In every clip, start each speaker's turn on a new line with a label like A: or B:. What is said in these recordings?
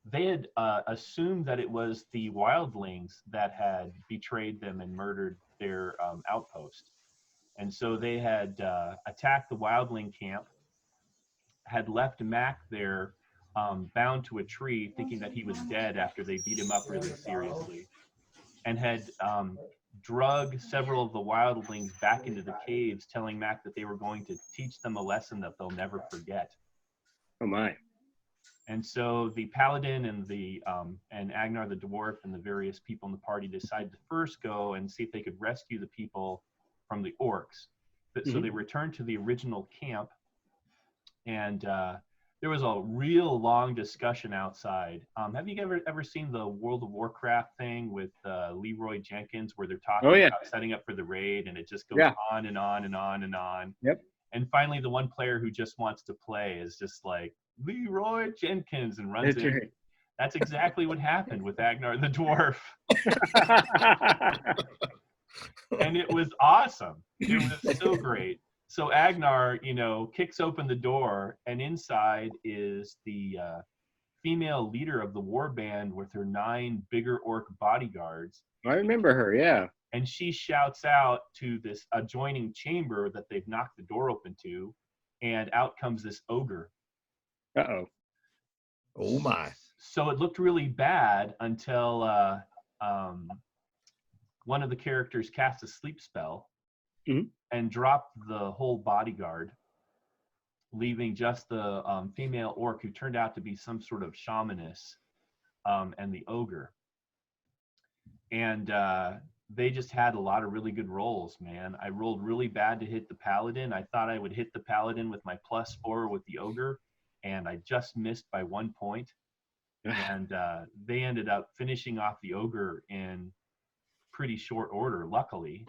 A: they had assumed that it was the wildlings that had betrayed them and murdered their outpost. And so they had attacked the wildling camp, had left Mac there bound to a tree, thinking that he was dead after they beat him up really seriously, and had drug several of the wildlings back into the caves, telling Mac that they were going to teach them a lesson that they'll never forget.
B: Oh my.
A: And so the paladin and the and Agnar the dwarf and the various people in the party decided to first go and see if they could rescue the people from the orcs. So they returned to the original camp, and there was a real long discussion outside. Have you ever seen the World of Warcraft thing with Leroy Jenkins, where they're talking about setting up for the raid, and it just goes on and on and on and on?
B: Yep.
A: And finally, the one player who just wants to play is just like, Leroy Jenkins, and runs in. Right. That's exactly what happened with Agnar the dwarf. And it was awesome. It was so great. So Agnar, kicks open the door, and inside is the female leader of the war band with her 9 bigger orc bodyguards.
B: I remember her, yeah.
A: And she shouts out to this adjoining chamber that they've knocked the door open to, and out comes this ogre.
B: Uh-oh.
C: Oh, my.
A: So it looked really bad until one of the characters cast a sleep spell and dropped the whole bodyguard, leaving just the female orc, who turned out to be some sort of shamaness, and the ogre. And they just had a lot of really good rolls, man. I rolled really bad to hit the paladin. I thought I would hit the paladin with my +4 with the ogre, and I just missed by 1 point. And they ended up finishing off the ogre in pretty short order, luckily.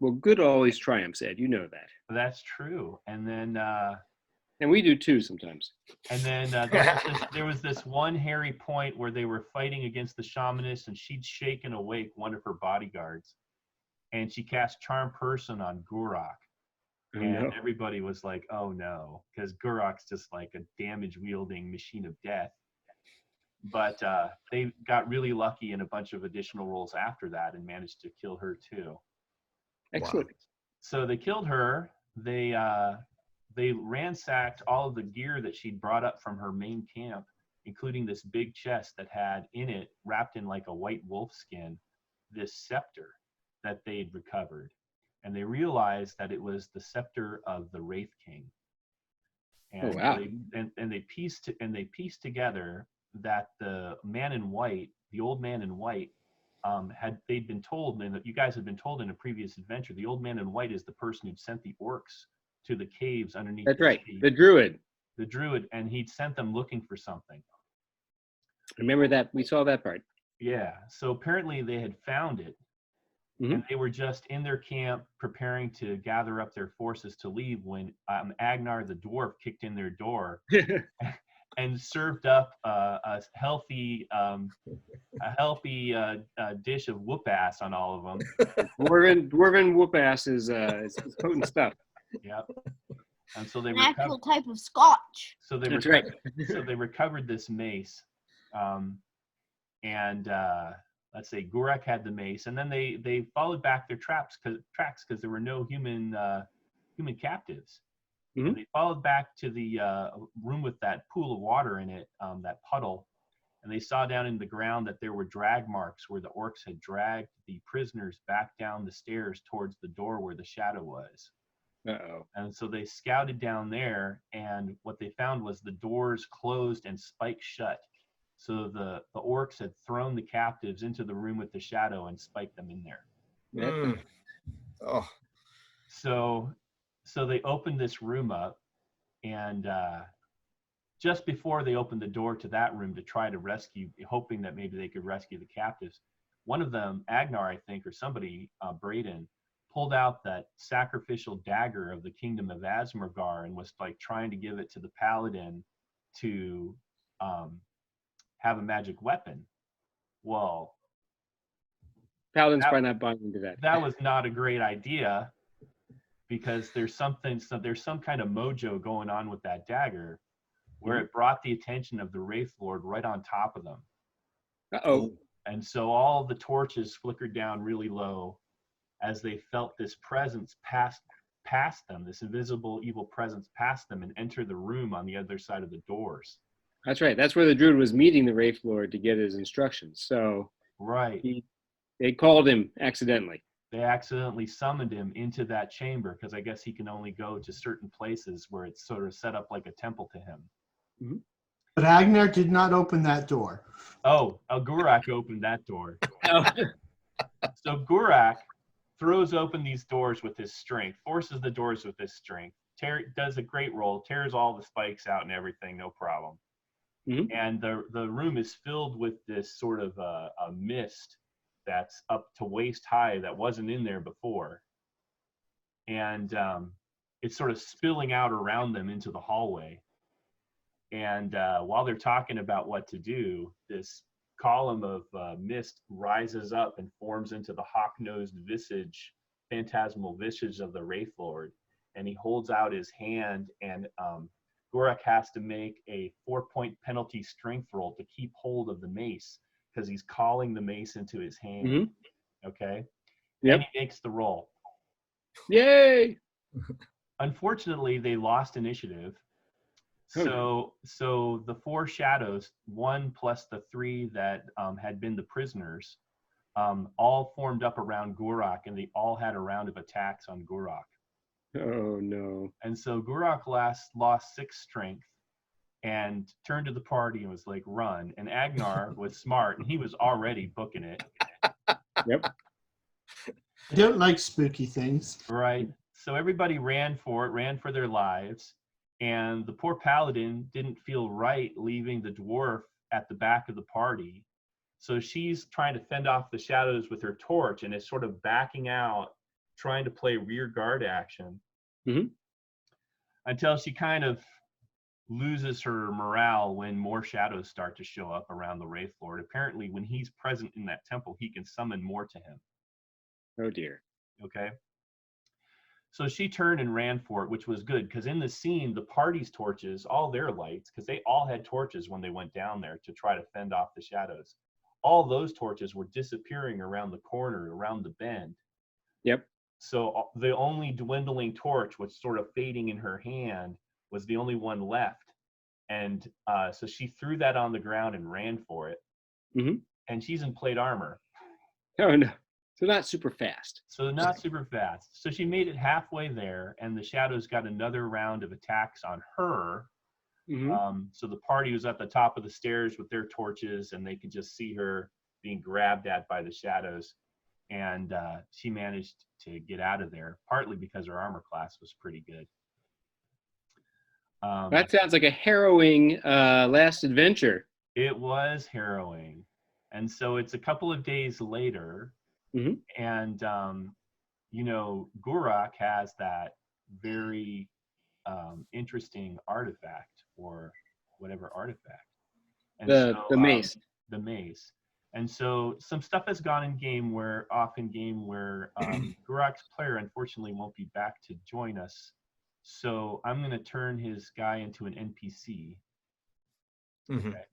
B: Well, good always triumphs, Ed. You know that.
A: That's true. And then...
B: and we do too sometimes.
A: And then there was this one hairy point where they were fighting against the shamaness, and she'd shaken awake one of her bodyguards. And she cast Charm Person on Gurak. And everybody was like, oh no, because Gurak's just like a damage-wielding machine of death. But they got really lucky in a bunch of additional rolls after that and managed to kill her too.
B: Excellent.
A: Wow. So they killed her. They ransacked all of the gear that she'd brought up from her main camp, including this big chest that had in it, wrapped in like a white wolf skin, this scepter that they'd recovered. And they realized that it was the scepter of the Wraith King. And they pieced together that the man in white, the old man in white, they'd been told, and you guys had been told in a previous adventure, the old man in white is the person who'd sent the orcs to the caves underneath.
B: That's right, the druid.
A: The druid, and he'd sent them looking for something.
B: Remember that? We saw that part.
A: Yeah, so apparently they had found it, and they were just in their camp preparing to gather up their forces to leave when Agnar the dwarf kicked in their door and served up a healthy dish of whoop ass on all of them.
B: Dwarven whoop ass is potent stuff.
A: Yep. And so they
D: actual type of scotch.
A: So they So they recovered this mace, and let's say Gurak had the mace, and then they followed back their tracks because there were no human captives. And they followed back to the room with that pool of water in it, that puddle, and they saw down in the ground that there were drag marks where the orcs had dragged the prisoners back down the stairs towards the door where the shadow was.
B: Uh-oh.
A: And so they scouted down there, and what they found was the doors closed and spiked shut. So the orcs had thrown the captives into the room with the shadow and spiked them in there.
C: Mm. Oh.
A: So they opened this room up, and just before they opened the door to that room to try to rescue, hoping that maybe they could rescue the captives, one of them, Agnar, I think, or somebody, Braden, pulled out that sacrificial dagger of the kingdom of Asmergar and was like trying to give it to the paladin to have a magic weapon. Well,
B: paladin's probably not buying into that.
A: That was not a great idea, because there's some kind of mojo going on with that dagger. where it brought the attention of the Wraith Lord right on top of them.
B: Uh-oh.
A: And so all the torches flickered down really low as they felt this presence past them, this invisible evil presence past them and enter the room on the other side of the doors.
B: That's right. That's where the druid was meeting the Wraith Lord to get his instructions. So
A: Right.
B: they called him accidentally.
A: They accidentally summoned him into that chamber because I guess he can only go to certain places where it's sort of set up like a temple to him.
B: Mm-hmm.
E: But Agnar did not open that door.
A: Oh, Gurak opened that door.
B: Oh.
A: So Gurak throws open these doors with his strength, forces the doors with his strength, does a great roll, tears all the spikes out and everything, no problem.
B: Mm-hmm.
A: And the room is filled with this sort of a mist that's up to waist high that wasn't in there before. And it's sort of spilling out around them into the hallway. And while they're talking about what to do, this column of mist rises up and forms into the hawk-nosed visage, phantasmal visage of the Wraith Lord. And he holds out his hand, and Gurak has to make a 4-point penalty strength roll to keep hold of the mace because he's calling the mace into his hand. Mm-hmm. Okay?
B: Yep.
A: And he makes the roll.
B: Yay!
A: Unfortunately, they lost initiative. So the 4 shadows, 1 plus the 3 that had been the prisoners, all formed up around Gurak, and they all had a round of attacks on Gurak.
B: Oh, no.
A: And so Gurak lost 6 strength and turned to the party and was like, run. And Agnar was smart, and he was already booking it.
B: Yep.
E: I don't like spooky things.
A: Right. So everybody ran for their lives. And the poor paladin didn't feel right leaving the dwarf at the back of the party. So she's trying to fend off the shadows with her torch and is sort of backing out, trying to play rear guard action.
B: Mm-hmm.
A: Until she kind of loses her morale when more shadows start to show up around the Wraith Lord. Apparently, when he's present in that temple, he can summon more to him.
B: Oh, dear.
A: Okay. So she turned and ran for it, which was good, because in the scene, the party's torches, all their lights, because they all had torches when they went down there to try to fend off the shadows. All those torches were disappearing around the corner, around the bend.
B: Yep.
A: So the only dwindling torch, which sort of fading in her hand, was the only one left. And so she threw that on the ground and ran for it.
B: Mm-hmm.
A: And she's in plate armor.
B: Oh, no. So not super fast.
A: So not super fast. So she made it halfway there, and the shadows got another round of attacks on her.
B: Mm-hmm.
A: So the party was at the top of the stairs with their torches, and they could just see her being grabbed at by the shadows. And she managed to get out of there, partly because her armor class was pretty good.
B: That sounds like a harrowing last adventure.
A: It was harrowing. And so it's a couple of days later.
B: Mm-hmm.
A: And, Gurak has that very interesting artifact, or whatever artifact. And
B: the mace.
A: The mace. And so some stuff has gone off in game where Gurak's player unfortunately won't be back to join us. So I'm going to turn his guy into an NPC.
C: Mm-hmm.
A: Okay.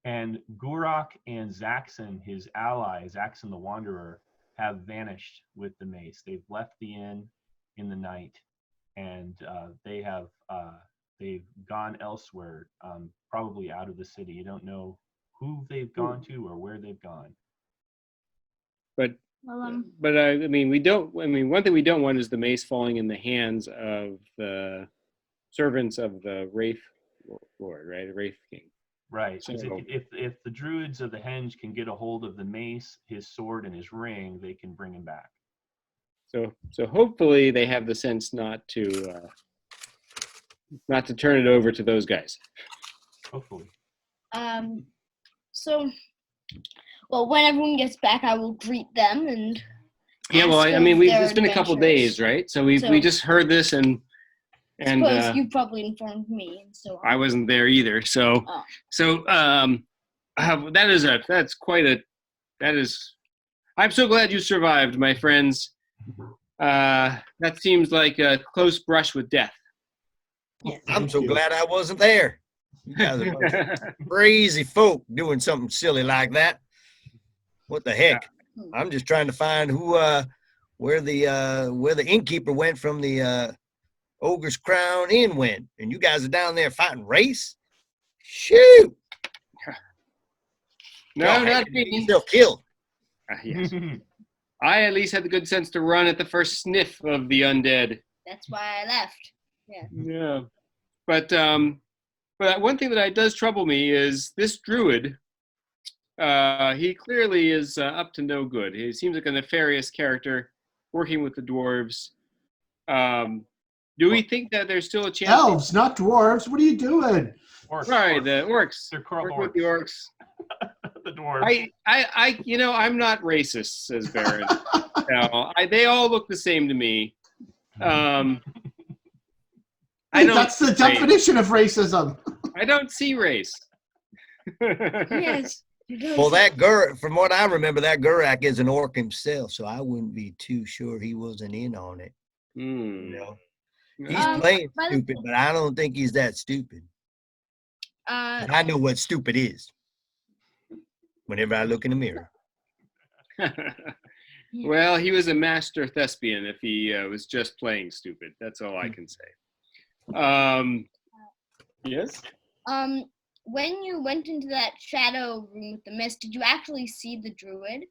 A: And Gurak and Zaxxon, his ally, Zaxxon the Wanderer, have vanished with the mace. They've left the inn in the night, and they've gone elsewhere, probably out of the city. You don't know who they've gone to or where they've gone.
B: But I mean, one thing we don't want is the mace falling in the hands of the servants of the Wraith Lord, right? The Wraith King.
A: Right.
B: So,
A: if the druids of the Henge can get a hold of the mace, his sword, and his ring, they can bring him back.
B: So hopefully they have the sense not to turn it over to those guys.
A: Hopefully.
D: Well, when everyone gets back, I will greet them and.
B: Yeah. Well,
D: ask
B: I mean,
D: of their
B: it's been a couple
D: adventures.
B: days, right? So we just heard this and. And
D: suppose you probably informed me, and so
B: I wasn't there either. So, I'm so glad you survived, my friends. That seems like a close brush with death.
D: yes.
C: I'm so glad I wasn't there. You guys are a bunch of crazy folk doing something silly like that. What the heck? I'm just trying to find where the innkeeper went from the Ogre's Crown Inn went, and you guys are down there fighting race. Shoot!
B: No, not me.
C: Yourself killed.
B: Yes. I at least had the good sense to run at the first sniff of the undead.
D: That's why I left. Yeah.
B: Yeah. But one thing that does trouble me is this druid. He clearly is up to no good. He seems like a nefarious character working with the dwarves. Do we think that there's still a chance?
E: Elves, not dwarves. What are you doing?
A: Orcs,
B: Sorry,
A: orcs.
B: the orcs.
A: They're called
B: Working with the orcs.
A: the dwarves.
B: I'm not racist, says Baron. No, they all look the same to me.
E: That's the definition of racism.
B: I don't see race.
D: Yes.
C: Well, that from what I remember, that Gurak is an orc himself, so I wouldn't be too sure he wasn't in on it. You know, he's playing stupid, but I don't think he's that stupid. I know what stupid is whenever I look in the mirror.
B: Well, he was a master thespian if he was just playing stupid. That's all I can say. Yes?
D: When you went into that shadow room with the mist, did you actually see the druid?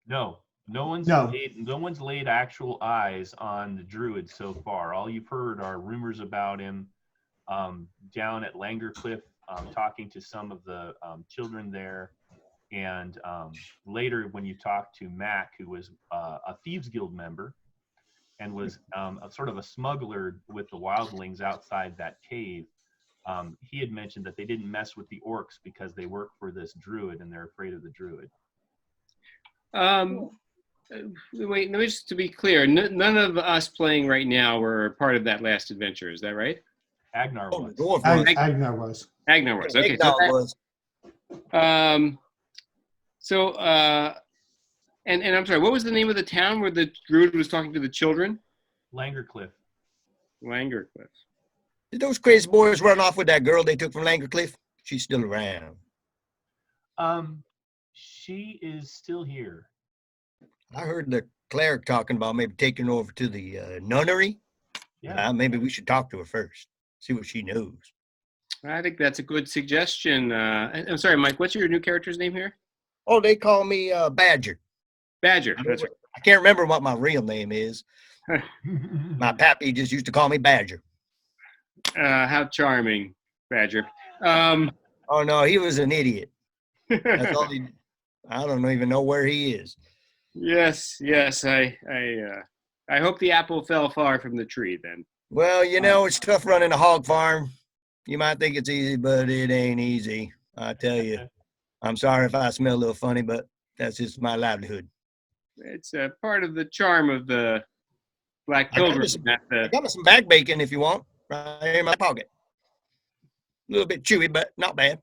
A: No one's laid actual eyes on the druid so far. All you've heard are rumors about him down at Langerklif, talking to some of the children there. And later when you talk to Mac, who was a Thieves Guild member and was a sort of a smuggler with the wildlings outside that cave, he had mentioned that they didn't mess with the orcs because they work for this druid and they're afraid of the druid.
B: Wait, let me just to be clear, none of us playing right now were part of that last adventure. Is that right?
A: Agnar was.
E: Agnar was.
B: Agnar was. Okay.
C: Agnar was.
B: And I'm sorry, what was the name of the town where the druid was talking to the children?
A: Langerklif.
B: Langerklif.
C: Did those crazy boys run off with that girl they took from Langerklif? She's still around.
A: She is still here.
C: I heard the cleric talking about maybe taking her over to the nunnery.
A: Yeah.
C: Maybe we should talk to her first, see what she knows.
B: I think that's a good suggestion. I'm sorry, Mike, what's your new character's name here?
C: Oh, they call me Badger.
B: Badger. That's right.
C: I can't remember what my real name is. My pappy just used to call me Badger.
B: How charming, Badger.
C: Oh, no, he was an idiot. That's all I don't even know where he is.
B: Yes. I hope the apple fell far from the tree then.
C: Well, it's tough running a hog farm. You might think it's easy, but it ain't easy. I tell you. I'm sorry if I smell a little funny, but that's just my livelihood.
B: It's a part of the charm of the Black Pilgrim.
C: I got me some back bacon if you want, right here in my pocket. A little bit chewy, but not bad.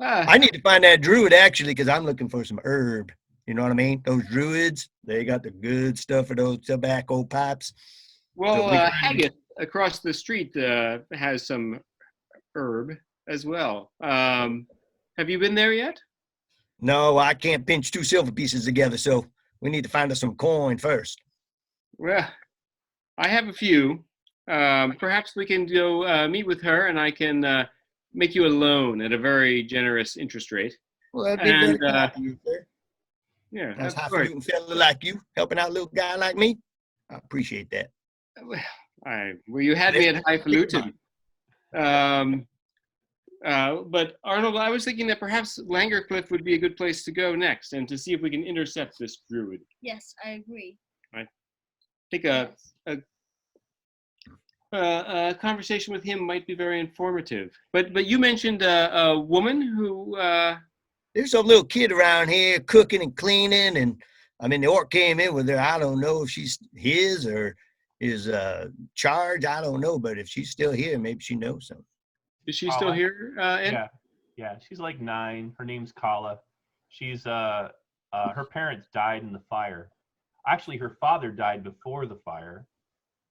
C: I need to find that druid, actually, because I'm looking for some herb. You know what I mean? Those druids, they got the good stuff for those tobacco pipes.
B: Well, Haggith across the street has some herb as well. Have you been there yet?
C: No, I can't pinch two silver pieces together, so we need to find us some coin first.
B: Well, I have a few. Perhaps we can go meet with her, and I can make you a loan at a very generous interest rate.
C: Well, that'd be very kind of you, sir.
B: Yeah,
C: that's highfalutin fella like you helping out a little guy like me. I appreciate that.
B: Well, you had me at highfalutin. But Arnold, I was thinking that perhaps Langerklif would be a good place to go next, and to see if we can intercept this druid.
D: Yes, I agree.
B: I think a conversation with him might be very informative. But you mentioned a woman who.
C: There's some little kid around here cooking and cleaning, and the orc came in with her. I don't know if she's his or his charge. I don't know, but if she's still here, maybe she knows something.
B: Is she still here, Ed?
A: Yeah. She's like 9. Her name's Kala. She's her parents died in the fire. Actually, her father died before the fire.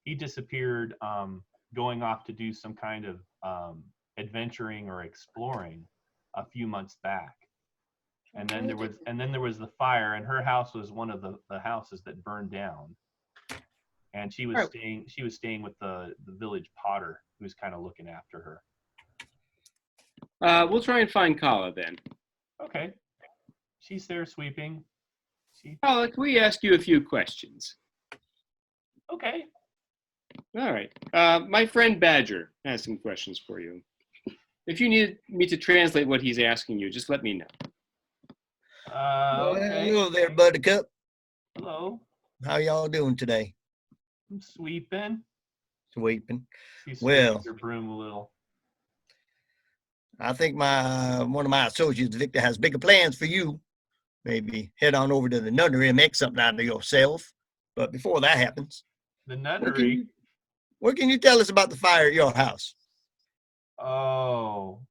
A: He disappeared going off to do some kind of adventuring or exploring a few months back. And then there was the fire, and her house was one of the houses that burned down. And she was staying with the village potter, who's kind of looking after her.
B: We'll try and find Kala then.
A: Okay. She's there sweeping.
B: Kala, can we ask you a few questions?
A: Okay.
B: All right. My friend Badger has some questions for you. If you need me to translate what he's asking you, just let me know.
A: Okay.
C: Hello there, Buttercup.
A: Hello.
C: How y'all doing today?
A: I'm sweeping.
C: Sweeping.
A: She's
C: Well,
A: her broom a little.
C: I think one of my associates, Victor, has bigger plans for you. Maybe head on over to the nunnery and make something out of yourself. But before that happens,
A: The nunnery.
C: what can you tell us about the fire at your house?
A: Oh,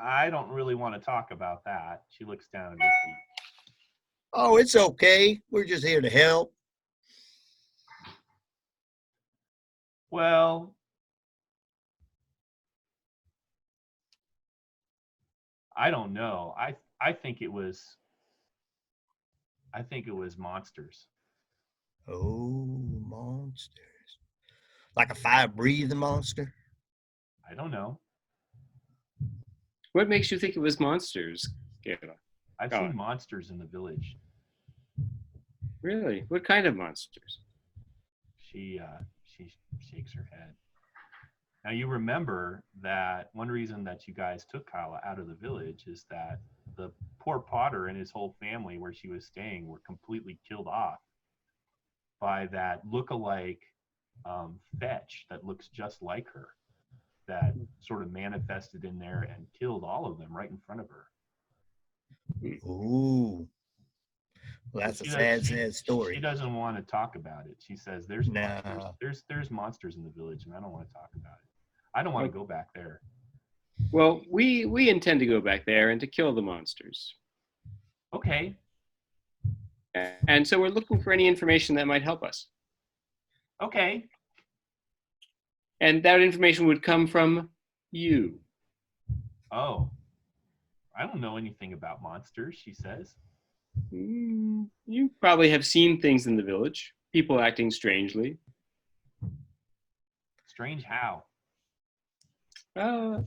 A: I don't really want to talk about that. She looks down at her feet.
C: Oh, it's okay. We're just here to help.
A: Well, I don't know. I think it was monsters.
C: Oh, monsters. Like a fire-breathing monster?
A: I don't know.
B: What makes you think it was monsters, Kayla?
A: I've seen monsters in the village.
B: Really? What kind of monsters?
A: She shakes her head. Now you remember that one reason that you guys took Kyla out of the village is that the poor potter and his whole family where she was staying were completely killed off by that look-alike fetch that looks just like her, that sort of manifested in there and killed all of them right in front of her.
C: Ooh. Well, that's a sad story.
A: She doesn't want to talk about it. She says there's
C: No.
A: there's monsters in the village and I don't want to talk about it. I don't want to go back there.
B: Well, we intend to go back there and to kill the monsters.
A: Okay.
B: And so we're looking for any information that might help us.
A: Okay.
B: And that information would come from you.
A: Oh. I don't know anything about monsters, she says.
B: You probably have seen things in the village. People acting strangely.
A: Strange how?
B: I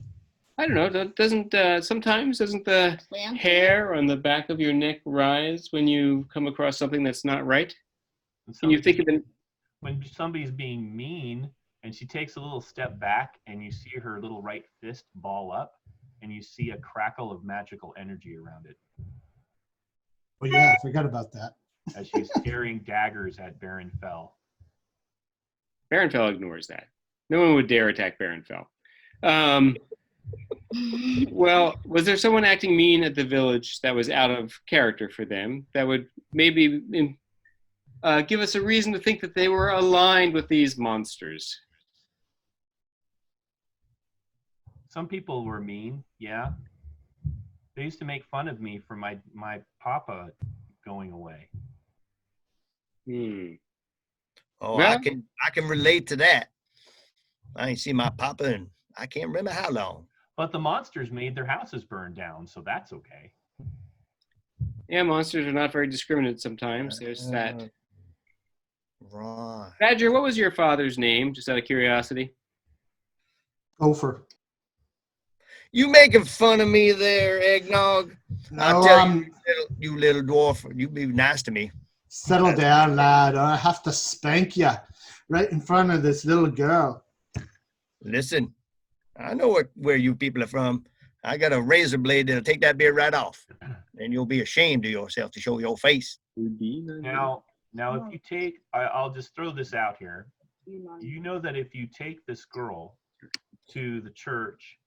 B: don't know. Sometimes doesn't the hair on the back of your neck rise when you come across something that's not right? Can you think of it?
A: When somebody's being mean and she takes a little step back and you see her little right fist ball up and you see a crackle of magical energy around it.
E: Oh yeah, I forgot about that.
A: As she's staring daggers at Baron Fell.
B: Baron Fell ignores that. No one would dare attack Baron Fell. Well, was there someone acting mean at the village that was out of character for them that would maybe give us a reason to think that they were aligned with these monsters?
A: Some people were mean, yeah. They used to make fun of me for my papa going away.
C: Oh,
B: well,
C: I can relate to that. I ain't seen my papa in I can't remember how long.
A: But the monsters made their houses burn down, so that's okay.
B: Yeah, monsters are not very discriminate sometimes. There's that.
C: Right.
B: Badger, what was your father's name, just out of curiosity?
E: Gopher.
C: You making fun of me there, Eggnog?
E: No,
C: I'll tell you little dwarf, you be nice to me.
E: Settle down, lad, or I have to spank you right in front of this little girl.
C: Listen, I know where you people are from. I got a razor blade that'll take that beard right off. And you'll be ashamed of yourself to show your face.
A: Now, if you take, I'll just throw this out here. You know that if you take this girl to the church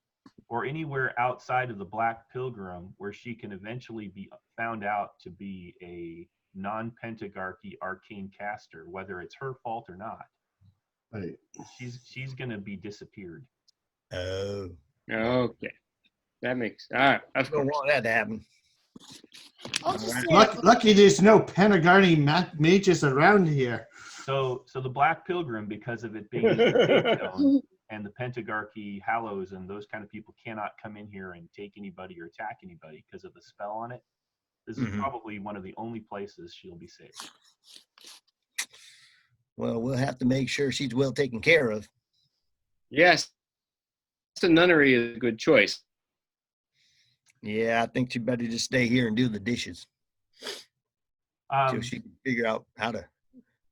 A: or anywhere outside of the Black Pilgrim where she can eventually be found out to be a non-pentagarchy arcane caster, whether it's her fault or not,
E: right,
A: she's going to be disappeared.
C: Oh.
B: Okay. That makes, all right. I
C: don't want that to happen.
E: Lucky there's no Pentagarty mages around here.
A: So the Black Pilgrim, because of it being a and the Pentagarchy Hallows and those kind of people cannot come in here and take anybody or attack anybody because of the spell on it. This is probably one of the only places she'll be safe.
C: Well, we'll have to make sure she's well taken care of.
B: Yes, the nunnery is a good choice.
C: Yeah, I think she better just stay here and do the dishes until she can figure out how to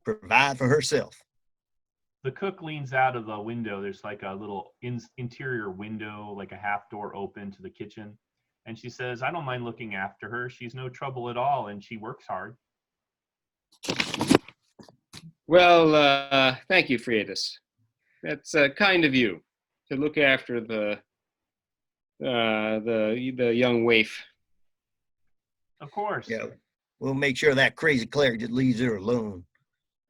C: provide for herself.
A: The cook leans out of the window. There's like a little interior window, like a half door open to the kitchen. And she says, I don't mind looking after her. She's no trouble at all, and she works hard.
B: Well, thank you, Friedas. That's kind of you to look after the young waif.
A: Of course.
C: Yeah, we'll make sure that crazy cleric just leaves her alone.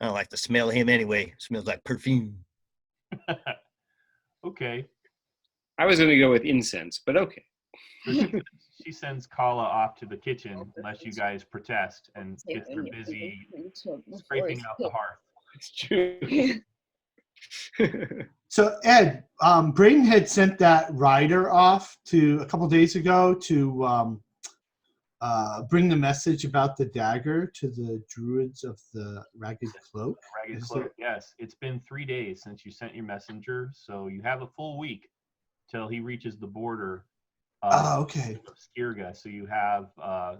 C: I don't like the smell of him anyway. It smells like perfume.
A: Okay.
B: I was going to go with incense, but okay.
A: So she sends Kala off to the kitchen unless you guys protest and gets her busy scraping out the hearth.
B: It's true.
E: So Ed, Braden had sent that rider off a couple days ago to bring the message about the dagger to the druids of the Ragged Cloak.
A: Ragged Cloak, yes. It's been 3 days since you sent your messenger, so you have a full week till he reaches the border.
E: Okay.
A: Of Skirga, so you have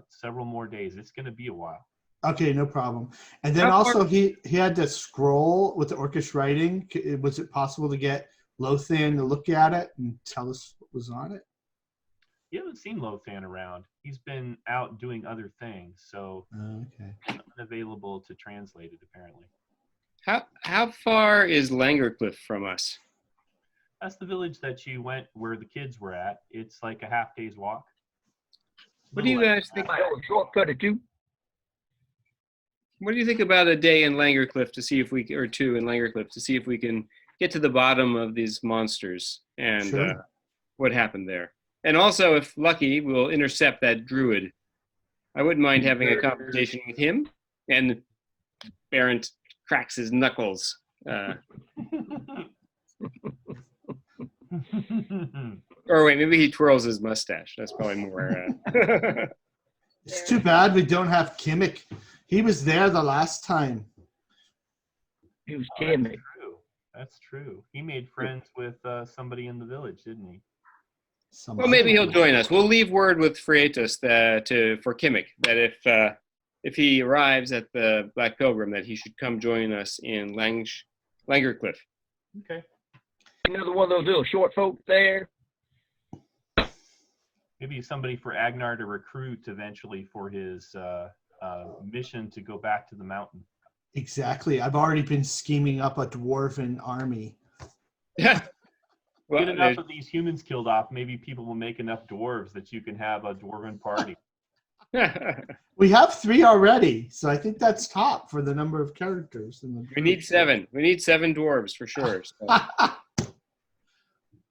A: several more days. It's going to be a while.
E: Okay, no problem. And then also he had the scroll with the Orcish writing. Was it possible to get Lothan to look at it and tell us what was on it?
A: You haven't seen Lothan around. He's been out doing other things, so
E: okay.
A: Unavailable to translate it apparently.
B: How far is Langerklif from us?
A: That's the village that you went where the kids were at. It's like a half day's walk.
B: What do you guys think?
C: Shortcut it too.
B: What do you think about a day in Langerklif to see if we, or two in Langerklif to see if we can get to the bottom of these monsters and what happened there? And also, if lucky, we'll intercept that druid. I wouldn't mind having a conversation with him. And Baron cracks his knuckles. Or wait, maybe he twirls his mustache. That's probably more.
E: It's too bad we don't have Kimmick. He was there the last time.
C: He was Kimmick.
A: That's true. He made friends with somebody in the village, didn't he?
B: Well, maybe he'll join us. We'll leave word with Friedas for Kimmick that if he arrives at the Black Pilgrim, that he should come join us in Langerklif.
A: Okay.
C: Another one of those little short folk there.
A: Maybe somebody for Agnar to recruit eventually for his mission to go back to the mountain.
E: Exactly. I've already been scheming up a dwarven army.
A: Well, get enough of these humans killed off. Maybe people will make enough dwarves that you can have a dwarven party.
E: We have 3 already, so I think that's top for the number of characters.
B: We need 7. We need 7 dwarves for sure. So.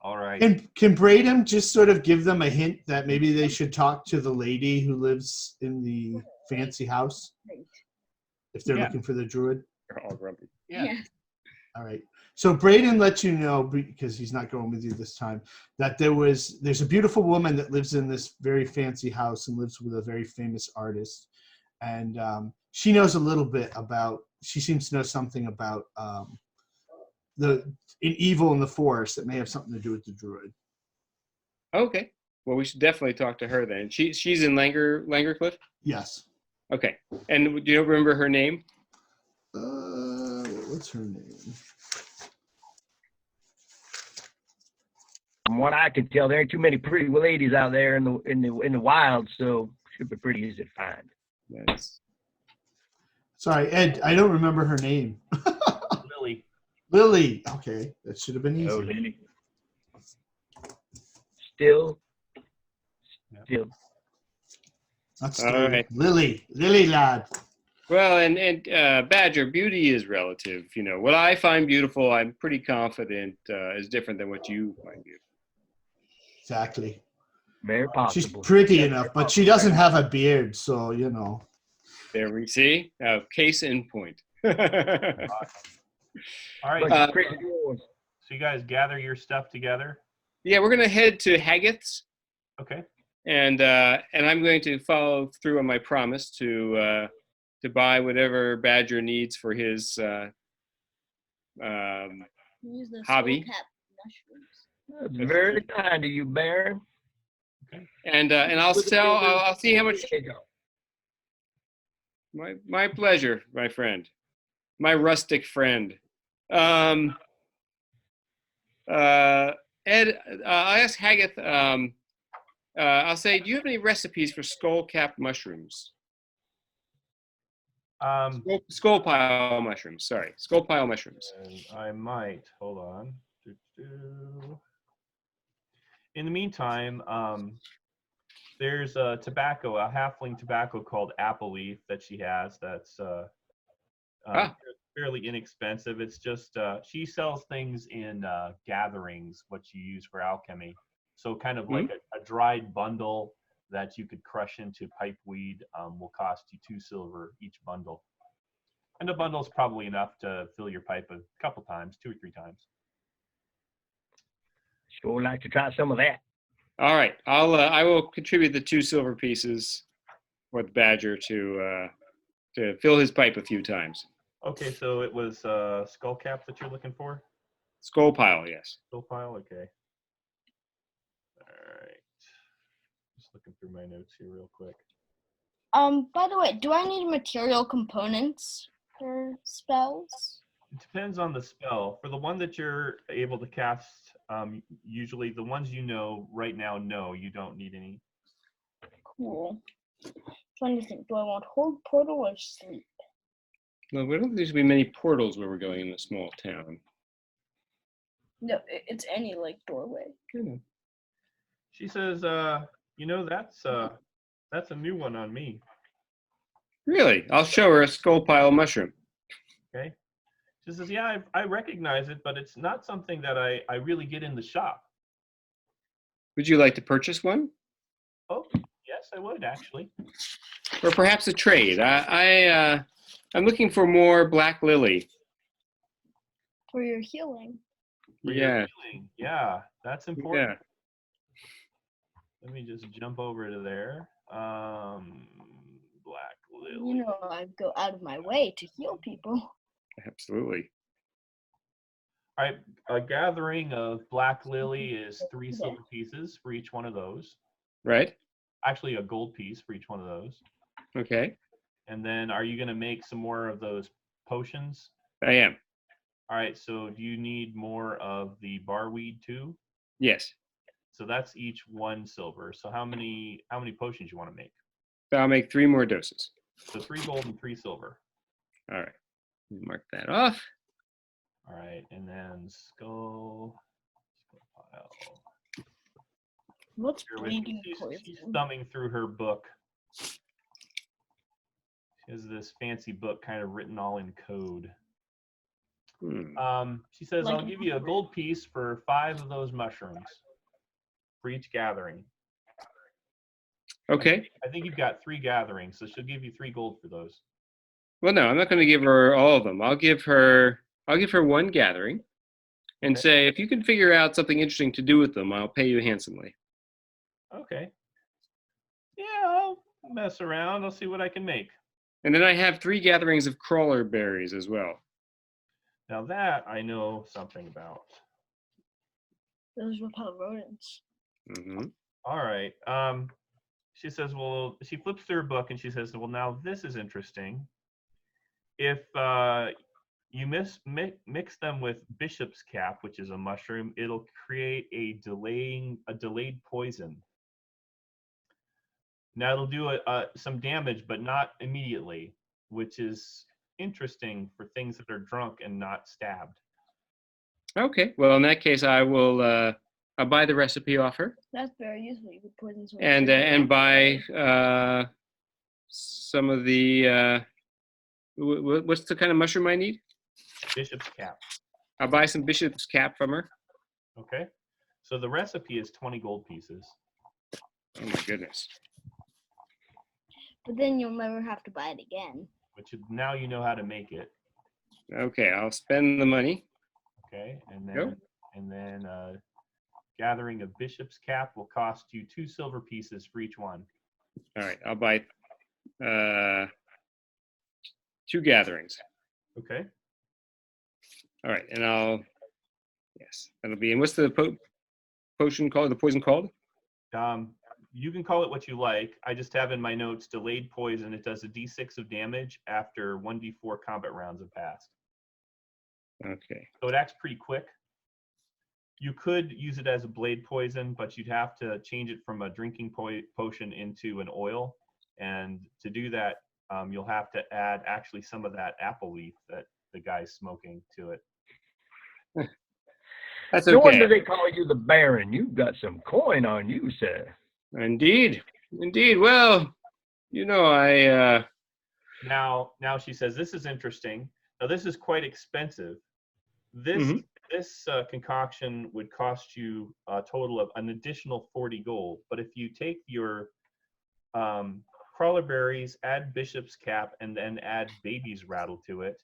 A: All right.
E: And can Braden just sort of give them a hint that maybe they should talk to the lady who lives in the fancy house if they're looking for the druid?
B: They're all grumpy.
A: Yeah.
E: All right. So Braden lets you know, because he's not going with you this time, that there's a beautiful woman that lives in this very fancy house and lives with a very famous artist. And she knows a little bit she seems to know something about an evil in the forest that may have something to do with the druid.
B: Okay. Well, we should definitely talk to her then. She's in Langerklif?
E: Yes.
B: Okay. And do you remember her name?
E: What's her name?
C: From what I can tell, there ain't too many pretty ladies out there in the wild, so should be pretty easy to find.
B: Nice.
E: Sorry, Ed, I don't remember her name.
A: Lily.
E: Lily. Okay, that should have been easy.
C: Oh, Lily. Still.
E: That's
B: all right.
E: Lily lad.
B: Well, and Badger, beauty is relative. You know, what I find beautiful, I'm pretty confident is different than what you find beautiful.
E: Exactly.
C: Very possible.
E: She's pretty enough, but she doesn't have a beard, so you know.
B: There we see. Case in point.
A: All right. So you guys gather your stuff together.
B: Yeah, we're gonna head to Haggith's.
A: Okay.
B: And I'm going to follow through on my promise to buy whatever Badger needs for his
D: Use the
B: hobby.
D: skull cap mushrooms.
C: That's very kind of you, Baron.
B: Okay. And I'll sell. I'll see how much. My pleasure, my friend, my rustic friend. Ed, I'll ask Haggith. I'll say, do you have any recipes for skull-capped mushrooms? Skull pile mushrooms. Sorry, skull pile mushrooms.
A: I might. Hold on. In the meantime, there's a halfling tobacco called Apple Leaf that she has. That's fairly inexpensive. It's just she sells things in gatherings, what you use for alchemy. So kind of like a dried bundle that you could crush into pipe weed will cost you 2 silver each bundle. And a bundle is probably enough to fill your pipe a couple times, 2 or 3 times.
C: Sure like to try some of that.
B: All right, I will contribute the 2 silver pieces for the Badger to fill his pipe a few times.
A: Okay, so it was skull cap that you're looking for?
B: Skull pile, yes.
A: Skull pile, okay. All right. Just looking through my notes here real quick.
D: By the way, do I need material components for spells?
A: It depends on the spell. For the one that you're able to cast, usually the ones you know right now, no, you don't need any.
D: Cool. Trying to think, do I want hold, portal, or sleep?
B: Well, we don't think there's going to be many portals where we're going in a small town.
D: No, it's any like doorway.
A: She says, that's a new one on me.
B: Really? I'll show her a skull pile mushroom.
A: Okay. She says, yeah, I recognize it, but it's not something that I really get in the shop.
B: Would you like to purchase one?
A: Oh, yes, I would actually.
B: Or perhaps a trade. I'm looking for more black lily.
D: For your healing.
A: For your healing. Yeah, that's important.
B: Yeah.
A: Let me just jump over to there. Black lily.
D: You know, I go out of my way to heal people.
B: Absolutely.
A: All right, a gathering of black lily is 3 silver pieces for each one of those.
B: Right.
A: Actually, a gold piece for each one of those.
B: Okay.
A: And then are you going to make some more of those potions?
B: I am.
A: All right, so do you need more of the barweed too?
B: Yes.
A: So that's each 1 silver. So how many potions you want to make?
B: I'll make 3 more doses.
A: So 3 gold and 3 silver.
B: All right. Mark that off.
A: All right, and then skull pile.
D: What's bleeding poison?
A: She's thumbing through her book. She has this fancy book kind of written all in code. She says, I'll give you a gold piece for 5 of those mushrooms for each gathering.
B: Okay.
A: I think you've got 3 gatherings, so she'll give you 3 gold for those.
B: Well, no, I'm not going to give her all of them. I'll give her 1 gathering and say, if you can figure out something interesting to do with them, I'll pay you handsomely.
A: Okay. Yeah, I'll mess around. I'll see what I can make.
B: And then I have 3 gatherings of crawler berries as well.
A: Now that I know something about.
D: Those repel rodents.
A: All right. She says, well, she flips through her book and she says, well, now this is interesting. If you mix them with bishop's cap, which is a mushroom, it'll create a delayed poison. Now it'll do some damage, but not immediately, which is interesting for things that are drunk and not stabbed.
B: Okay. Well, in that case, I'll buy the recipe off her.
D: That's very useful. You could poison some.
B: And buy some of the what's the kind of mushroom I need?
A: Bishop's cap.
B: I'll buy some bishop's cap from her.
A: Okay. So the recipe is 20 gold pieces.
B: Oh my goodness.
D: But then you'll never have to buy it again.
A: Which now you know how to make it.
B: Okay, I'll spend the money.
A: Okay, and then And then gathering a bishop's cap will cost you 2 silver pieces for each one.
B: All right, I'll buy 2 gatherings.
A: Okay.
B: All right, and that'll be. And what's the potion called? The poison called?
A: You can call it what you like. I just have in my notes delayed poison. It does a d6 of damage after 1d4 combat rounds have passed.
B: Okay.
A: So it acts pretty quick. You could use it as a blade poison, but you'd have to change it from a drinking potion into an oil. And to do that, you'll have to add actually some of that apple leaf that the guy's smoking to it.
B: That's okay.
C: No wonder they call you the Baron. You've got some coin on you, sir.
B: Indeed. Well, I.
A: Now she says, this is interesting. Now this is quite expensive. This concoction would cost you a total of an additional 40 gold. But if you take your crawler berries, add bishop's cap, and then add baby's rattle to it,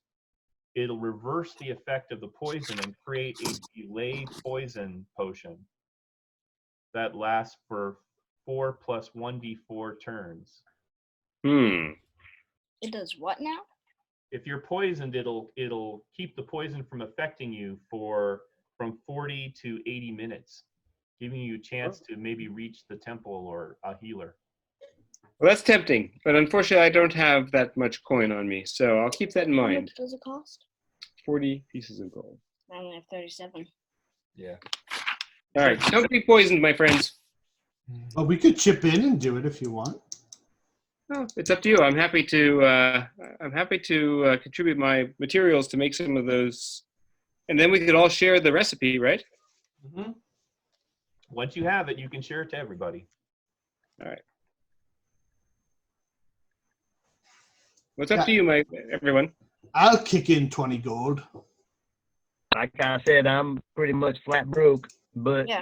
A: it'll reverse the effect of the poison and create a delay poison potion that lasts for 4 plus 1d4 turns.
D: It does what now?
A: If you're poisoned, it'll keep the poison from affecting you from 40 to 80 minutes, giving you a chance to maybe reach the temple or a healer.
B: Well, that's tempting, but unfortunately I don't have that much coin on me, so I'll keep that in mind.
D: How much does it cost?
B: 40 pieces of gold.
D: I only have 37.
A: Yeah.
B: All right, don't be poisoned, my friends.
E: Well, we could chip in and do it if you want.
B: Oh, it's up to you. I'm happy to contribute my materials to make some of those, and then we could all share the recipe, right?
A: Mm-hmm. Once you have it, you can share it to everybody.
B: All right. What's up to you, everyone?
E: I'll kick in 20 gold.
C: Like I said, I'm pretty much flat broke, but
D: Yeah,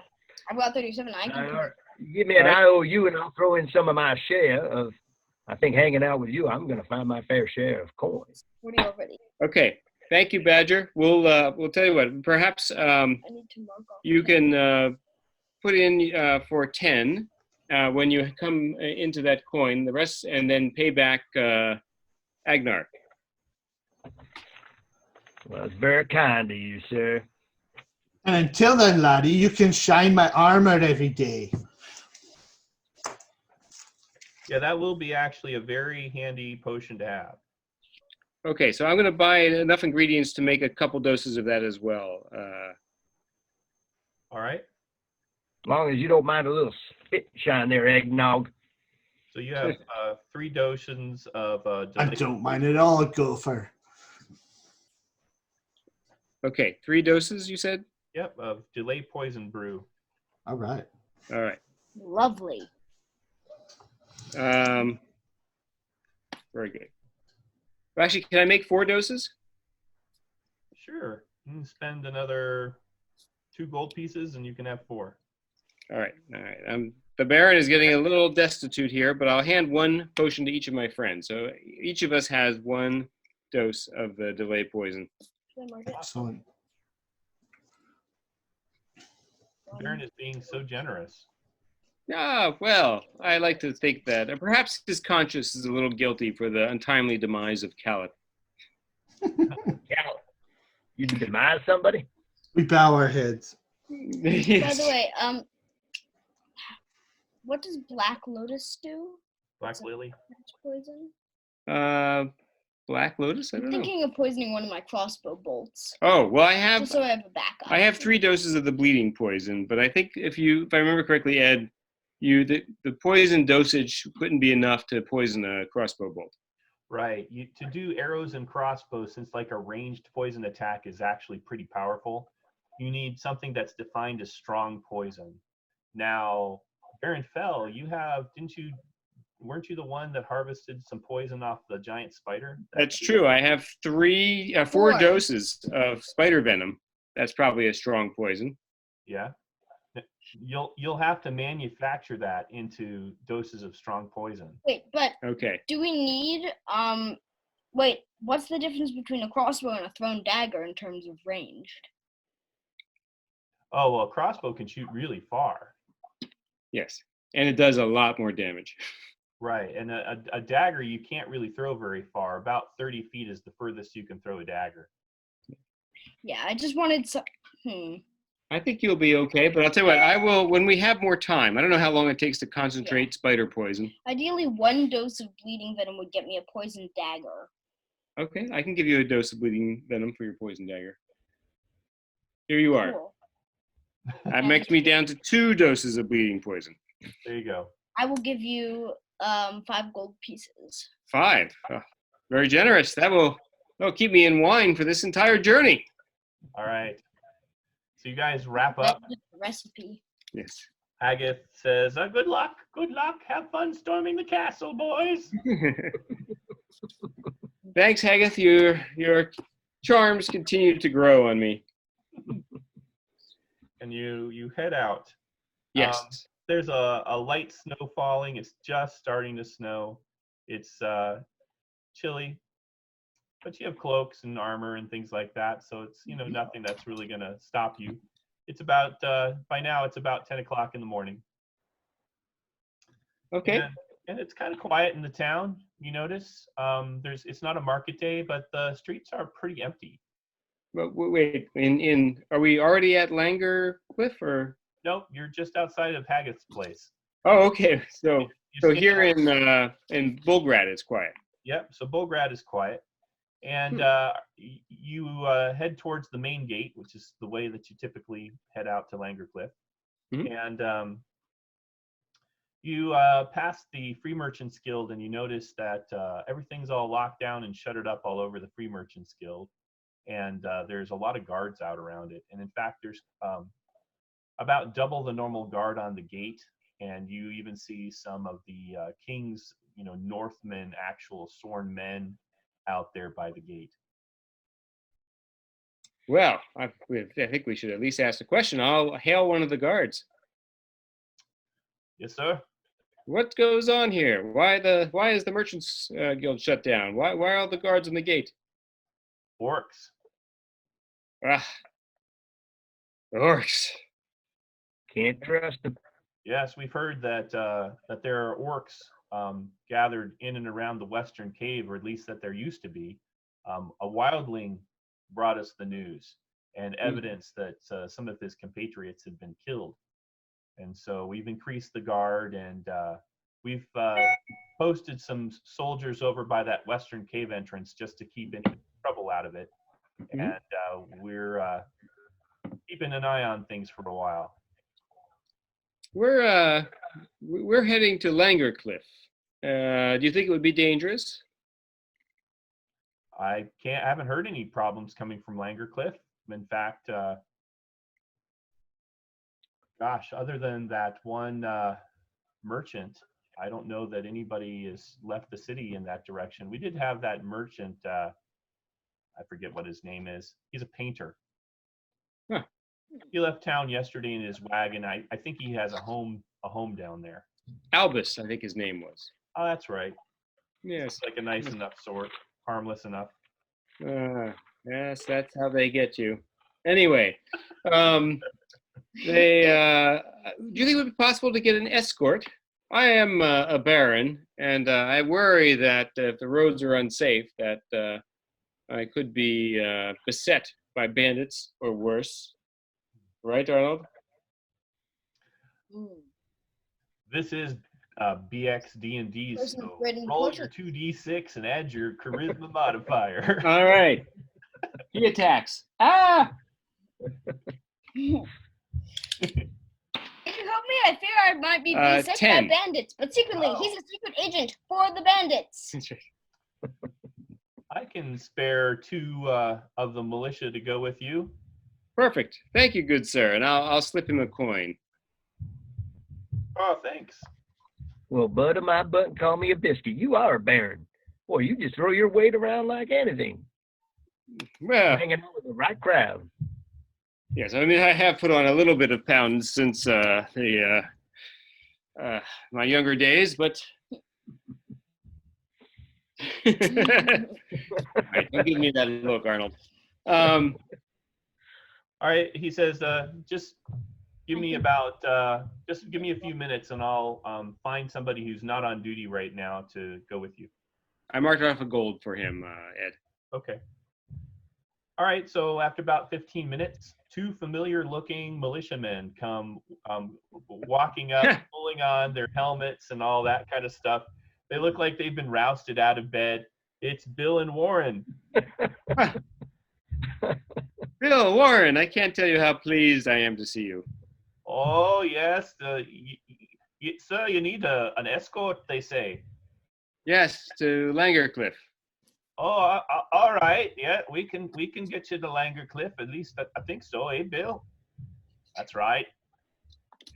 D: I've got 37. I can.
C: Give me an IOU and I'll throw in some of my share of. I think hanging out with you, I'm going to find my fair share of coins.
D: 40 already.
B: Okay, thank you, Badger. We'll tell you what. Perhaps
D: I need to mark off.
B: you can put in for 10 when you come into that coin. The rest, and then pay back Agnar.
C: Well, it's very kind of you, sir.
E: And until then, laddie, you can shine my armor every day.
A: Yeah, that will be actually a very handy potion to have.
B: Okay, so I'm going to buy enough ingredients to make a couple doses of that as well.
A: All right.
C: As long as you don't mind a little spit shine there, eggnog.
A: So you have 3 doses of.
E: I don't mind at all, Gopher.
B: Okay, 3 doses, you said?
A: Yep, of delay poison brew.
E: All right.
B: All right.
D: Lovely.
B: Very good. Actually, can I make 4 doses?
A: Sure. You can spend another 2 gold pieces and you can have 4.
B: All right. The Baron is getting a little destitute here, but I'll hand 1 potion to each of my friends. So each of us has 1 dose of the delay poison.
E: Excellent.
A: Baron is being so generous.
B: Ah, well, I like to think that. Perhaps his conscience is a little guilty for the untimely demise of Calip.
C: Calip, you demise somebody?
E: We bow our heads.
B: Yes.
D: By the way, what does Black Lotus do?
A: Black Lily?
D: Poison?
B: Black Lotus? I
D: I'm
B: don't know.
D: thinking of poisoning one of my crossbow bolts.
B: Oh, well, I have
D: Just so I have a backup.
B: I have 3 doses of the bleeding poison, but I think if I remember correctly, Ed, the poison dosage couldn't be enough to poison a crossbow bolt.
A: Right. To do arrows and crossbows, since like a ranged poison attack is actually pretty powerful, you need something that's defined as strong poison. Now, Baron Fell, weren't you the one that harvested some poison off the giant spider?
B: That's true. I have 4 doses of spider venom. That's probably a strong poison.
A: Yeah. You'll have to manufacture that into doses of strong poison.
D: Wait, but
B: okay.
D: Do we need wait, what's the difference between a crossbow and a thrown dagger in terms of ranged?
A: Oh, well, a crossbow can shoot really far.
B: Yes, and it does a lot more damage.
A: Right, and a dagger you can't really throw very far. About 30 feet is the furthest you can throw a dagger.
D: Yeah, I just wanted some.
B: I think you'll be okay, but I'll tell you what, I will, when we have more time, I don't know how long it takes to concentrate spider poison.
D: Ideally, 1 dose of bleeding venom would get me a poison dagger.
B: Okay, I can give you a dose of bleeding venom for your poison dagger. Here you are.
D: Cool.
B: That makes me down to 2 doses of bleeding poison.
A: There you go.
D: I will give you 5 gold pieces.
B: 5. Oh, very generous. That'll keep me in wine for this entire journey.
A: All right. So you guys wrap up.
D: That's the recipe.
B: Yes.
A: Haggith says, good luck. Good luck. Have fun storming the castle, boys.
B: Thanks, Haggith. Your charms continue to grow on me.
A: And you head out.
B: Yes.
A: There's a light snow falling. It's just starting to snow. It's chilly, but you have cloaks and armor and things like that, so it's nothing that's really going to stop you. It's about by now it's about 10 o'clock in the morning.
B: Okay.
A: And it's kind of quiet in the town. You notice it's not a market day, but the streets are pretty empty.
B: But wait, are we already at Langerklif or?
A: Nope, you're just outside of Haggith's place.
B: Oh, okay. So here
A: out.
B: in Bulgrad it's quiet.
A: Yep. So Bulgrad is quiet, and you head towards the main gate, which is the way that you typically head out to Langerklif, and you pass the Free Merchants Guild, and you notice that everything's all locked down and shuttered up all over the Free Merchants Guild, and there's a lot of guards out around it, and in fact there's about double the normal guard on the gate, and you even see some of the king's, Northmen, actual sworn men out there by the gate.
B: Well, I think we should at least ask the question. I'll hail one of the guards.
A: Yes, sir.
B: What goes on here? Why is the Merchants Guild shut down? Why are all the guards on the gate?
A: Orcs.
B: Ah, the orcs.
C: Can't trust them.
A: Yes, we've heard that that there are orcs gathered in and around the Western Cave, or at least that there used to be. A wildling brought us the news and evidence that some of his compatriots had been killed. And so we've increased the guard, and we've posted some soldiers over by that Western Cave entrance just to keep any trouble out of it. And we're keeping an eye on things for a while.
B: We're heading to Langerklif. Do you think it would be dangerous?
A: I haven't heard any problems coming from Langerklif. In fact, other than that one merchant, I don't know that anybody has left the city in that direction. We did have that merchant, I forget what his name is. He's a painter.
B: Huh.
A: He left town yesterday in his wagon. I think he has a home down there.
B: Albus, I think his name was.
A: Oh, that's right.
B: Yes.
A: Like a nice enough sort, harmless enough.
B: Yes, that's how they get you. Anyway, do you think it would be possible to get an escort? I am a baron, and I worry that if the roads are unsafe, that I could be beset by bandits or worse. Right, Arnold?
A: This is BXD&D, so roll your 2d6 and add your charisma modifier.
B: All right. He attacks. Ah!
D: If you help me, I fear I might be beset
B: 10.
D: by bandits, but secretly, he's a secret agent for the bandits.
A: I can spare 2 of the militia to go with you.
B: Perfect. Thank you, good sir, and I'll slip him a coin.
A: Oh, thanks.
C: Well, bud of my butt, call me a biscuit. You are a baron. Boy, you just throw your weight around like anything.
B: Well,
C: hanging out with the right crowd.
B: Yes, I mean, I have put on a little bit of pounds since my younger days, but right, don't give me that look, Arnold.
A: All right. He says, just give me just give me a few minutes and I'll find somebody who's not on duty right now to go with you.
B: I marked off a gold for him, Ed.
A: Okay. All right. So after about 15 minutes, 2 familiar-looking militiamen come walking up, pulling on their helmets and all that kind of stuff. They look like they've been rousted out of bed. It's Bill and Warren.
B: Bill, Warren, I can't tell you how pleased I am to see you.
A: Oh, yes. Sir, you need an escort, they say.
B: Yes, to Langerklif.
A: Oh, all right. Yeah, we can get you to Langerklif. At least I think so, eh, Bill? That's right.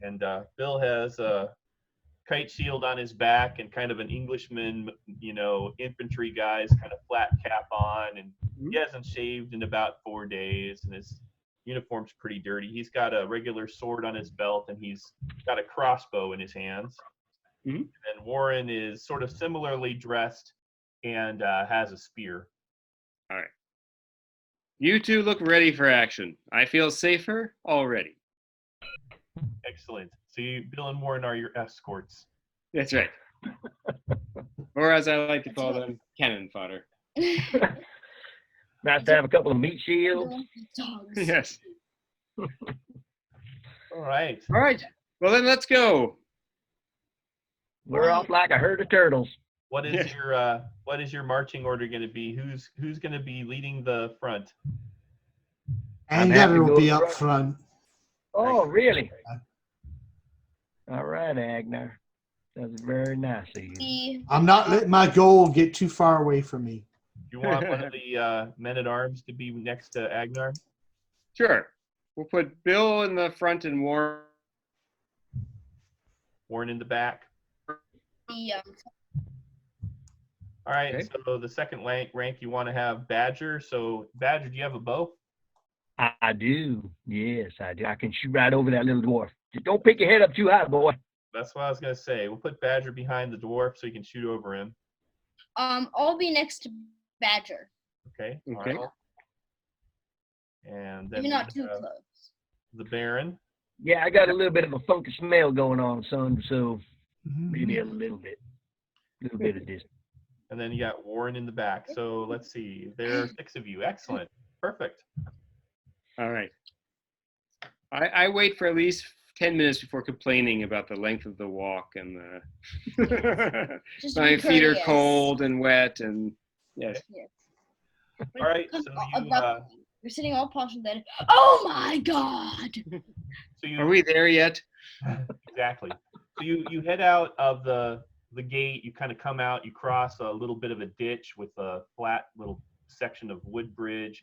A: And Bill has a kite shield on his back and kind of an Englishman, infantry guy's kind of flat cap on, and he hasn't shaved in about 4 days, and his uniform's pretty dirty. He's got a regular sword on his belt, and he's got a crossbow in his hands. Mm-hmm. And Warren is sort of similarly dressed and has a spear.
B: All right. You two look ready for action. I feel safer already.
A: Excellent. So Bill and Warren are your escorts.
B: That's right. Or as I like to call them, cannon fodder.
F: Nice to have a couple of meat shields.
B: Yes.
A: All right.
B: All right. Well, then let's go.
F: We're off like a herd of turtles.
A: What is your marching order going to be? Who's going to be leading the front?
E: Ender will be up front.
F: Oh, really? All right, Agnar. That's very nice of you.
E: I'm not letting my goal get too far away from me.
A: You want one of the men-at-arms to be next to Agnar?
B: Sure. We'll put Bill in the front and Warren
A: in the back.
D: Yeah.
A: All right,
B: okay.
A: So the second rank you want to have Badger. So Badger, do you have a bow?
F: I do. Yes, I do. I can shoot right over that little dwarf. Just don't pick your head up too high, boy.
A: That's what I was going to say. We'll put Badger behind the dwarf so you can shoot over him.
D: I'll be next to Badger.
A: Okay.
B: Okay.
A: Right. And then
D: Maybe not too close.
A: The Baron.
F: Yeah, I got a little bit of a funky smell going on, son, so maybe a little bit of distance.
A: And then you got Warren in the back. So let's see. There are 6 of you. Excellent. Perfect.
B: All right. I wait for at least 10 minutes before complaining about the length of the walk and the my feet are cold and wet and yes.
A: All right. So
D: you're sitting all posh and then, oh my God!
A: So
B: are we there yet?
A: Exactly. So you head out of the gate. You kind of come out. You cross a little bit of a ditch with a flat little section of wood bridge.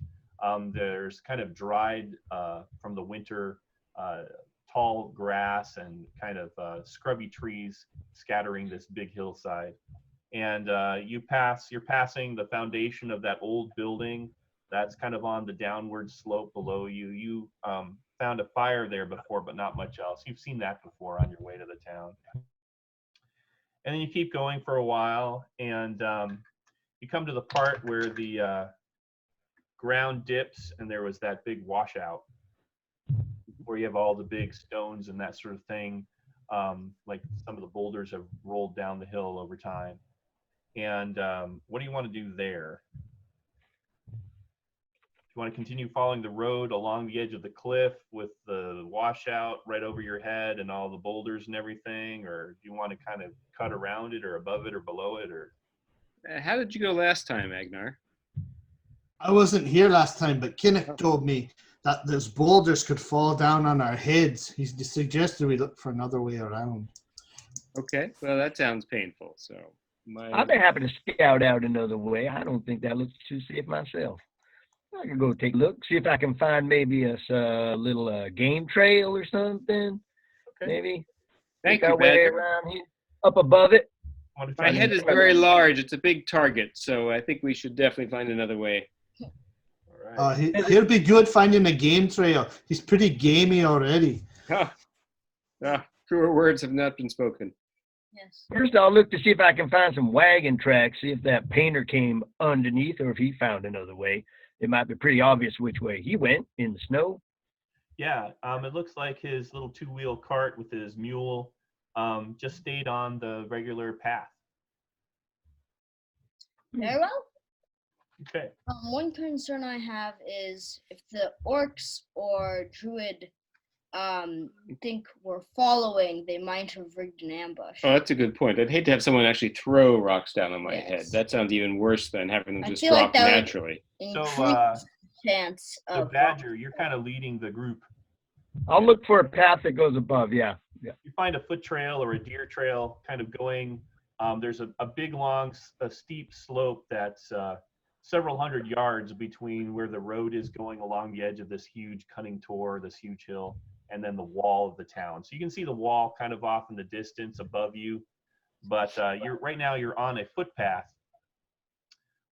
A: There's kind of dried from the winter tall grass and kind of scrubby trees scattering this big hillside. And you're passing the foundation of that old building that's kind of on the downward slope below you. You found a fire there before, but not much else. You've seen that before on your way to the town. And then you keep going for a while, and you come to the part where the ground dips, and there was that big washout where you have all the big stones and that sort of thing. Like some of the boulders have rolled down the hill over time. And what do you want to do there? Do you want to continue following the road along the edge of the cliff with the washout right over your head and all the boulders and everything? Or do you want to kind of cut around it or above it or below it? Or
B: how did you go last time, Agnar?
E: I wasn't here last time, but Kenneth told me that those boulders could fall down on our heads. He suggested we look for another way around.
B: Okay, well, that sounds painful. So
F: I'd be happy to scout out another way. I don't think that looks too safe myself. I can go take a look, see if I can find maybe a little game trail or something.
A: Okay.
F: Maybe.
B: Thank you,
F: our way around here, up above it.
B: My head is very large. It's a big target, so I think we should definitely find another way.
A: all right.
E: He'll be good finding a game trail. He's pretty gamey already.
B: Truer words have not been spoken.
D: Yes.
F: First, I'll look to see if I can find some wagon tracks, see if that painter came underneath or if he found another way. It might be pretty obvious which way he went in the snow.
A: Yeah, it looks like his little two-wheel cart with his mule just stayed on the regular path.
D: Very well.
A: Okay.
D: One concern I have is if the orcs or druid think we're following, they might have rigged an ambush.
B: Oh, that's a good point. I'd hate to have someone actually throw rocks down on my
D: Yes.
B: head. That sounds even worse than having them
D: I
B: just
D: feel like
B: drop
D: that would
B: naturally.
D: increase chance
A: So
D: of
A: Badger, you're kind of leading the group.
F: I'll look for a path that goes above. Yeah.
A: You find a foot trail or a deer trail kind of going. There's a big, long, steep slope that's several hundred yards between where the road is going along the edge of this huge cunning tor, this huge hill, and then the wall of the town. So you can see the wall kind of off in the distance above you, but right now you're on a footpath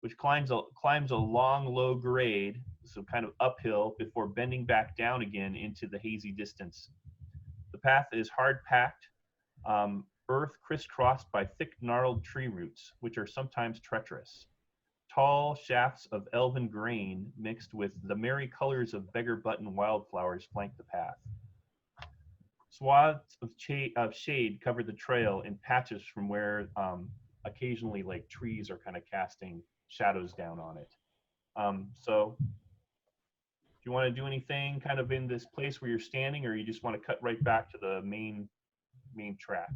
A: which climbs a long, low grade, so kind of uphill before bending back down again into the hazy distance. The path is hard-packed, earth crisscrossed by thick, gnarled tree roots, which are sometimes treacherous. Tall shafts of elven grain mixed with the merry colors of beggar button wildflowers flank the path. Swaths of shade cover the trail in patches from where occasionally like trees are kind of casting shadows down on it. So do you want to do anything kind of in this place where you're standing, or you just want to cut right back to the main track?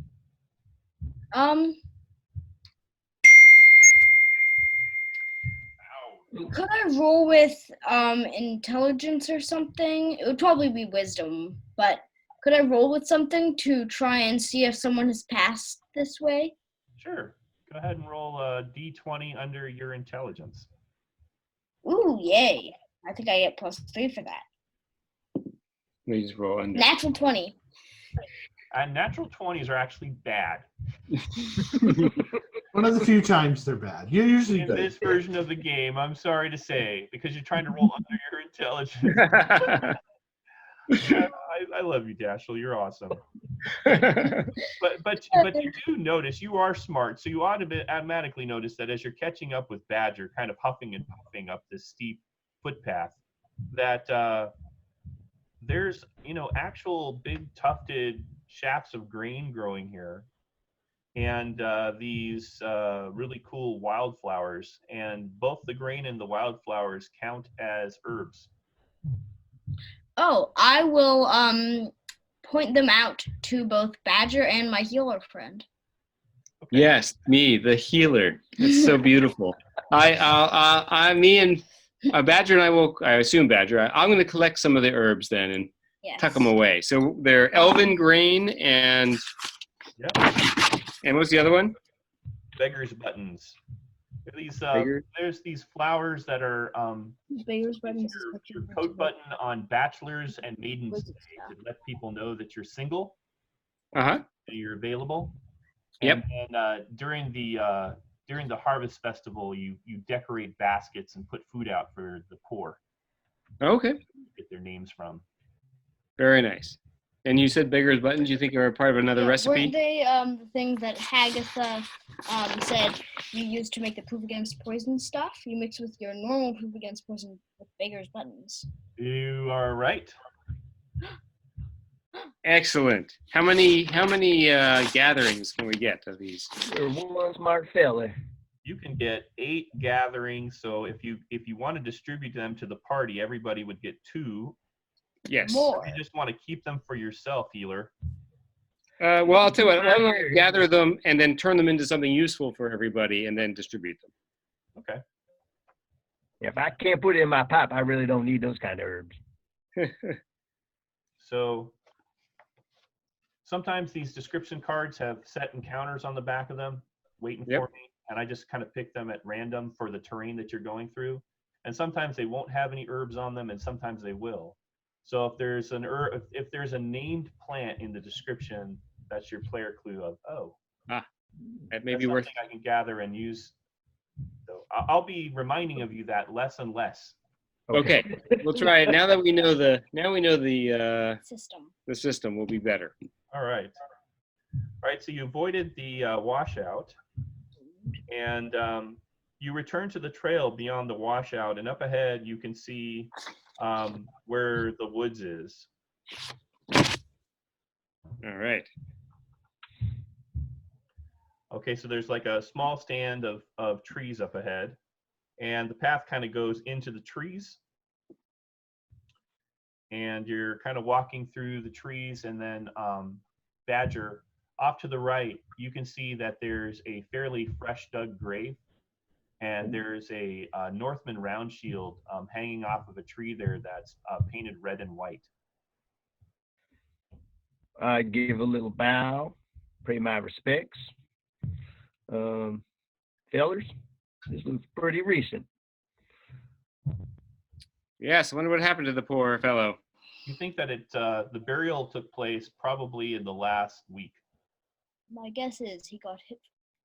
D: Could I roll with intelligence or something? It would probably be wisdom, but could I roll with something to try and see if someone has passed this way?
A: Sure. Go ahead and roll a d20 under your intelligence.
D: Ooh, yay. I think I get +3 for that.
B: Please roll under.
D: Natural 20.
A: And natural 20s are actually bad.
E: One of the few times they're bad. You're usually
A: in
E: good.
A: this version of the game, I'm sorry to say, because you're trying to roll under your intelligence. I love you, Dashel. You're awesome. But you do notice you are smart, so you automatically notice that as you're catching up with Badger, kind of huffing and puffing up this steep footpath, that there's actual big tufted shafts of grain growing here, and these really cool wildflowers, and both the grain and the wildflowers count as herbs.
D: Oh, I will point them out to both Badger and my healer friend.
B: Okay. Yes, me, the healer. It's so beautiful. Me and Badger and I will. I assume Badger. I'm going to collect some of the herbs then and tuck them away. So they're elven grain and.
A: Yep.
B: And what's the other one?
A: Beggar's buttons. These there's these flowers that are
D: Beggar's buttons.
A: Your coat button on bachelors and maidens day to let people know that you're single. And you're available.
B: Yep.
A: And during the harvest festival, you decorate baskets and put food out for the poor.
B: Okay.
A: Get their names from.
B: Very nice. And you said beggar's buttons. You think are part of another recipe?
D: Weren't they the things that Hagatha said you use to make the proof against poison stuff? You mix with your normal proof against poison with beggar's buttons.
A: You are right.
B: Excellent. How many gatherings can we get of these?
F: One smart fella.
A: You can get 8 gatherings. So if you want to distribute them to the party, everybody would get 2.
B: Yes.
D: More.
A: You just want to keep them for yourself, healer.
B: Well, I'll tell you what. Why don't I gather them and then turn them into something useful for everybody, and then distribute them.
A: Okay.
F: If I can't put it in my pipe, I really don't need those kind of herbs.
A: So sometimes these description cards have set encounters on the back of them, waiting for me, and I just kind of pick them at random for the terrain that you're going through. And sometimes they won't have any herbs on them, and sometimes they will. So if there's if there's a named plant in the description, that's your player clue of
B: that may be worth.
A: I can gather and use. So I'll be reminding of you that less and less.
B: Okay, we'll try it now that we know the
D: system.
B: The system will be better.
A: All right. So you avoided the washout, and you return to the trail beyond the washout, and up ahead you can see where the woods is.
B: All right.
A: Okay, so there's like a small stand of trees up ahead, and the path kind of goes into the trees. And you're kind of walking through the trees, and then Badger, off to the right, you can see that there's a fairly fresh dug grave, and there's a Northman round shield hanging off of a tree there that's painted red and white.
F: I give a little bow, pay my respects. Fellers, this looks pretty recent.
B: Yes, I wonder what happened to the poor fellow.
A: You think that the burial took place probably in the last week.
D: My guess is he got hit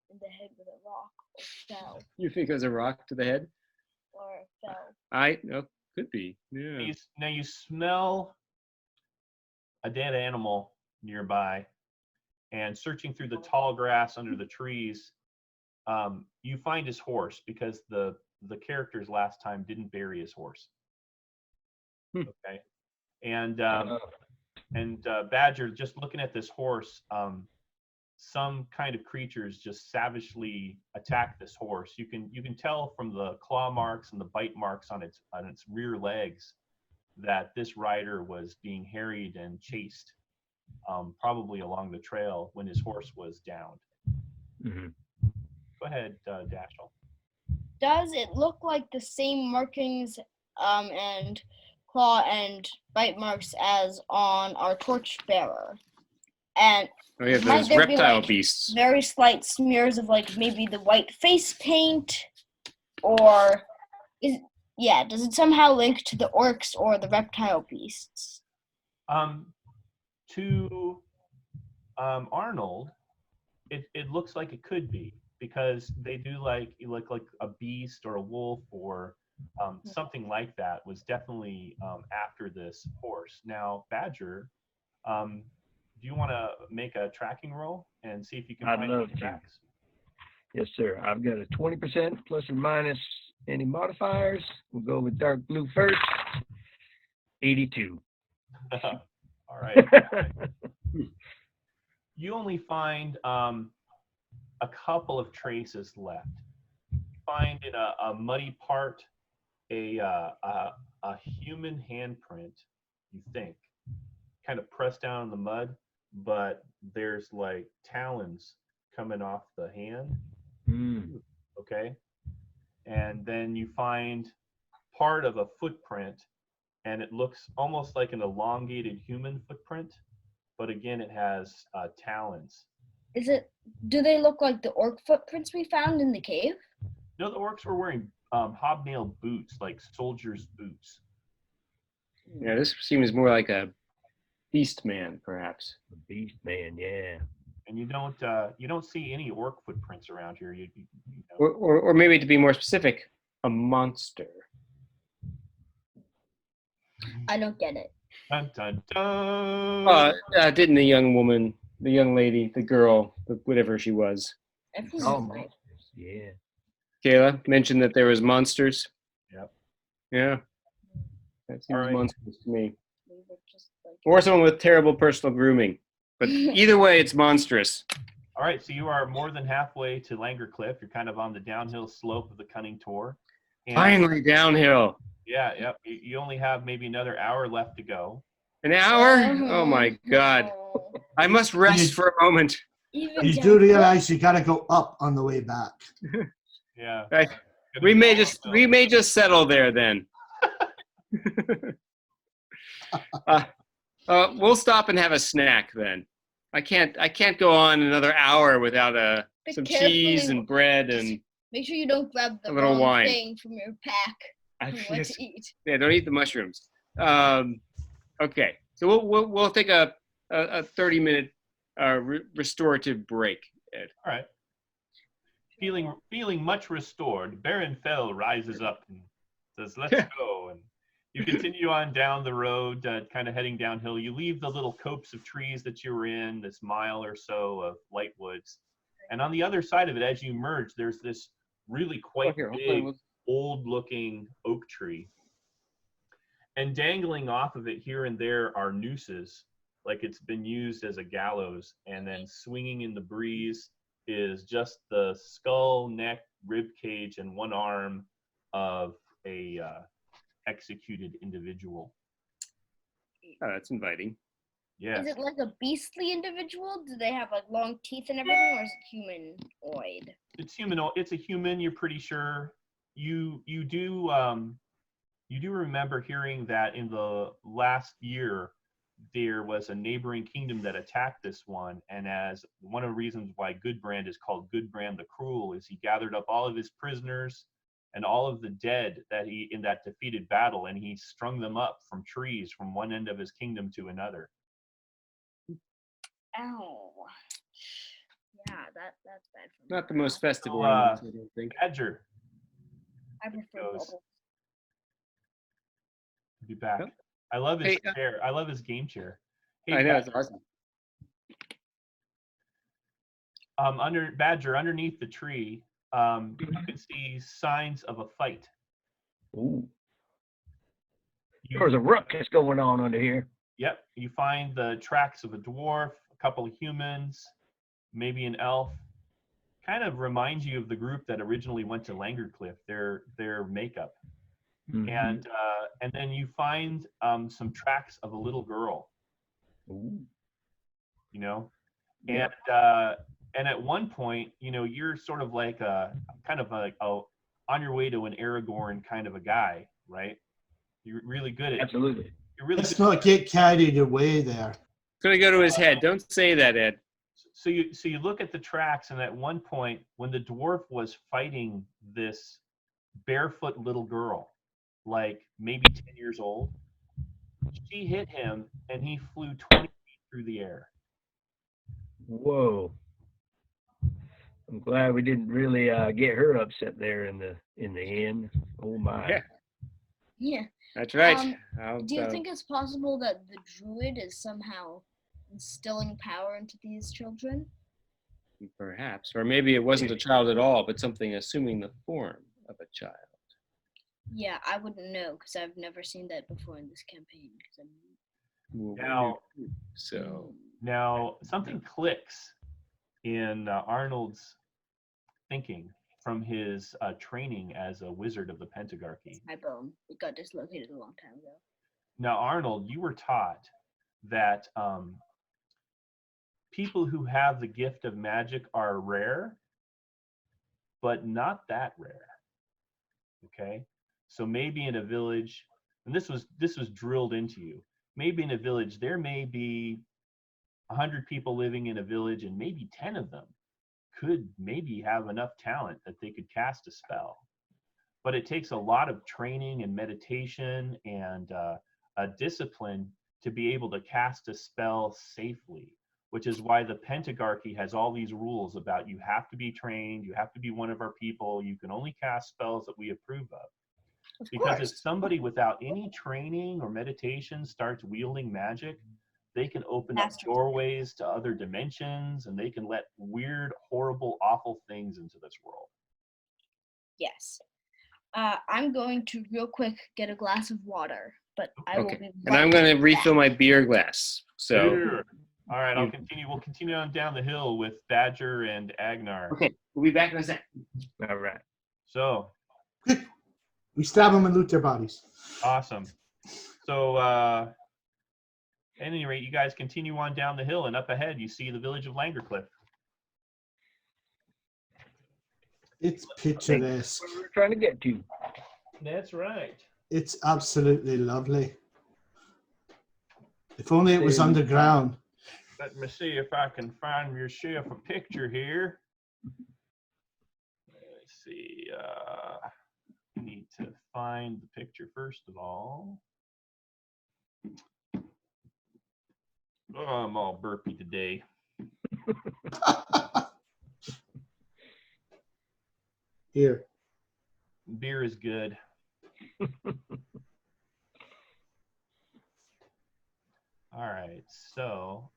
D: in the head with a rock or fell.
B: You think it was a rock to the head?
D: Or fell.
B: No, could be. Yeah.
A: Now you smell a dead animal nearby, and searching through the tall grass under the trees, you find his horse, because the characters last time didn't bury his horse. Okay, and Badger, just looking at this horse, some kind of creatures just savagely attack this horse. You can tell from the claw marks and the bite marks on its rear legs that this rider was being harried and chased, probably along the trail when his horse was downed.
F: Mm-hmm.
A: Go ahead, Dashel.
D: Does it look like the same markings and claw and bite marks as on our torchbearer? And
B: yeah,
D: might
B: those
D: there
B: reptile
D: be,
B: beasts.
D: Very slight smears of maybe the white face paint, or does it somehow link to the orcs or the reptile beasts?
A: To Arnold, it looks like it could be, because they do look like a beast or a wolf or something like that was definitely after this horse. Now, Badger, do you want to make a tracking roll and see if you can find any tracks?
F: Yes, sir. I've got a 20% plus or minus any modifiers. We'll go with dark blue first. 82.
A: All right. You only find a couple of traces left. You find in a muddy part a human handprint, you think, kind of pressed down in the mud, but there's like talons coming off the hand. Okay, and then you find part of a footprint, and it looks almost like an elongated human footprint, but again, it has talons.
D: Do they look like the orc footprints we found in the cave?
A: No, the orcs were wearing hobnailed boots, like soldiers' boots.
B: Yeah, this seems more like a beast man, perhaps.
F: A beast man, yeah.
A: And you don't see any orc footprints around here. You know.
B: Or maybe to be more specific, a monster.
D: I don't get it.
A: Dun, dun, dun.
B: Didn't the young lady, the girl, whatever she was,
F: Monsters, yeah.
B: Kayla, mentioned that there was monsters?
A: Yep.
B: Yeah. That seems
A: right.
B: monstrous to me. Or someone with terrible personal grooming. But either way, it's monstrous.
A: All right, so you are more than halfway to Langerklif. You're kind of on the downhill slope of the Cunning Tor. And
B: finally downhill.
A: Yeah, yep. You only have maybe another hour left to go.
B: An hour? Oh my God. I must rest for a moment.
E: You do realize you got to go up on the way back.
A: Yeah.
B: Right. We may just settle there then. We'll stop and have a snack then. I can't go on another hour without some cheese and bread and
D: make sure you don't grab the
B: a little
D: wrong
B: wine
D: thing from your pack. What to eat.
B: Yeah, don't eat the mushrooms. Okay, so we'll take a 30-minute restorative break, Ed.
A: All right. Feeling much restored, Baron Fell rises up and says, "Let's go." And you continue on down the road, kind of heading downhill. You leave the little copse of trees that you were in, this mile or so of light woods. And on the other side of it, as you merge, there's this really quite big, old-looking oak tree. And dangling off of it here and there are nooses, like it's been used as a gallows. And then swinging in the breeze is just the skull, neck, rib cage, and one arm of a executed individual.
B: Oh, that's inviting.
A: Yes.
D: Is it like a beastly individual? Do they have like long teeth and everything, or is it humanoid?
A: It's humanoid. It's a human. You're pretty sure. You do remember hearing that in the last year there was a neighboring kingdom that attacked this one, and as one of the reasons why Goodbrand is called Goodbrand the Cruel is he gathered up all of his prisoners and all of the dead that he in that defeated battle, and he strung them up from trees from one end of his kingdom to another.
D: Ow. Yeah, that's bad for me.
B: Not the most festive
A: So,
B: ornaments, I don't think.
A: Badger,
D: I prefer
A: goes.
D: bubbles.
A: be back.
B: Yep.
A: I love his
B: Hey,
A: chair. I love his game chair. Hey,
B: I know,
A: Badger,
B: it's awesome.
A: Badger, underneath the tree, you can see signs of a fight.
F: Ooh. There's a ruckus going on under here.
A: Yep, you find the tracks of a dwarf, a couple of humans, maybe an elf. Kind of reminds you of the group that originally went to Langerklif, their makeup.
F: Mm-hmm.
A: And then you find some tracks of a little girl.
F: Ooh.
A: You know,
F: Yep.
A: and at one point, you know, you're sort of like a on your way to an Aragorn kind of a guy, right? You're really good at
F: Absolutely.
A: You're really
E: Let's
A: good
E: not get carried away there.
B: It's gonna go to his head. Don't say that, Ed.
A: So you look at the tracks, and at one point, when the dwarf was fighting this barefoot little girl, like maybe 10 years old, she hit him, and he flew 20 feet through the air.
F: Whoa. I'm glad we didn't really get her upset there in the end. Oh my.
B: Yeah,
D: Yeah.
B: that's right.
D: Do you think it's possible that the druid is somehow instilling power into these children?
B: Perhaps, or maybe it wasn't a child at all, but something assuming the form of a child.
D: Yeah, I wouldn't know because I've never seen that before in this campaign.
A: Now something clicks in Arnold's thinking from his training as a wizard of the Pentagarchy.
D: My bone. It got dislocated a long time ago.
A: Now, Arnold, you were taught that people who have the gift of magic are rare, but not that rare. Okay? So maybe in a village, and this was drilled into you, maybe in a village there may be 100 people living in a village, and maybe 10 of them could maybe have enough talent that they could cast a spell. But it takes a lot of training and meditation and a discipline to be able to cast a spell safely, which is why the Pentagarchy has all these rules about you have to be trained, you have to be one of our people, you can only cast spells that we approve of. Because if somebody without any training or meditation starts wielding magic, they can open up doorways to other dimensions, and they can let weird, horrible, awful things into this world.
D: Yes. I'm going to real quick get a glass of water, but I will be
B: and I'm going to refill my beer glass. So.
A: Sure. All right, I'll continue. We'll continue on down the hill with Badger and Agnar.
B: Okay, we'll be back in a sec.
A: All right. So.
E: We stab them and loot their bodies.
A: Awesome. So, at any rate, you guys continue on down the hill, and up ahead, you see the village of Langerklif.
E: It's picturesque.
F: Where we're trying to get to.
A: That's right.
E: It's absolutely lovely. If only it was underground.
A: Let me see if I can find yourself a picture here. Let's see. You need to find the picture first of all. Oh, I'm all burpy today.
E: Here.
A: Beer is good. All right, so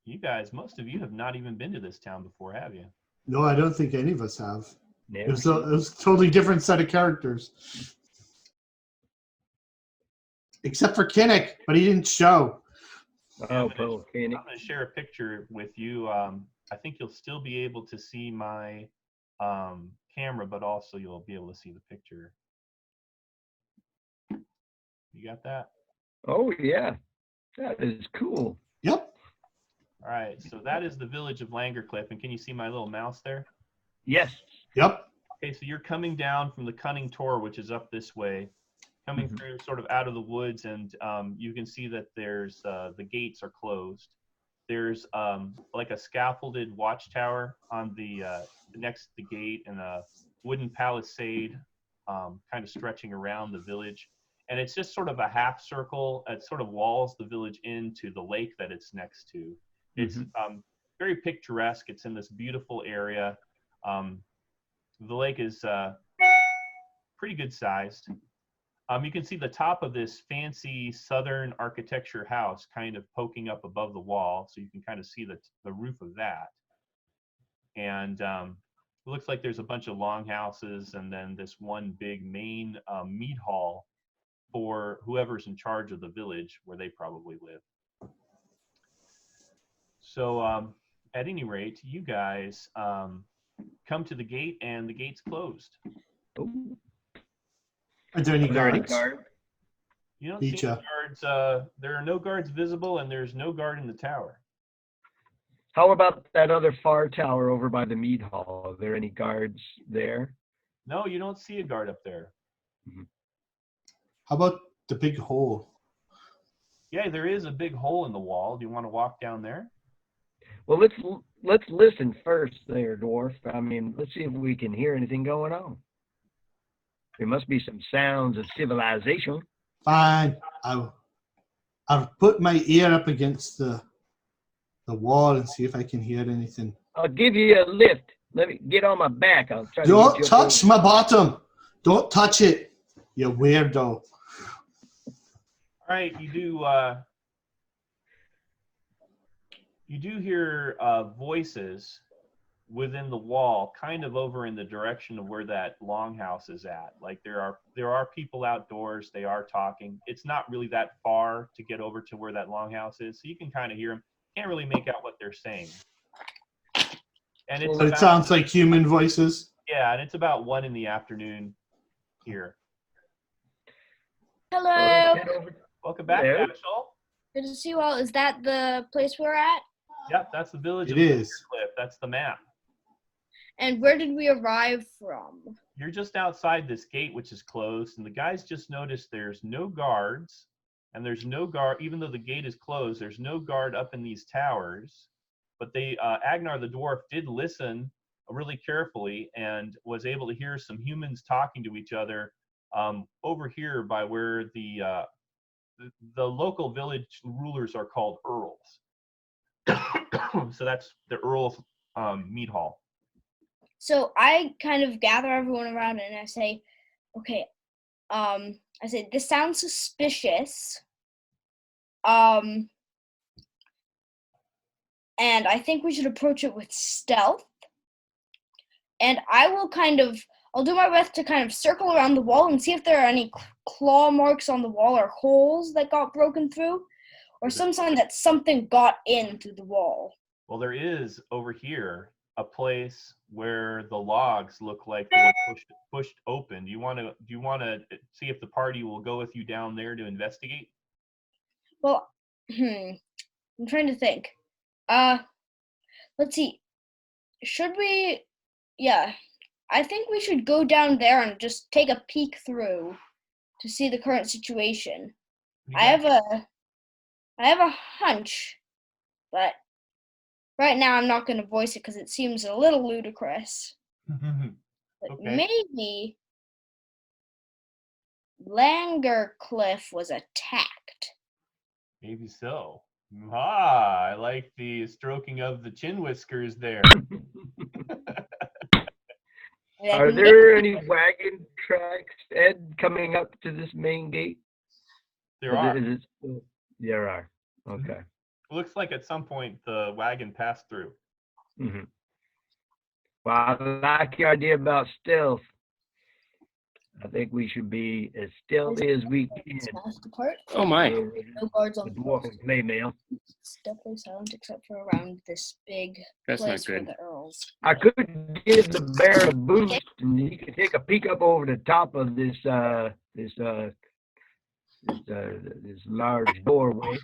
A: you guys, most of you have not even been to this town before, have you?
E: No, I don't think any of us have.
F: Never
E: It was a totally different set of characters. except for Kinnick, but he didn't show.
F: Oh,
A: I'm
F: poor Kenny.
A: going to share a picture with you. I think you'll still be able to see my camera, but also you'll be able to see the picture. You got that?
F: Oh, yeah. That is cool.
E: Yep.
A: All right, so that is the village of Langerklif, and can you see my little mouse there?
F: Yes.
E: Yep.
A: Okay, so you're coming down from the Cunning Tor, which is up this way, coming through sort of out of the woods, and you can see that there's the gates are closed. There's like a scaffolded watchtower on the next to the gate, and a wooden palisade kind of stretching around the village. And it's just sort of a half circle. It sort of walls the village into the lake that it's next to. It's very picturesque. It's in this beautiful area. The lake is pretty good sized. You can see the top of this fancy southern architecture house kind of poking up above the wall, so you can kind of see the roof of that. And it looks like there's a bunch of longhouses and then this one big main mead hall for whoever's in charge of the village where they probably live. So at any rate, you guys come to the gate and the gate's closed.
F: Oh.
E: Are there any guards?
A: You don't see any guards. There are no guards visible, and there's no guard in the tower.
F: How about that other far tower over by the mead hall? Are there any guards there?
A: No, you don't see a guard up there.
E: How about the big hole?
A: Yeah, there is a big hole in the wall. Do you want to walk down there?
F: Well, let's listen first there, Dwarf. I mean, let's see if we can hear anything going on. There must be some sounds of civilization.
E: Fine. I'll put my ear up against the wall and see if I can hear anything.
F: I'll give you a lift. Let me get on my back. I'll try to
E: Don't
F: get you
E: touch my bottom. Don't touch it, you weirdo.
A: All right, you do hear voices within the wall, kind of over in the direction of where that longhouse is at. Like there are people outdoors. They are talking. It's not really that far to get over to where that longhouse is, so you can kind of hear them. Can't really make out what they're saying. And it's
E: it sounds like human voices.
A: Yeah, and it's about 1 p.m. here.
D: Hello.
A: Welcome back, Ashall.
D: Good to see you all. Is that the place we're at?
A: Yep, that's the village of
E: Langerklif.
A: That's the map.
D: And where did we arrive from?
A: You're just outside this gate, which is closed, and the guys just noticed there's no guards, and there's no guard, even though the gate is closed, there's no guard up in these towers. But Agnar the dwarf did listen really carefully and was able to hear some humans talking to each other over here by where the local village rulers are called earls. So that's the Earl's mead hall.
D: So I kind of gather everyone around and I say, okay, I say, this sounds suspicious. And I think we should approach it with stealth. And I'll do my best to kind of circle around the wall and see if there are any claw marks on the wall or holes that got broken through, or some sign that something got in through the wall.
A: Well, there is over here a place where the logs look like they were pushed open. Do you want to see if the party will go with you down there to investigate?
D: Well, I'm trying to think. Let's see. Should we? Yeah, I think we should go down there and just take a peek through to see the current situation. I have a hunch, but right now I'm not going to voice it because it seems a little ludicrous. But
A: Okay.
D: maybe Langerklif was attacked.
A: Maybe so. I like the stroking of the chin whiskers there.
F: Are there any wagon tracks, Ed, coming up to this main gate?
A: There are.
F: There are. Okay.
A: It looks like at some point the wagon passed through.
F: Well, I like your idea about stealth. I think we should be as stealthy as we can.
D: Smashed apart.
B: Oh my.
D: No guards on
F: The dwarven playmail.
D: It's definitely silent except for around this big
B: That's
D: place
B: not
D: for
B: good.
D: the earls.
F: I could give the bear a boost, and he could take a peek up over the top of this large doorway,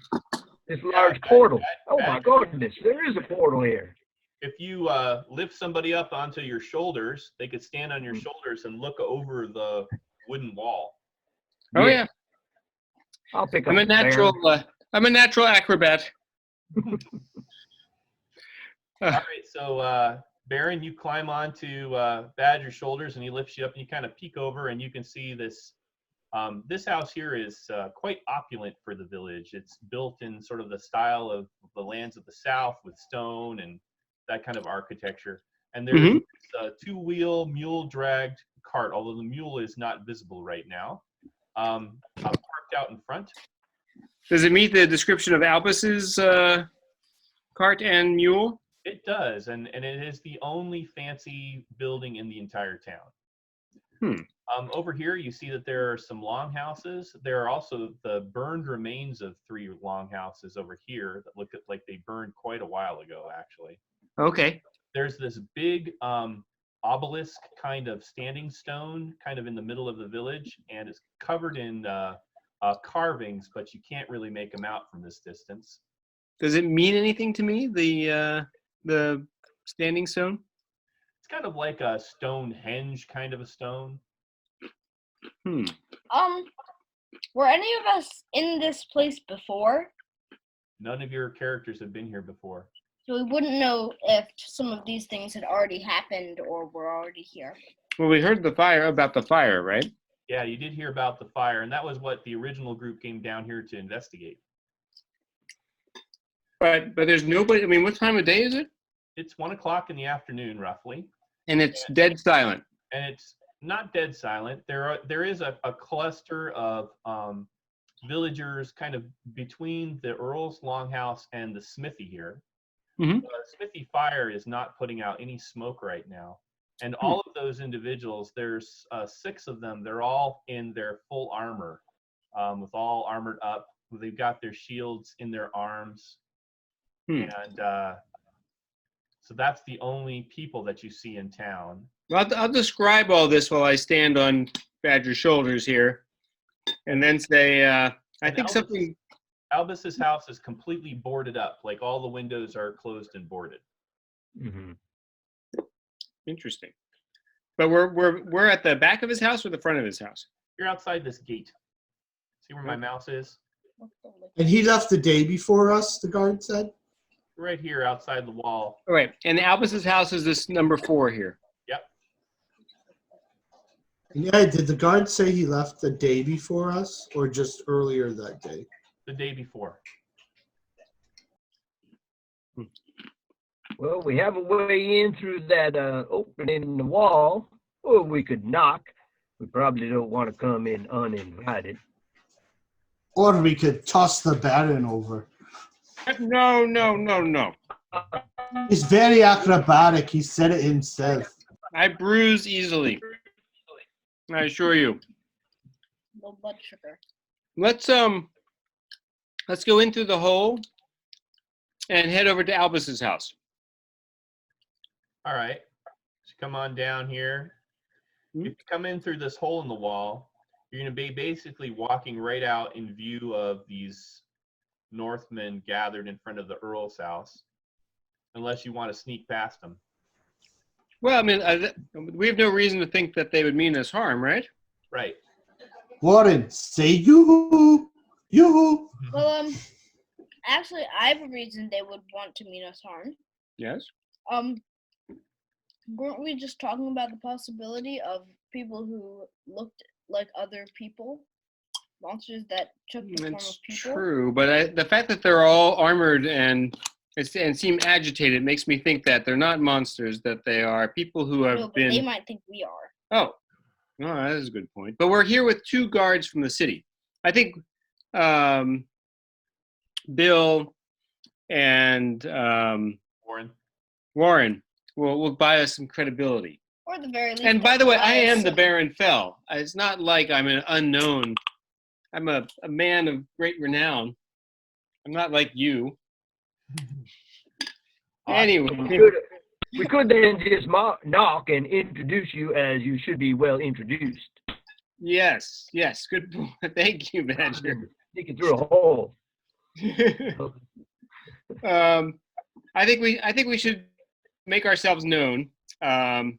F: this large portal. Oh my goodness, there is a portal here.
A: If you lift somebody up onto your shoulders, they could stand on your shoulders and look over the wooden wall.
B: Oh yeah.
F: I'll pick up.
B: I'm a natural. I'm a natural acrobat.
A: All right, so Baron, you climb onto Badger's shoulders, and he lifts you up, and you kind of peek over, and you can see this. This house here is quite opulent for the village. It's built in sort of the style of the lands of the South, with stone and that kind of architecture. And there's a two-wheel mule-dragged cart, although the mule is not visible right now, parked out in front.
B: Does it meet the description of Albus's cart and mule?
A: It does, and it is the only fancy building in the entire town. Over here, you see that there are some longhouses. There are also the burned remains of 3 longhouses over here that look like they burned quite a while ago, actually.
B: Okay.
A: There's this big obelisk kind of standing stone kind of in the middle of the village, and it's covered in carvings, but you can't really make them out from this distance.
B: Does it mean anything to me, the standing stone?
A: It's kind of like a Stonehenge kind of a stone.
D: Were any of us in this place before?
A: None of your characters have been here before.
D: So we wouldn't know if some of these things had already happened or were already here.
B: Well, we heard about the fire, right?
A: Yeah, you did hear about the fire, and that was what the original group came down here to investigate.
B: But there's nobody. I mean, what time of day is it?
A: It's 1 o'clock in the afternoon, roughly.
B: And it's dead silent.
A: And it's not dead silent. There is a cluster of villagers kind of between the Earl's Longhouse and the smithy here. The smithy fire is not putting out any smoke right now. And all of those individuals, there's 6 of them. They're all in their full armor, with all armored up. They've got their shields in their arms. And so that's the only people that you see in town.
B: Well, I'll describe all this while I stand on Badger's shoulders here, and then say, I think something.
A: Albus's house is completely boarded up, like all the windows are closed and boarded.
B: Interesting. But we're at the back of his house or the front of his house?
A: You're outside this gate. See where my mouse is?
E: And he left the day before us, the guard said?
A: Right here outside the wall.
B: All right. And Albus's house is this number 4 here.
A: Yep.
E: Yeah, did the guard say he left the day before us or just earlier that day?
A: The day before.
F: Well, we have a way in through that opening in the wall, or we could knock. We probably don't want to come in uninvited.
E: Or we could toss the Baron over.
B: No.
E: He's very acrobatic. He said it himself.
B: I bruise easily. I assure you.
D: No blood sugar.
B: Let's go in through the hole and head over to Albus's house.
A: All right. So come on down here. If you come in through this hole in the wall, you're going to be basically walking right out in view of these Northmen gathered in front of the Earl's house, unless you want to sneak past them.
B: Well, I mean, we have no reason to think that they would mean us harm, right?
A: Right.
E: Warren, say yoo-hoo! Yoo-hoo!
D: Well, actually, I have a reason they would want to mean us harm.
B: Yes.
D: Weren't we just talking about the possibility of people who looked like other people? Monsters that took the form of people?
B: It's true, but the fact that they're all armored and seem agitated makes me think that they're not monsters, that they are people who have been...
D: They might think we are.
B: Oh, no, that is a good point. But we're here with 2 guards from the city. I think Bill and
A: Warren.
B: will buy us some credibility.
D: Or at the very least.
B: And by the way, I am the Baron Fell. It's not like I'm an unknown. I'm a man of great renown. I'm not like you. Anyway.
F: We could then just knock and introduce you as you should be well introduced.
B: Yes. Good point. Thank you, Badger.
F: Sneaking through a hole.
B: I think we should make ourselves known and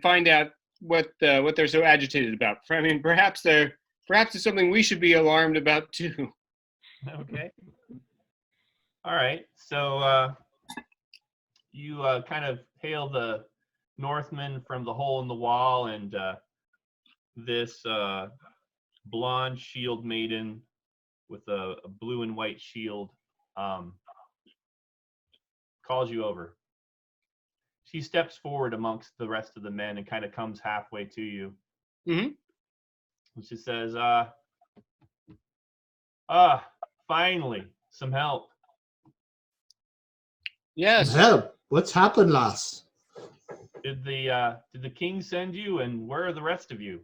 B: find out what they're so agitated about. I mean, perhaps it's something we should be alarmed about too.
A: Okay. All right. So you kind of hail the Northman from the hole in the wall, and this blonde shield maiden with a blue and white shield calls you over. She steps forward amongst the rest of the men and kind of comes halfway to you.
B: Mm-hmm.
A: And she says, finally, some help.
B: Yes.
E: Help. What's happened, lass?
A: Did the king send you, and where are the rest of you?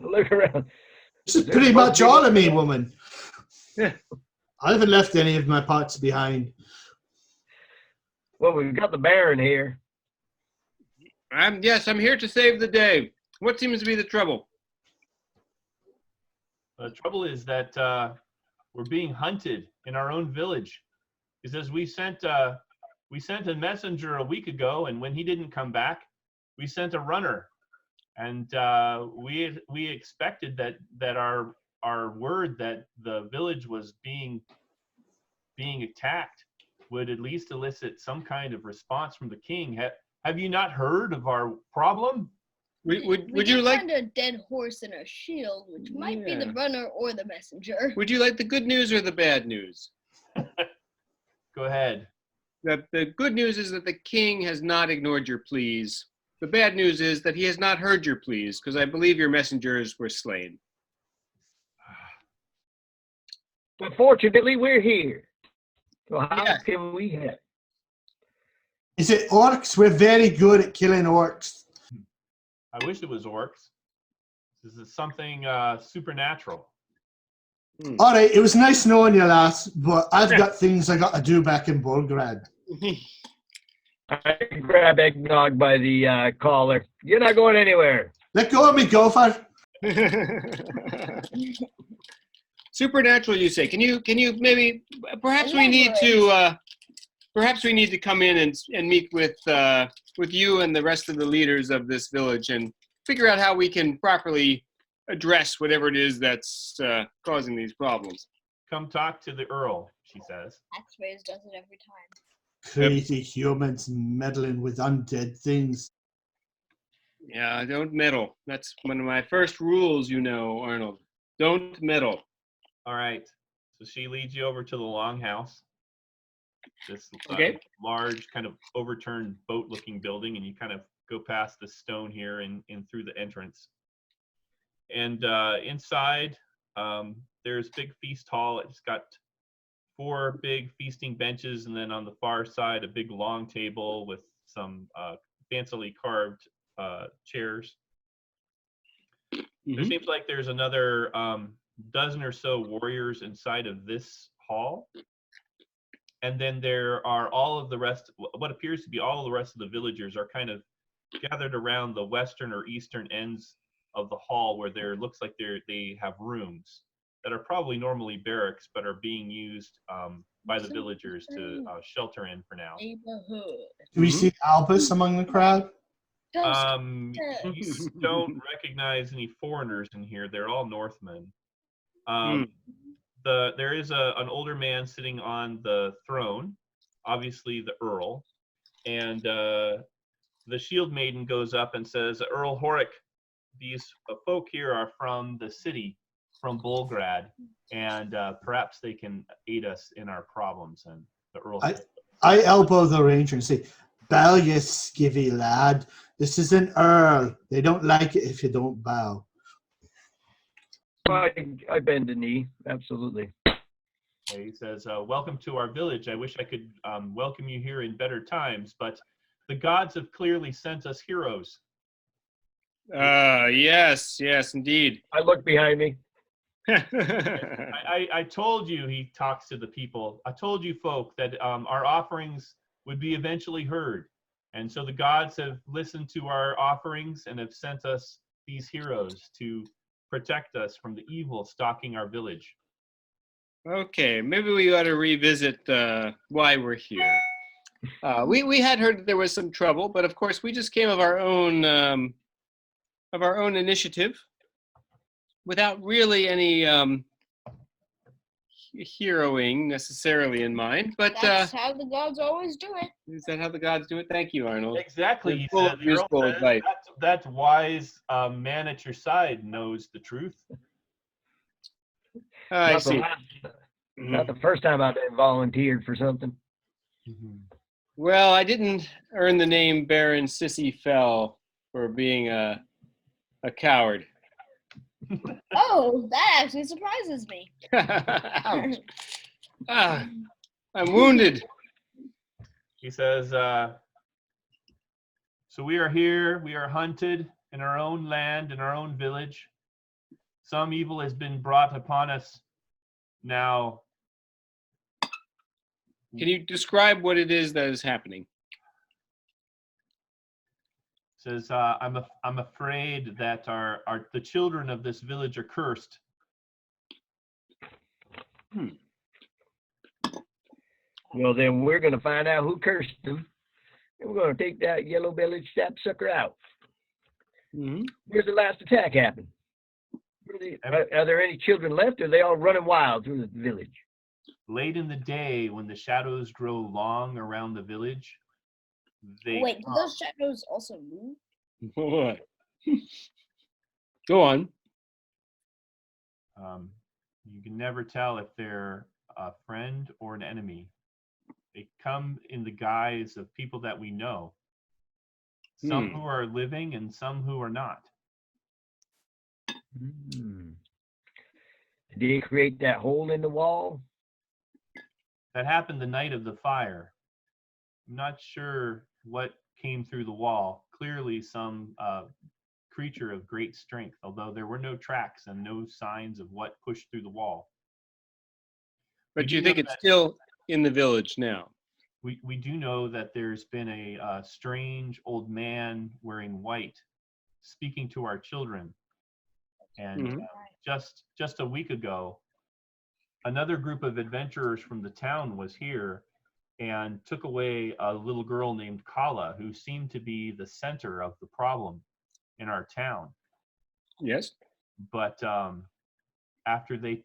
F: Look around.
E: This is pretty much all of me, woman. I haven't left any of my parts behind.
F: Well, we've got the Baron here.
B: I'm here to save the day. What seems to be the trouble?
A: The trouble is that we're being hunted in our own village. He says we sent a messenger a week ago, and when he didn't come back, we sent a runner, and we expected that our word that the village was being attacked would at least elicit some kind of response from the king. Have you not heard of our problem?
B: Would you like
D: find a dead horse in a shield, which might be the runner or the messenger?
B: Would you like the good news or the bad news?
A: Go ahead.
B: The good news is that the king has not ignored your pleas. The bad news is that he has not heard your pleas, because I believe your messengers were slain.
F: But fortunately, we're here. So how can we help?
E: Is it orcs? We're very good at killing orcs.
A: I wish it was orcs. This is something supernatural.
E: All right, it was nice knowing you, lass, but I've got things I got to do back in Bolgrad.
F: I grab Eggnog by the collar. You're not going anywhere.
E: Let go of me, gopher.
B: Supernatural, you say? Can you maybe? Perhaps we need to come in and meet with you and the rest of the leaders of this village and figure out how we can properly address whatever it is that's causing these problems.
A: Come talk to the Earl, she says.
D: X-Rays does it every time.
E: Crazy humans meddling with undead things.
B: Yeah, don't meddle. That's one of my first rules, Arnold. Don't meddle.
A: All right. So she leads you over to the longhouse. This large kind of overturned boat-looking building, and you kind of go past the stone here and through the entrance. And inside, there's big feast hall. It's got 4 big feasting benches, and then on the far side, a big long table with some fancily carved chairs. Mm-hmm. There seems like there's another dozen or so warriors inside of this hall. And then there are all of the rest, what appears to be all of the rest of the villagers are kind of gathered around the western or eastern ends of the hall, where there looks like they have rooms that are probably normally barracks, but are being used by the villagers to shelter in for now.
E: Do we see Albus among the crowd?
A: You don't recognize any foreigners in here. They're all Northmen. There is an older man sitting on the throne, obviously the Earl, and the shield maiden goes up and says, Earl Horik, these folk here are from the city, from Bolgrad, and perhaps they can aid us in our problems. And the Earl says,
E: I elbow the ranger and say, bow, you skivvy lad. This is an Earl. They don't like it if you don't bow.
F: I bend the knee, absolutely.
A: He says, welcome to our village. I wish I could welcome you here in better times, but the gods have clearly sent us heroes.
B: Yes, indeed.
F: I look behind me.
A: I told you, he talks to the people, I told you folk that our offerings would be eventually heard. And so the gods have listened to our offerings and have sent us these heroes to protect us from the evil stalking our village.
B: Okay, maybe we ought to revisit why we're here. We had heard that there was some trouble, but of course we just came of our own initiative, without really any heroing necessarily in mind. But
D: that's how the gods always do it.
B: Is that how the gods do it? Thank you, Arnold.
A: Exactly. He
B: Full
A: said,
B: of useful advice.
A: that wise man at your side knows the truth.
B: I see.
F: Not the first time I've been volunteered for something.
B: Well, I didn't earn the name Baron Sissy Fell for being a coward.
D: Oh, that actually surprises me.
B: Ouch. I'm wounded.
A: He says, so we are here, we are hunted in our own land, in our own village. Some evil has been brought upon us now.
B: Can you describe what it is that is happening?
A: Says, I'm afraid that the children of this village are cursed.
F: Well, then we're going to find out who cursed them, and we're going to take that yellow-bellied sapsucker out. Where's the last attack happen? Are there any children left, or are they all running wild through the village?
A: Late in the day, when the shadows grow long around the village,
D: Wait, do those shadows also move?
B: What? Go on.
A: You can never tell if they're a friend or an enemy. They come in the guise of people that we know. Some who are living and some who are not.
F: Did they create that hole in the wall?
A: That happened the night of the fire. I'm not sure what came through the wall. Clearly some creature of great strength, although there were no tracks and no signs of what pushed through the wall.
B: But you think it's still in the village now?
A: We do know that there's been a strange old man wearing white speaking to our children. And just a week ago, another group of adventurers from the town was here and took away a little girl named Kala, who seemed to be the center of the problem in our town.
B: Yes.
A: But after they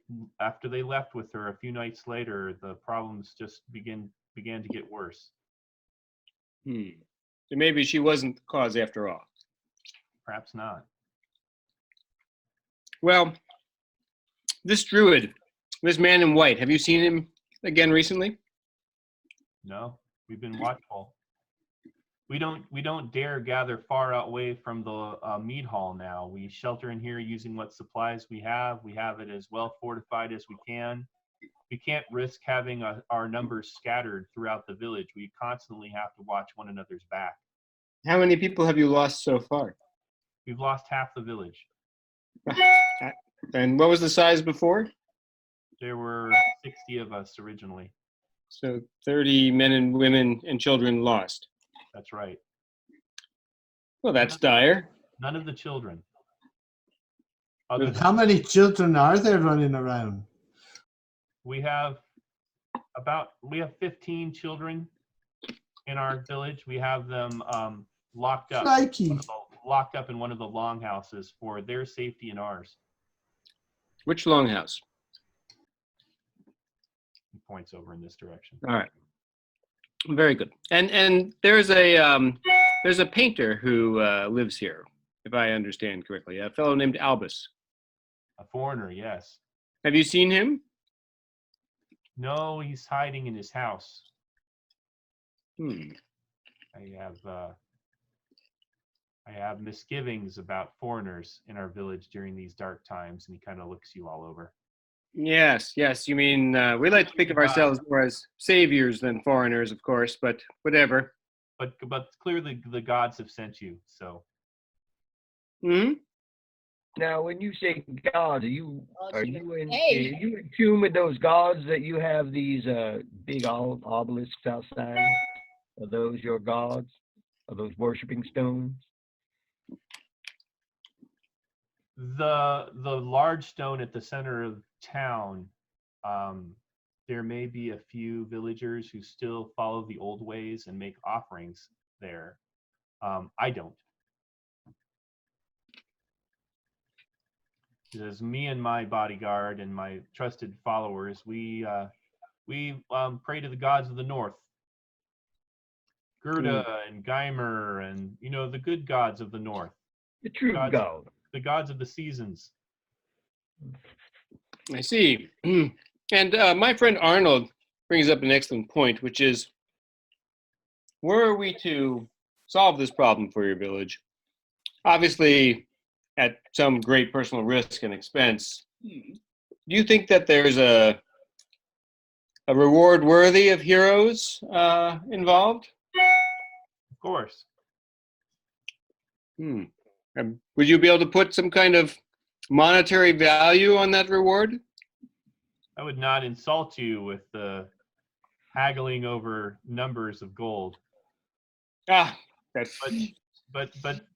A: left with her a few nights later, the problems just began to get worse.
B: So maybe she wasn't the cause after all.
A: Perhaps not.
B: Well, this druid, this man in white, have you seen him again recently?
A: No, we've been watchful. We don't dare gather far away from the mead hall now. We shelter in here using what supplies we have. We have it as well fortified as we can. We can't risk having our numbers scattered throughout the village. We constantly have to watch one another's back.
B: How many people have you lost so far?
A: We've lost half the village.
B: And what was the size before?
A: There were 60 of us originally.
B: So 30 men and women and children lost.
A: That's right.
B: Well, that's dire.
A: None of the children.
E: How many children are there running around?
A: We have 15 children in our village. We have them locked up. Locked up in one of the longhouses for their safety and ours.
B: Which longhouse?
A: He points over in this direction.
B: All right. Very good. And there's a painter who lives here, if I understand correctly, a fellow named Albus.
A: A foreigner, yes.
B: Have you seen him?
A: No, he's hiding in his house. I have misgivings about foreigners in our village during these dark times, and he kind of looks you all over.
B: Yes, yes. You mean we like to think of ourselves more as saviors than foreigners, of course, but whatever.
A: But clearly the gods have sent you, so.
B: Hmm.
F: Now, when you say gods, are you in tune with those gods that you have these big obelisks outside? Are those your gods? Are those worshiping stones?
A: The large stone at the center of town, there may be a few villagers who still follow the old ways and make offerings there. I don't. Because me and my bodyguard and my trusted followers, we pray to the gods of the north. Gerda and Geimer and, the good gods of the north.
F: The true god.
A: The gods of the seasons.
B: I see. And my friend Arnold brings up an excellent point, which is, were we to solve this problem for your village, obviously at some great personal risk and expense, do you think that there's a reward worthy of heroes involved?
A: Of course.
B: Would you be able to put some kind of monetary value on that reward?
A: I would not insult you with the haggling over numbers of gold. But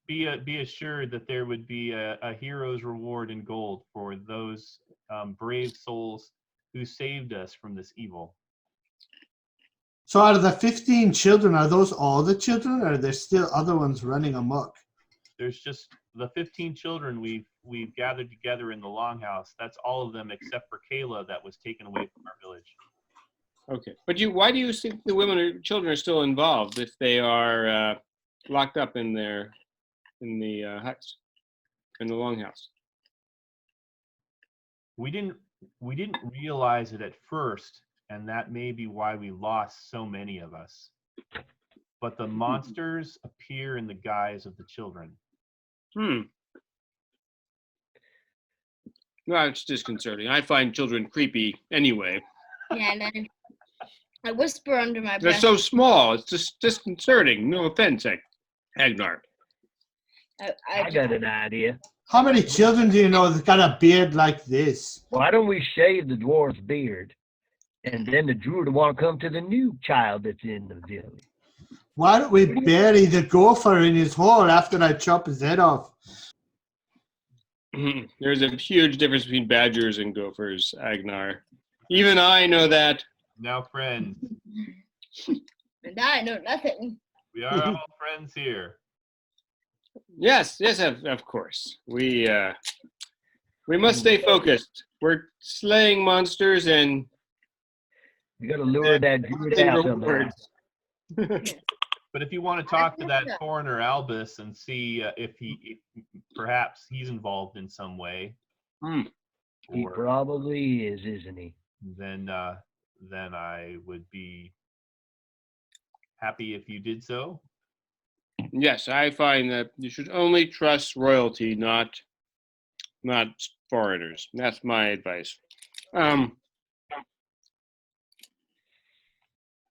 A: be assured that there would be a hero's reward in gold for those brave souls who saved us from this evil.
E: So out of the 15 children, are those all the children, or are there still other ones running amok?
A: There's just the 15 children we've gathered together in the longhouse. That's all of them except for Kayla that was taken away from our village.
B: Okay, but why do you think the women or children are still involved if they are locked up in the huts, in the longhouse?
A: We didn't realize it at first, and that may be why we lost so many of us. But the monsters appear in the guise of the children.
B: Well, it's disconcerting. I find children creepy anyway.
D: Yeah, and I whisper under my breath.
B: They're so small. It's just disconcerting. No offense, Agnar.
F: I got an idea.
E: How many children do you know that got a beard like this?
F: Why don't we shave the dwarf's beard, and then the druid will want to come to the new child that's in the village?
E: Why don't we bury the gopher in his hole after I chop his head off?
B: There's a huge difference between badgers and gophers, Agnar. Even I know that.
A: Now, friends.
D: And I know nothing.
A: We are all friends here.
B: Yes, of course. We must stay focused. We're slaying monsters and
F: you got to lure that druid out somehow.
A: But if you want to talk to that foreigner Albus and see if perhaps he's involved in some way,
F: he probably is, isn't he?
A: Then I would be happy if you did so.
B: Yes, I find that you should only trust royalty, not foreigners. That's my advice.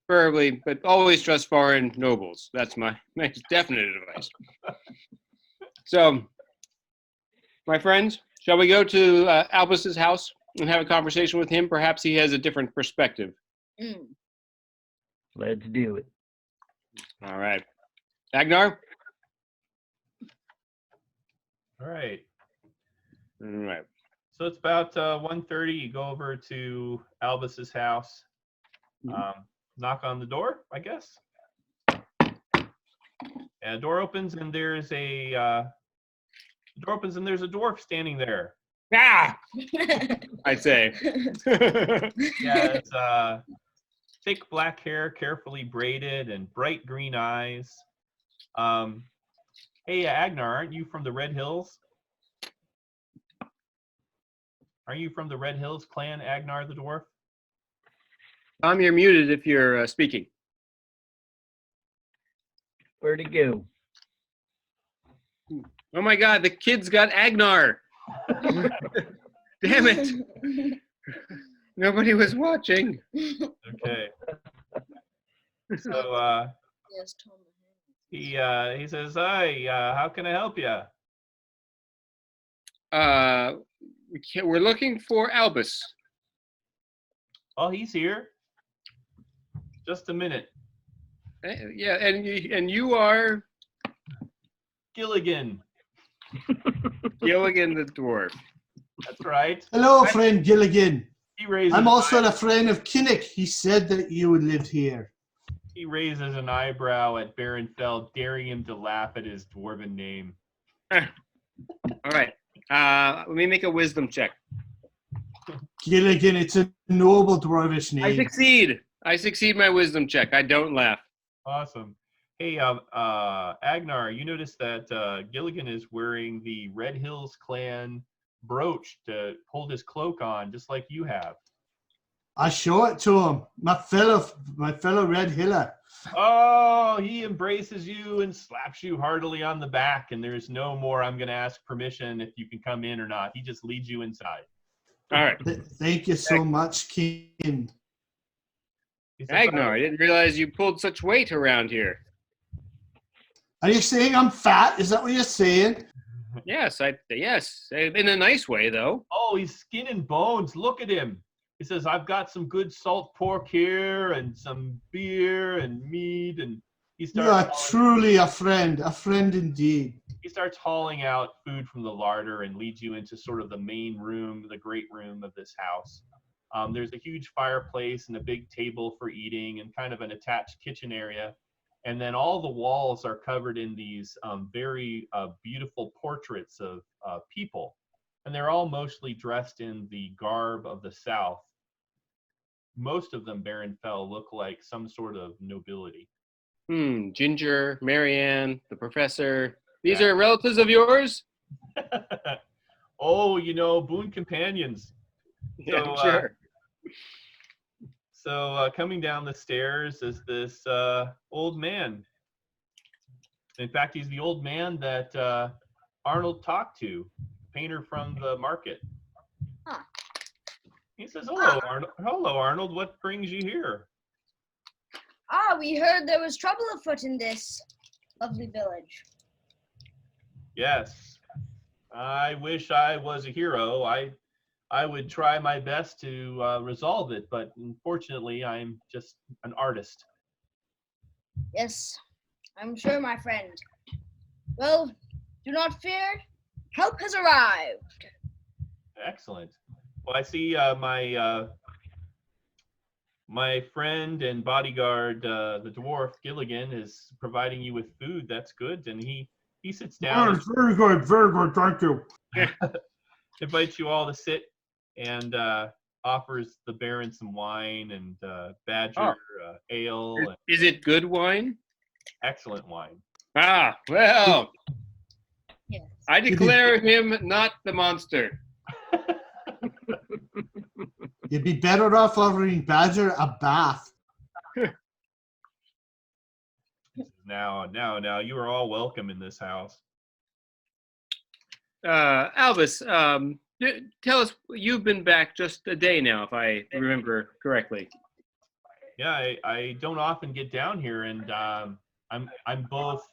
B: Preferably, but always trust foreign nobles. That's my definite advice. So, my friends, shall we go to Albus's house and have a conversation with him? Perhaps he has a different perspective.
F: Let's do it.
B: All right. Agnar?
A: All right.
B: All right.
A: So it's about 1:30. You go over to Albus's house. Knock on the door, I guess. And the door opens, and there's a dwarf standing there.
B: Ah! I say.
A: Yeah, it's thick black hair, carefully braided, and bright green eyes. Hey, Agnar, aren't you from the Red Hills? Are you from the Red Hills clan, Agnar the dwarf?
B: Tom, you're muted if you're speaking.
F: Where'd he go?
B: Oh my God, the kid's got Agnar. Damn it. Nobody was watching.
A: Okay. So he says, "Hi, how can I help you?"
B: We're looking for Albus.
A: Oh, he's here. Just a minute.
B: Yeah, and you are
A: Gilligan.
B: Gilligan the dwarf.
A: That's right.
E: Hello, friend Gilligan.
A: He raises.
E: I'm also a friend of Kinnick. He said that you lived here.
A: He raises an eyebrow at Baron Fell, daring him to laugh at his dwarven name.
B: All right. Let me make a wisdom check.
E: Gilligan, it's a noble dwarvish name.
B: I succeed my wisdom check. I don't laugh.
A: Awesome. Hey, Agnar, you notice that Gilligan is wearing the Red Hills clan brooch to hold his cloak on, just like you have.
E: I show it to him. My fellow Red Hiller.
A: Oh, he embraces you and slaps you heartily on the back, and there's no more I'm going to ask permission if you can come in or not. He just leads you inside.
B: All right.
E: Thank you so much, King.
B: Agnar, I didn't realize you pulled such weight around here.
E: Are you saying I'm fat? Is that what you're saying?
B: Yes, in a nice way, though.
A: Oh, he's skin and bones. Look at him. He says, I've got some good salt pork here and some beer and meat. And he starts.
E: You are truly a friend indeed.
A: He starts hauling out food from the larder and leads you into sort of the main room, the great room of this house. There's a huge fireplace and a big table for eating and kind of an attached kitchen area. And then all the walls are covered in these very beautiful portraits of people. And they're all mostly dressed in the garb of the South. Most of them, Baron Fell, look like some sort of nobility.
B: Ginger, Marianne, the professor. These are relatives of yours?
A: Oh, boon companions.
B: Yeah, sure.
A: So coming down the stairs is this old man. In fact, he's the old man that Arnold talked to, painter from the market.
D: Huh.
A: He says, "Hello, Arnold. Hello, Arnold. What brings you here?"
D: We heard there was trouble afoot in this lovely village.
A: Yes. I wish I was a hero. I would try my best to resolve it, but unfortunately, I'm just an artist.
D: Yes, I'm sure, my friend. Well, do not fear. Help has arrived.
A: Excellent. Well, I see my friend and bodyguard, the dwarf Gilligan, is providing you with food. That's good. And he sits down.
E: Very good, thank you.
A: Invites you all to sit and offers the Baron some wine and Badger ale.
B: Is it good wine?
A: Excellent wine.
B: Well,
D: Yes.
B: I declare him not the monster.
E: You'd be better off offering Badger a bath.
A: Now, you are all welcome in this house.
B: Albus, tell us, you've been back just a day now, if I remember correctly.
A: Yeah, I don't often get down here, and I'm both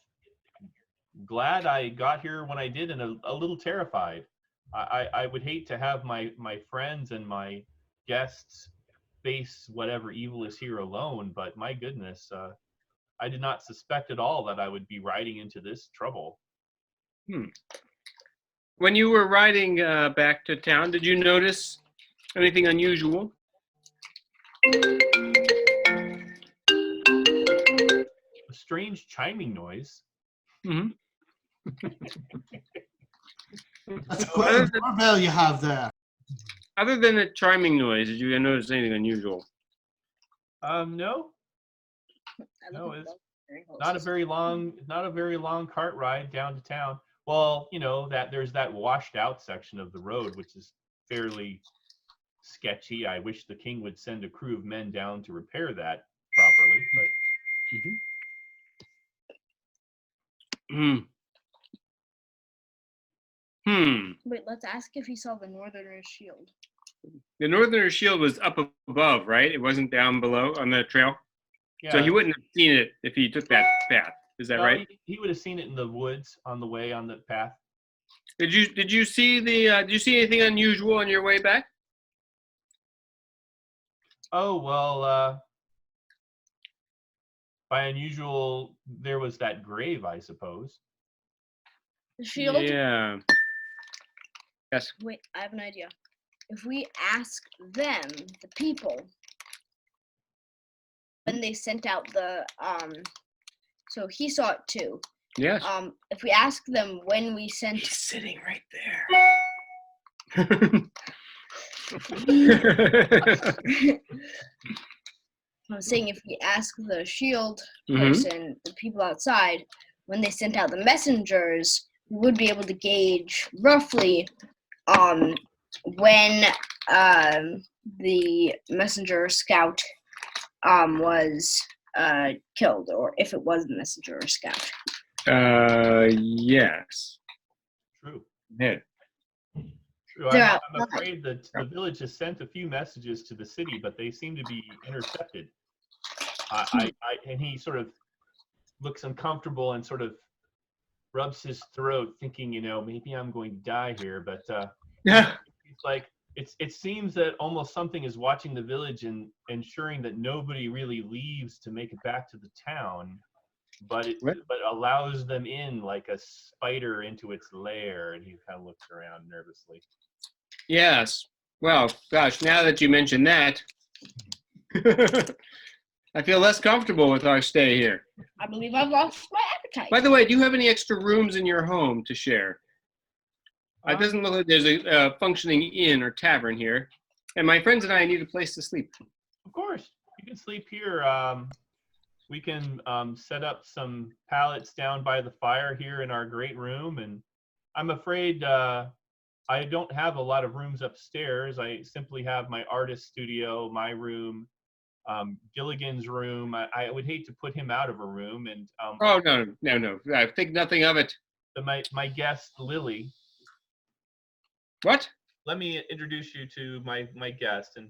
A: glad I got here when I did and a little terrified. I would hate to have my friends and my guests face whatever evil is here alone, but my goodness, I did not suspect at all that I would be riding into this trouble.
B: When you were riding back to town, did you notice anything unusual?
A: A strange chiming noise.
B: Mm-hmm.
E: That's quite a doorbell you have there.
B: Other than a chiming noise, did you notice anything unusual?
A: No, it's not a very long cart ride down to town. Well, that there's that washed out section of the road, which is fairly sketchy. I wish the king would send a crew of men down to repair that properly. But
D: Wait, let's ask if he saw the Northerner's shield.
B: The Northerner shield was up above, right? It wasn't down below on the trail.
A: Yeah.
B: So he wouldn't have seen it if he took that path. Is that right?
A: He would have seen it in the woods on the way on the path.
B: Did you see did you see anything unusual on your way back?
A: Oh, well, by unusual, there was that grave, I suppose.
D: The shield?
B: Yeah. Yes.
D: Wait, I have an idea. If we ask them, the people, when they sent out the so he saw it too.
B: Yes.
D: If we ask them when we sent,
B: He's sitting right there.
D: I was saying if we ask the shield person, the people outside, when they sent out the messengers, we would be able to gauge roughly when the messenger scout was killed, or if it was the messenger or scout.
B: Yes.
A: True.
B: Yeah.
A: True. I'm afraid that the village has sent a few messages to the city, but they seem to be intercepted. And he sort of looks uncomfortable and sort of rubs his throat, thinking, maybe I'm going to die here. But
B: Yeah.
A: it's like it seems that almost something is watching the village and ensuring that nobody really leaves to make it back to the town, but allows them in like a spider into its lair. And he kind of looks around nervously.
B: Yes. Well, gosh, now that you mention that, I feel less comfortable with our stay here.
D: I believe I've lost my appetite.
B: By the way, do you have any extra rooms in your home to share? It doesn't look like there's a functioning inn or tavern here. And my friends and I need a place to sleep.
A: Of course. You can sleep here. We can set up some pallets down by the fire here in our great room. And I'm afraid I don't have a lot of rooms upstairs. I simply have my artist studio, my room, Gilligan's room. I would hate to put him out of a room. And
B: oh, no. I think nothing of it.
A: My guest, Lily.
B: What?
A: Let me introduce you to my guest. And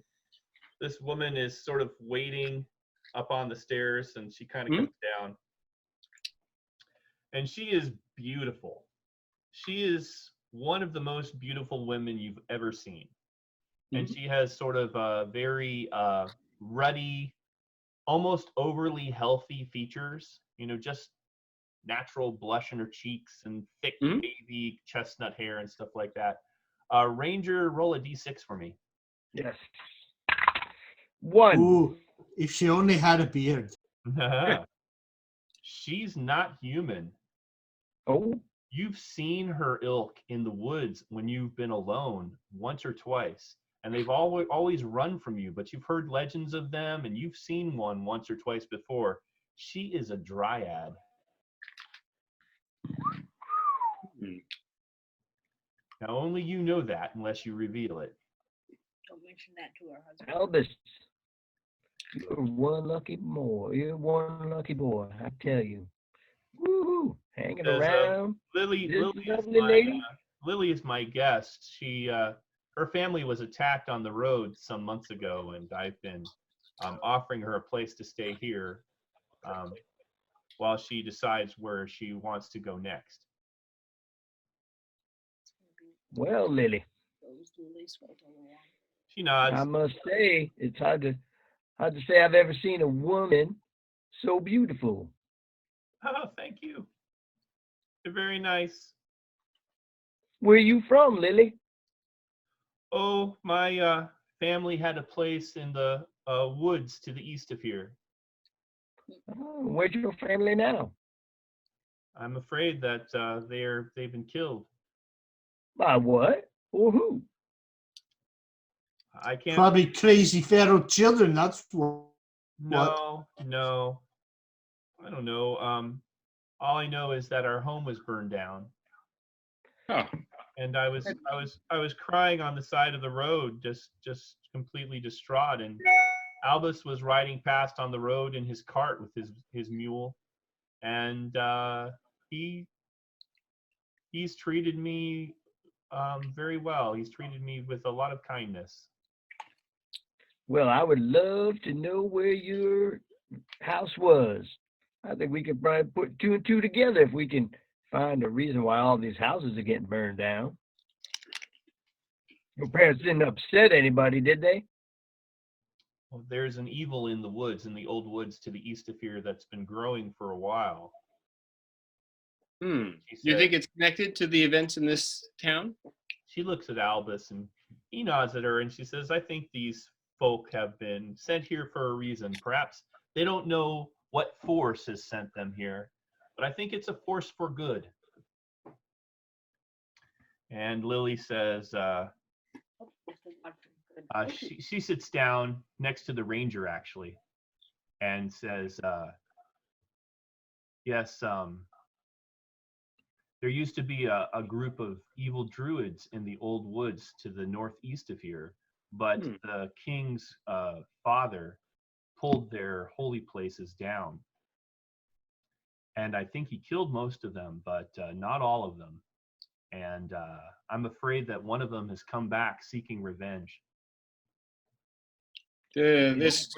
A: this woman is sort of waiting up on the stairs, and she kind of comes down. And she is beautiful. She is one of the most beautiful women you've ever seen. And she has sort of very ruddy, almost overly healthy features, just natural blush in her cheeks and thick baby chestnut hair and stuff like that. Ranger, roll a d6 for me.
F: Yes. 1.
E: Ooh, if she only had a beard.
A: She's not human.
F: Oh.
A: You've seen her ilk in the woods when you've been alone once or twice, and they've always run from you, but you've heard legends of them, and you've seen one once or twice before. She is a dryad. Now, only you know that unless you reveal it.
D: Don't mention that to her husband.
F: Albus, you're one lucky boy. You're one lucky boy, I tell you. Woohoo! Hanging around.
A: Lily is my guest. Her family was attacked on the road some months ago, and I've been offering her a place to stay here while she decides where she wants to go next.
F: Well, Lily.
A: She nods.
F: I must say, it's hard to say I've ever seen a woman so beautiful.
A: Oh, thank you. You're very nice.
F: Where are you from, Lily?
A: Oh, my family had a place in the woods to the east of here.
F: Oh, where's your family now?
A: I'm afraid that they've been killed.
F: By what? Or who?
A: I can't.
E: Probably crazy feral children. That's what.
A: No. I don't know. All I know is that our home was burned down.
B: Oh.
A: And I was crying on the side of the road, just completely distraught. And Albus was riding past on the road in his cart with his mule, and he's treated me Very well. He's treated me with a lot of kindness.
F: Well, I would love to know where your house was. I think we could probably put 2 and 2 together if we can find a reason why all these houses are getting burned down. Your parents didn't upset anybody, did they?
A: Well, there's an evil in the woods, in the old woods to the east of here, that's been growing for a while.
B: Do you think it's connected to the events in this town?
A: She looks at Albus and he nods at her and she says, I think these folk have been sent here for a reason. Perhaps they don't know what force has sent them here, but I think it's a force for good. And Lily says, she sits down next to the ranger actually and says, yes, there used to be a group of evil druids in the old woods to the northeast of here, but the king's father pulled their holy places down. And I think he killed most of them, but not all of them. And I'm afraid that one of them has come back seeking revenge.
B: This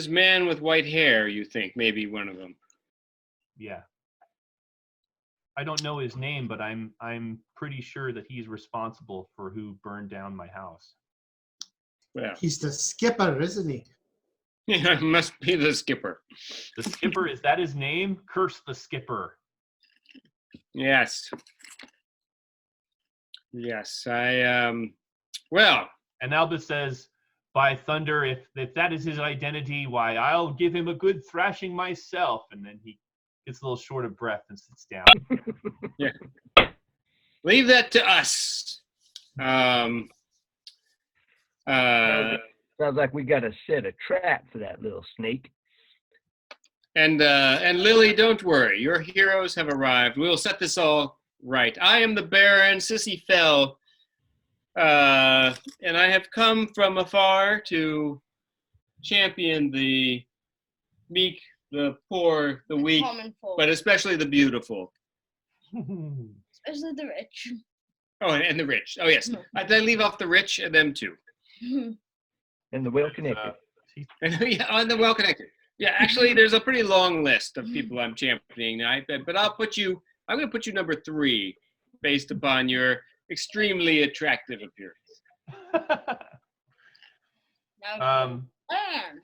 B: man with white hair, you think, maybe one of them?
A: Yeah. I don't know his name, but I'm pretty sure that he's responsible for who burned down my house.
B: Well,
E: he's the skipper, isn't he?
B: Yeah, must be the skipper.
A: The skipper, is that his name? Curse the skipper.
B: Yes. Yes, well.
A: And Albus says, by thunder, if that is his identity, why, I'll give him a good thrashing myself. And then he gets a little short of breath and sits down.
B: Yeah. Leave that to us.
F: Sounds like we got to set a trap for that little snake.
B: And Lily, don't worry. Your heroes have arrived. We'll set this all right. I am the Baron, Sissy Fell, and I have come from afar to champion the meek, the poor, the weak, but especially the beautiful.
D: Especially the rich.
B: Oh, and the rich. Oh, yes. I leave off the rich and them too.
F: And the well-connected.
B: Yeah, and the well-connected. Yeah, actually, there's a pretty long list of people I'm championing. But I'm going to put you number 3 based upon your extremely attractive appearance.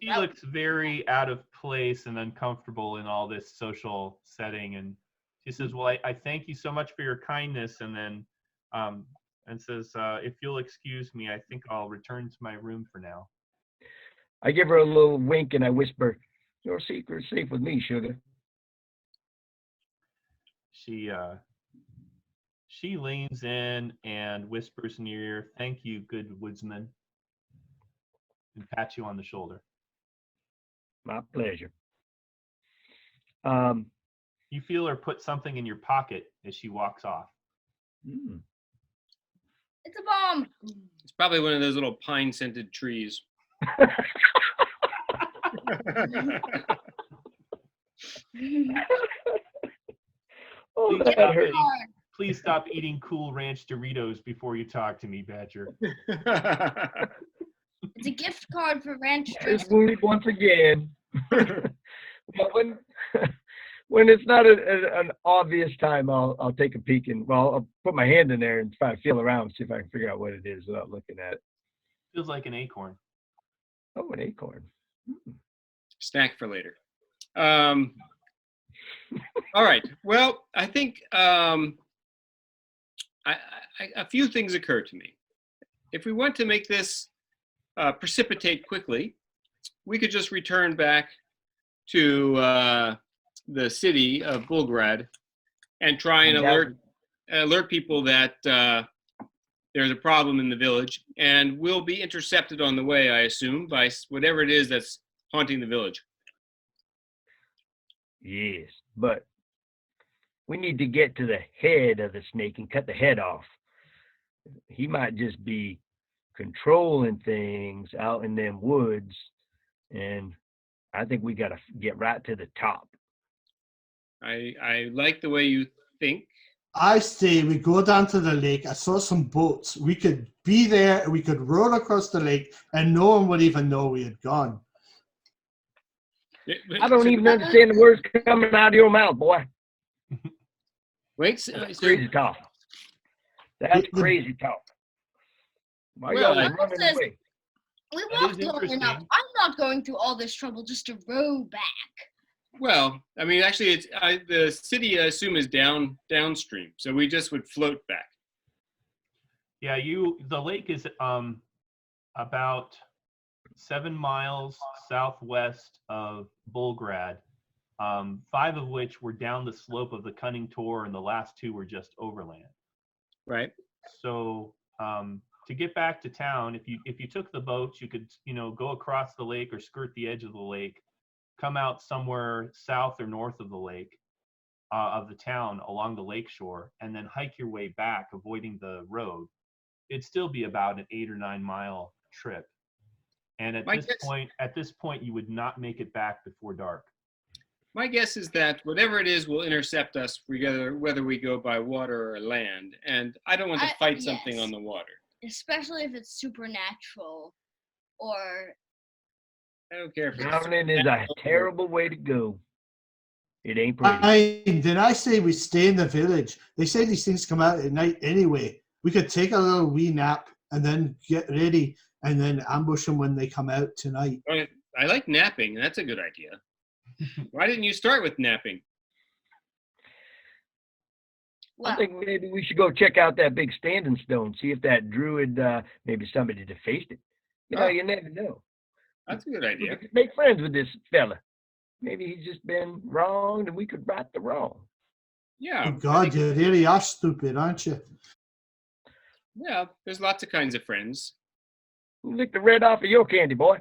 A: He looks very out of place and uncomfortable in all this social setting. And she says, well, I thank you so much for your kindness. And then and says, if you'll excuse me, I think I'll return to my room for now.
F: I give her a little wink and I whisper, your secret's safe with me, sugar.
A: She leans in and whispers in your ear, thank you, good woodsman, and pats you on the shoulder.
F: My pleasure.
A: You feel her put something in your pocket as she walks off.
D: It's a bomb.
B: It's probably one of those little pine-scented trees.
A: Please stop eating Cool Ranch Doritos before you talk to me, Badger.
D: It's a gift card for Ranch
F: It's wounded once again. But when it's not an obvious time, I'll take a peek and I'll put my hand in there and try to feel around, see if I can figure out what it is without looking at it.
A: Feels like an acorn.
F: Oh, an acorn.
B: Snack for later. All right. Well, I think a few things occur to me. If we want to make this precipitate quickly, we could just return back to the city of Bulgrad and try and alert people that there's a problem in the village, and we'll be intercepted on the way, I assume, by whatever it is that's haunting the village.
F: Yes, but we need to get to the head of the snake and cut the head off. He might just be controlling things out in them woods, and I think we got to get right to the top.
B: I like the way you think,
E: I say we go down to the lake. I saw some boats. We could be there. We could row across the lake, and no one would even know we had gone.
F: I don't even understand the words coming out of your mouth, boy.
B: Wait,
F: That's crazy talk. That's crazy talk. Why
B: Well,
F: y'all running away?
D: We
A: That
D: walked
A: is
D: long enough.
A: interesting.
D: I'm not going through all this trouble just to row back.
B: well, I mean, actually, it's the city, I assume, is downstream, so we just would float back.
A: Yeah, the lake is about 7 miles southwest of Bulgrad, 5 of which were down the slope of the Cunning Tor, and the last 2 were just overland.
B: Right.
A: So to get back to town, if you took the boats, you could go across the lake or skirt the edge of the lake, come out somewhere south or north of the lake, of the town along the lake shore, and then hike your way back, avoiding the road. It'd still be about an 8 or 9 mile trip. And at this point, you would not make it back before dark.
B: My guess is that whatever it is will intercept us whether we go by water or land, and I don't want to fight something on the water.
D: Especially if it's supernatural, or
B: I don't care if it's
F: Drowning is a terrible way to go. It ain't pretty.
E: Then I say we stay in the village. They say these things come out at night anyway. We could take a little wee nap and then get ready and then ambush them when they come out tonight.
B: I like napping. That's a good idea. Why didn't you start with napping?
D: well,
F: I think maybe we should go check out that big standing stone, see if that druid, maybe somebody defaced it. You never know.
B: That's a good idea.
F: We could make friends with this fella. Maybe he's just been wronged and we could right the wrong.
B: Yeah.
E: Oh God, you really are stupid, aren't you?
B: Yeah, there's lots of kinds of friends.
F: Who licked the red off of your candy, boy?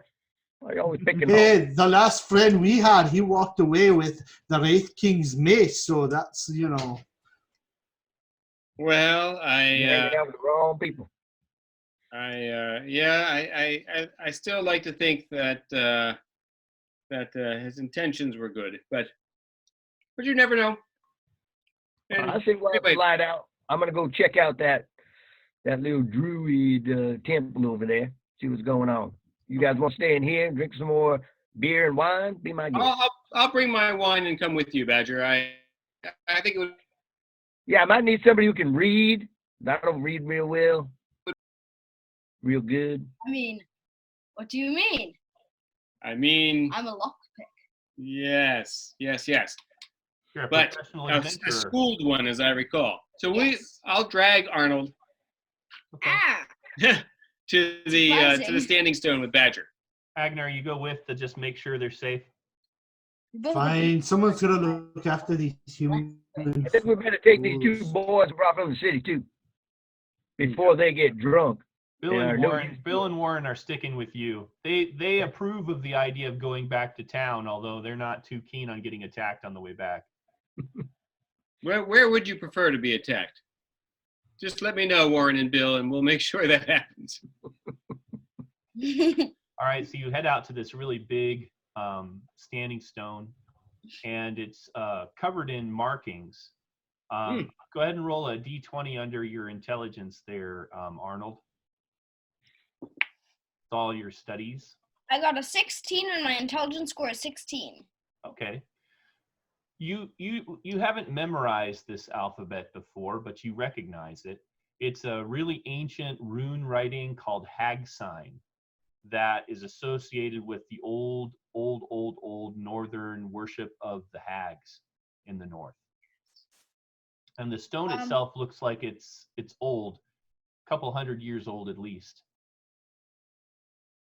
F: Why you always picking
E: Hey,
F: on?
E: the last friend we had, he walked away with the Wraith King's mace, so that's,
B: Well,
F: Hanging out with the wrong people.
B: I still like to think that his intentions were good, but you never know. And
F: I think we'll have to slide out. I'm gonna go check out that little druid temple over there. See what's going on. You guys want to stay in here and drink some more beer and wine? Be my guest.
B: I'll bring my wine and come with you, Badger. I think it would.
F: Yeah, I might need somebody who can read. I don't read real well. Real good.
D: I mean, what do you mean?
B: I mean,
D: I'm a lockpick.
B: Yes.
A: You're a
B: But
A: professional
B: a
A: inventor.
B: schooled one, as I recall. So
D: Yes.
B: I'll drag Arnold
A: Okay.
B: to the
D: Surprising.
B: standing stone with Badger.
A: Agner, you go with to just make sure they're safe.
E: fine. Someone's going to look after these humans.
F: I think we better take these 2 boys and drop them in the city too, before they get drunk.
A: Bill and Warren are sticking with you. They approve of the idea of going back to town, although they're not too keen on getting attacked on the way back.
B: Where would you prefer to be attacked? Just let me know, Warren and Bill, and we'll make sure that happens.
A: All right, so you head out to this really big standing stone, and it's covered in markings. Go ahead and roll a d20 under your intelligence there, Arnold. It's all your studies.
D: I got a 16 and my intelligence score is 16.
A: Okay. You haven't memorized this alphabet before, but you recognize it. It's a really ancient rune writing called hag sign that is associated with the old northern worship of the hags in the north. And the stone itself looks like it's old, a couple hundred years old at least.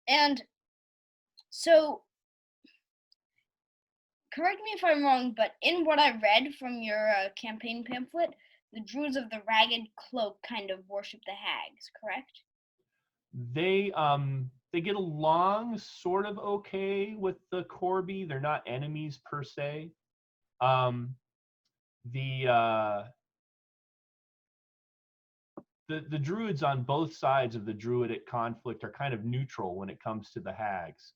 D: And so, correct me if I'm wrong, but in what I read from your campaign pamphlet, the Druids of the Ragged Cloak kind of worship the hags, correct?
A: They get along sort of okay with the Corby. They're not enemies per se. The Druids on both sides of the Druidic conflict are kind of neutral when it comes to the hags.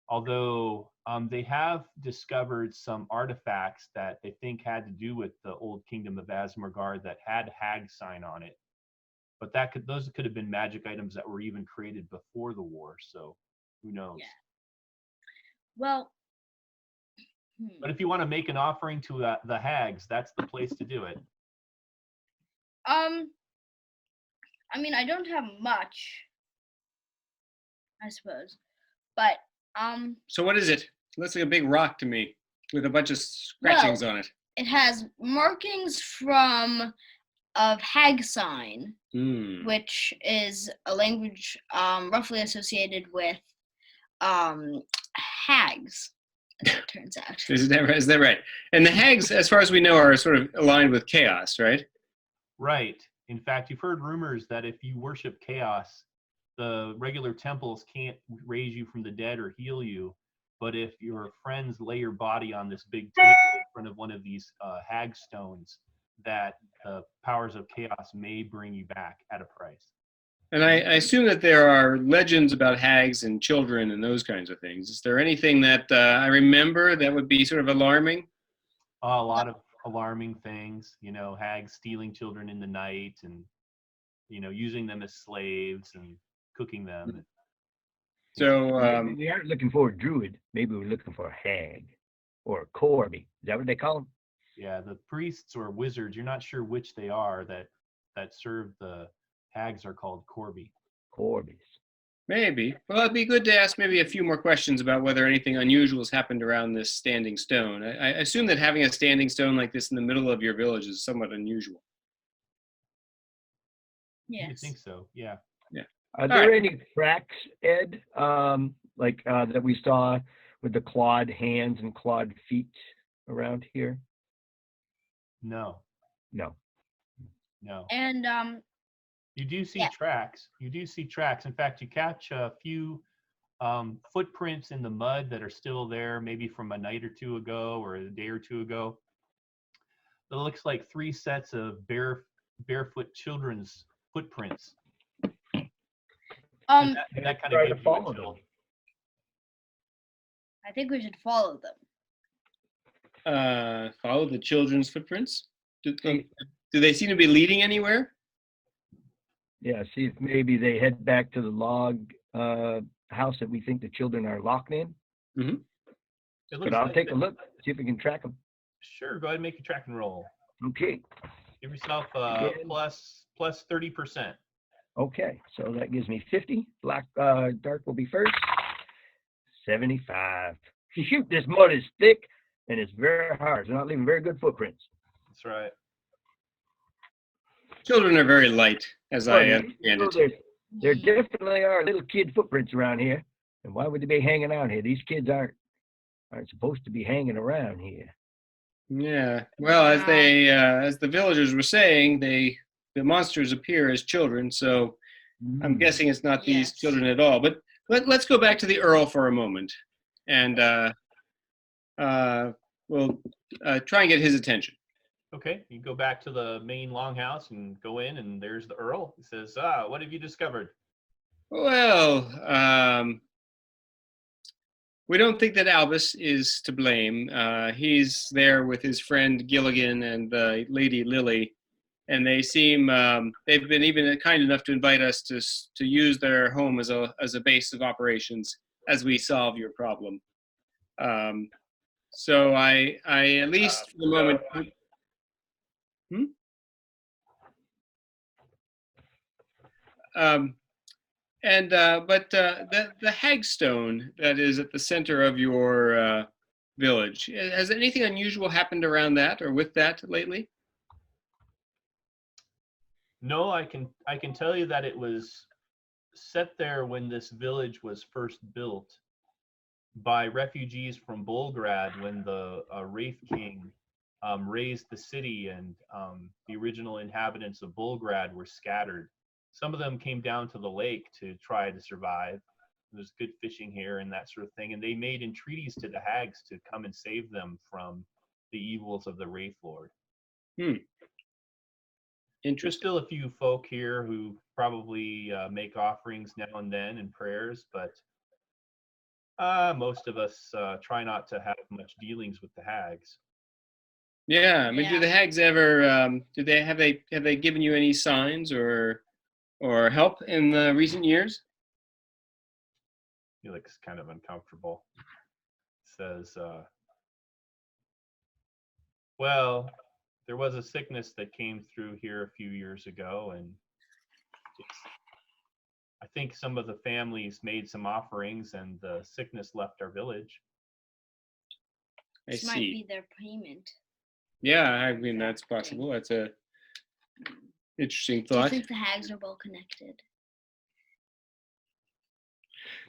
A: Although they have discovered some artifacts that they think had to do with the old kingdom of Asmorgard that had hag sign on it. But those could have been magic items that were even created before the war. So who knows?
D: Yeah. Well.
A: But if you want to make an offering to the hags, that's the place to do it.
D: I mean, I don't have much, I suppose, but
B: So what is it? It looks like a big rock to me with a bunch of scratchings on it.
D: It has markings of hag sign, which is a language roughly associated with hags, as it turns out.
B: Is that right? And the hags, as far as we know, are sort of aligned with chaos, right?
A: Right. In fact, you've heard rumors that if you worship chaos, the regular temples can't raise you from the dead or heal you. But if your friends lay your body on this big table in front of one of these hag stones, that the powers of chaos may bring you back at a price.
B: And I assume that there are legends about hags and children and those kinds of things. Is there anything that I remember that would be sort of alarming?
A: A lot of alarming things, hags stealing children in the night and, using them as slaves and cooking them.
B: So
F: we aren't looking for a druid. Maybe we're looking for a hag or a Corby. Is that what they call them?
A: Yeah, the priests or wizards, you're not sure which they are that serve the hags are called Corby.
F: Corbies.
B: Maybe. Well, it'd be good to ask maybe a few more questions about whether anything unusual has happened around this standing stone. I assume that having a standing stone like this in the middle of your village is somewhat unusual.
D: Yes.
A: I think so, yeah.
B: Yeah.
F: Are there any tracks, Ed, that we saw with the clawed hands and clawed feet around here?
A: No.
D: And
A: you do see tracks. In fact, you catch a few footprints in the mud that are still there, maybe from a night or two ago or a day or two ago. It looks like 3 sets of barefoot children's footprints. That kind of gives you a chill.
D: I think we should follow them.
B: Follow the children's footprints? Do they seem to be leading anywhere?
F: Yeah, see if maybe they head back to the log house that we think the children are locked in.
B: Mm-hmm.
F: But I'll take a look, see if we can track them.
A: Sure, go ahead and make a tracking roll.
F: Okay.
A: Give yourself plus 30%.
F: Okay, so that gives me 50. Dark will be first. 75. Shoot, this mud is thick and it's very hard. It's not leaving very good footprints.
A: That's right.
B: Children are very light, as I understand it.
F: There definitely are little kid footprints around here. And why would they be hanging out here? These kids aren't supposed to be hanging around here.
B: Yeah. Well, as the villagers were saying, the monsters appear as children, so I'm guessing it's not these children at all. But let's go back to the Earl for a moment, and we'll try and get his attention.
A: Okay, you go back to the main longhouse and go in, and there's the Earl. He says, what have you discovered?
B: Well, we don't think that Albus is to blame. He's there with his friend Gilligan and Lady Lily, and they seem they've been even kind enough to invite us to use their home as a base of operations as we solve your problem. So I at least for the moment. But the hagstone that is at the center of your village, has anything unusual happened around that or with that lately?
A: No, I can tell you that it was set there when this village was first built by refugees from Bolgrad when the Wraith King raised the city, and the original inhabitants of Bolgrad were scattered. Some of them came down to the lake to try to survive. There's good fishing here and that sort of thing. And they made entreaties to the hags to come and save them from the evils of the Wraith Lord. There's still a few folk here who probably make offerings now and then and prayers, but Most of us try not to have much dealings with the hags.
B: Yeah, I mean, do the hags ever? Do they have they given you any signs or help in the recent years?
A: He looks kind of uncomfortable. Says, well, there was a sickness that came through here a few years ago, and I think some of the families made some offerings, and the sickness left our village.
D: This might be their payment.
B: Yeah, I mean, that's possible. That's a interesting thought.
D: Do you think the hags are well connected?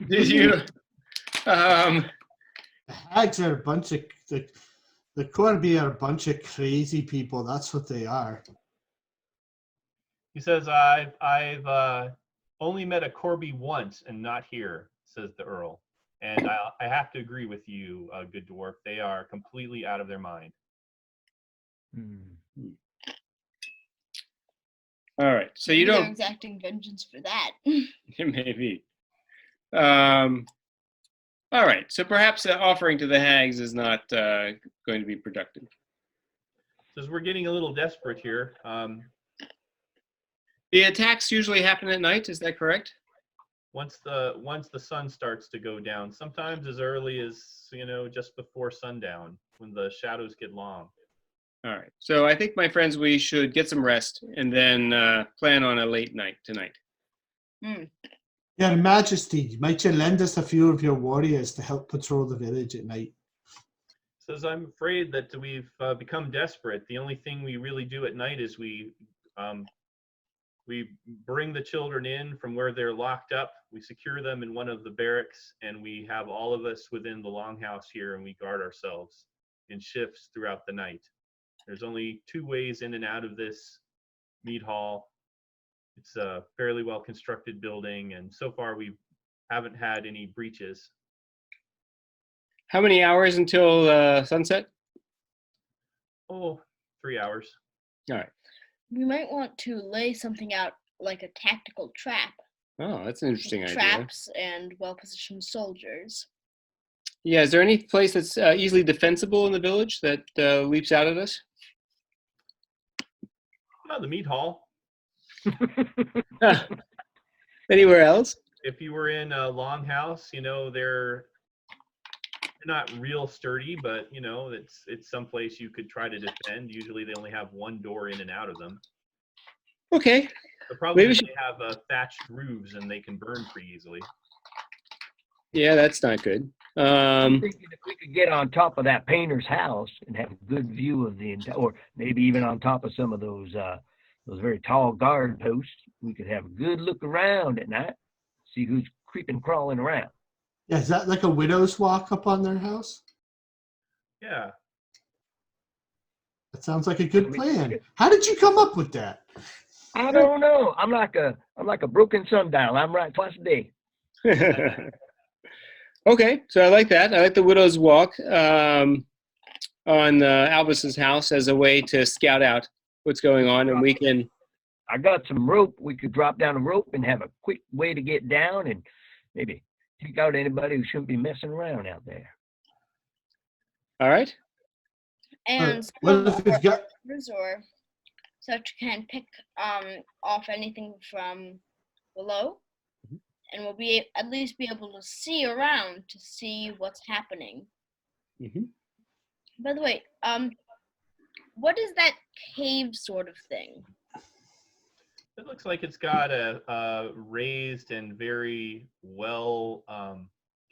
B: Did you?
E: The hags are a bunch of the Corby are a bunch of crazy people. That's what they are.
A: He says, I've only met a Corby once and not here, says the Earl. And I have to agree with you, good dwarf. They are completely out of their mind.
B: All right, so you
D: Maybe
B: don't.
D: They're exacting vengeance for that.
B: Maybe. All right, so perhaps the offering to the hags is not going to be productive.
A: Says we're getting a little desperate here.
B: The attacks usually happen at night. Is that correct?
A: Once the sun starts to go down, sometimes as early as just before sundown, when the shadows get long.
B: All right. So I think, my friends, we should get some rest and then plan on a late night tonight.
E: Your Majesty, might you lend us a few of your warriors to help patrol the village at night?
A: Says I'm afraid that we've become desperate. The only thing we really do at night is we bring the children in from where they're locked up. We secure them in one of the barracks, and we have all of us within the longhouse here, and we guard ourselves in shifts throughout the night. There's only 2 ways in and out of this mead hall. It's a fairly well constructed building, and so far we haven't had any breaches.
B: How many hours until sunset?
A: Oh, 3 hours.
B: All right.
D: We might want to lay something out like a tactical trap.
B: Oh, that's an interesting idea.
D: Traps and well-positioned soldiers.
B: Yeah, is there any place that's easily defensible in the village that leaps out at us?
A: The mead hall.
B: Anywhere else?
A: If you were in a longhouse, they're not real sturdy, but it's someplace you could try to defend. Usually they only have one door in and out of them.
B: Okay.
A: But probably they have thatched roofs and they can burn pretty easily.
B: Yeah, that's not good.
F: I'm thinking if we could get on top of that painter's house and have a good view of the entire, or maybe even on top of some of those very tall guard posts, we could have a good look around at night, see who's creeping, crawling around.
E: Yeah, is that like a widow's walk up on their house?
A: Yeah.
E: That sounds like a good plan. How did you come up with that?
F: I don't know. I'm like a broken sundial. I'm right twice a day.
B: Okay, so I like that. I like the widow's walk on Albus's house as a way to scout out what's going on, and we can.
F: I got some rope. We could drop down a rope and have a quick way to get down, and maybe take out anybody who shouldn't be messing around out there.
B: All right.
D: And
E: what if it's got
D: or such can pick off anything from below, and we'll at least be able to see around to see what's happening. By the way, what is that cave sort of thing?
A: It looks like it's got a raised and very well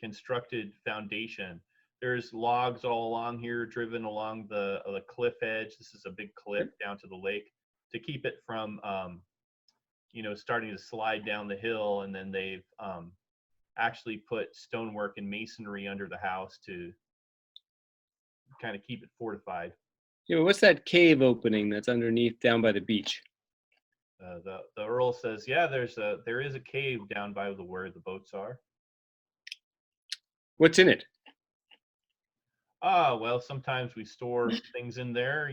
A: constructed foundation. There's logs all along here, driven along the cliff edge. This is a big cliff down to the lake to keep it from, starting to slide down the hill. And then they've actually put stonework and masonry under the house to kind of keep it fortified.
B: Yeah, what's that cave opening that's underneath down by the beach?
A: The Earl says, yeah, there is a cave down by where the boats are.
B: What's in it?
A: Well, sometimes we store things in there,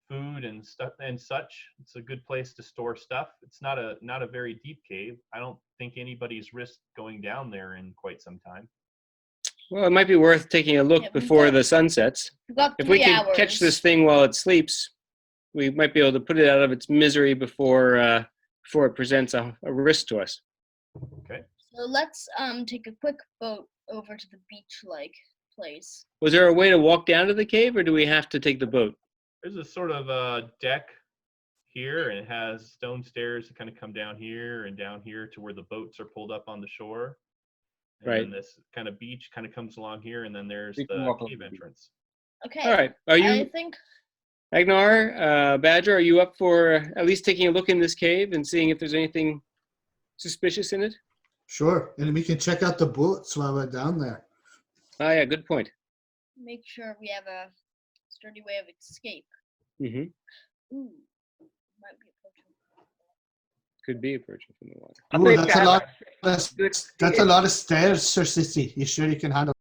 A: food and stuff and such. It's a good place to store stuff. It's not a very deep cave. I don't think anybody's risked going down there in quite some time.
B: Well, it might be worth taking a look before the sun sets. If we can catch this thing while it sleeps, we might be able to put it out of its misery before it presents a risk to us.
A: Okay.
D: So let's take a quick boat over to the beach-like place.
B: Was there a way to walk down to the cave, or do we have to take the boat?
A: There's a sort of a deck here, and it has stone stairs that kind of come down here and down here to where the boats are pulled up on the shore. And
B: right.
A: then this kind of beach kind of comes along here, and then there's the cave entrance.
D: Okay.
B: All right. Are you?
D: I think.
B: Agnar, Badger, are you up for at least taking a look in this cave and seeing if there's anything suspicious in it?
E: Sure, and we can check out the boats while we're down there.
B: Oh yeah, good point.
D: Make sure we have a sturdy way of escape.
B: Mm-hmm.
D: Ooh, might be approaching.
B: Could be approaching from the water.
E: Ooh, that's a lot of stairs, Sir Sissy. You sure you can handle?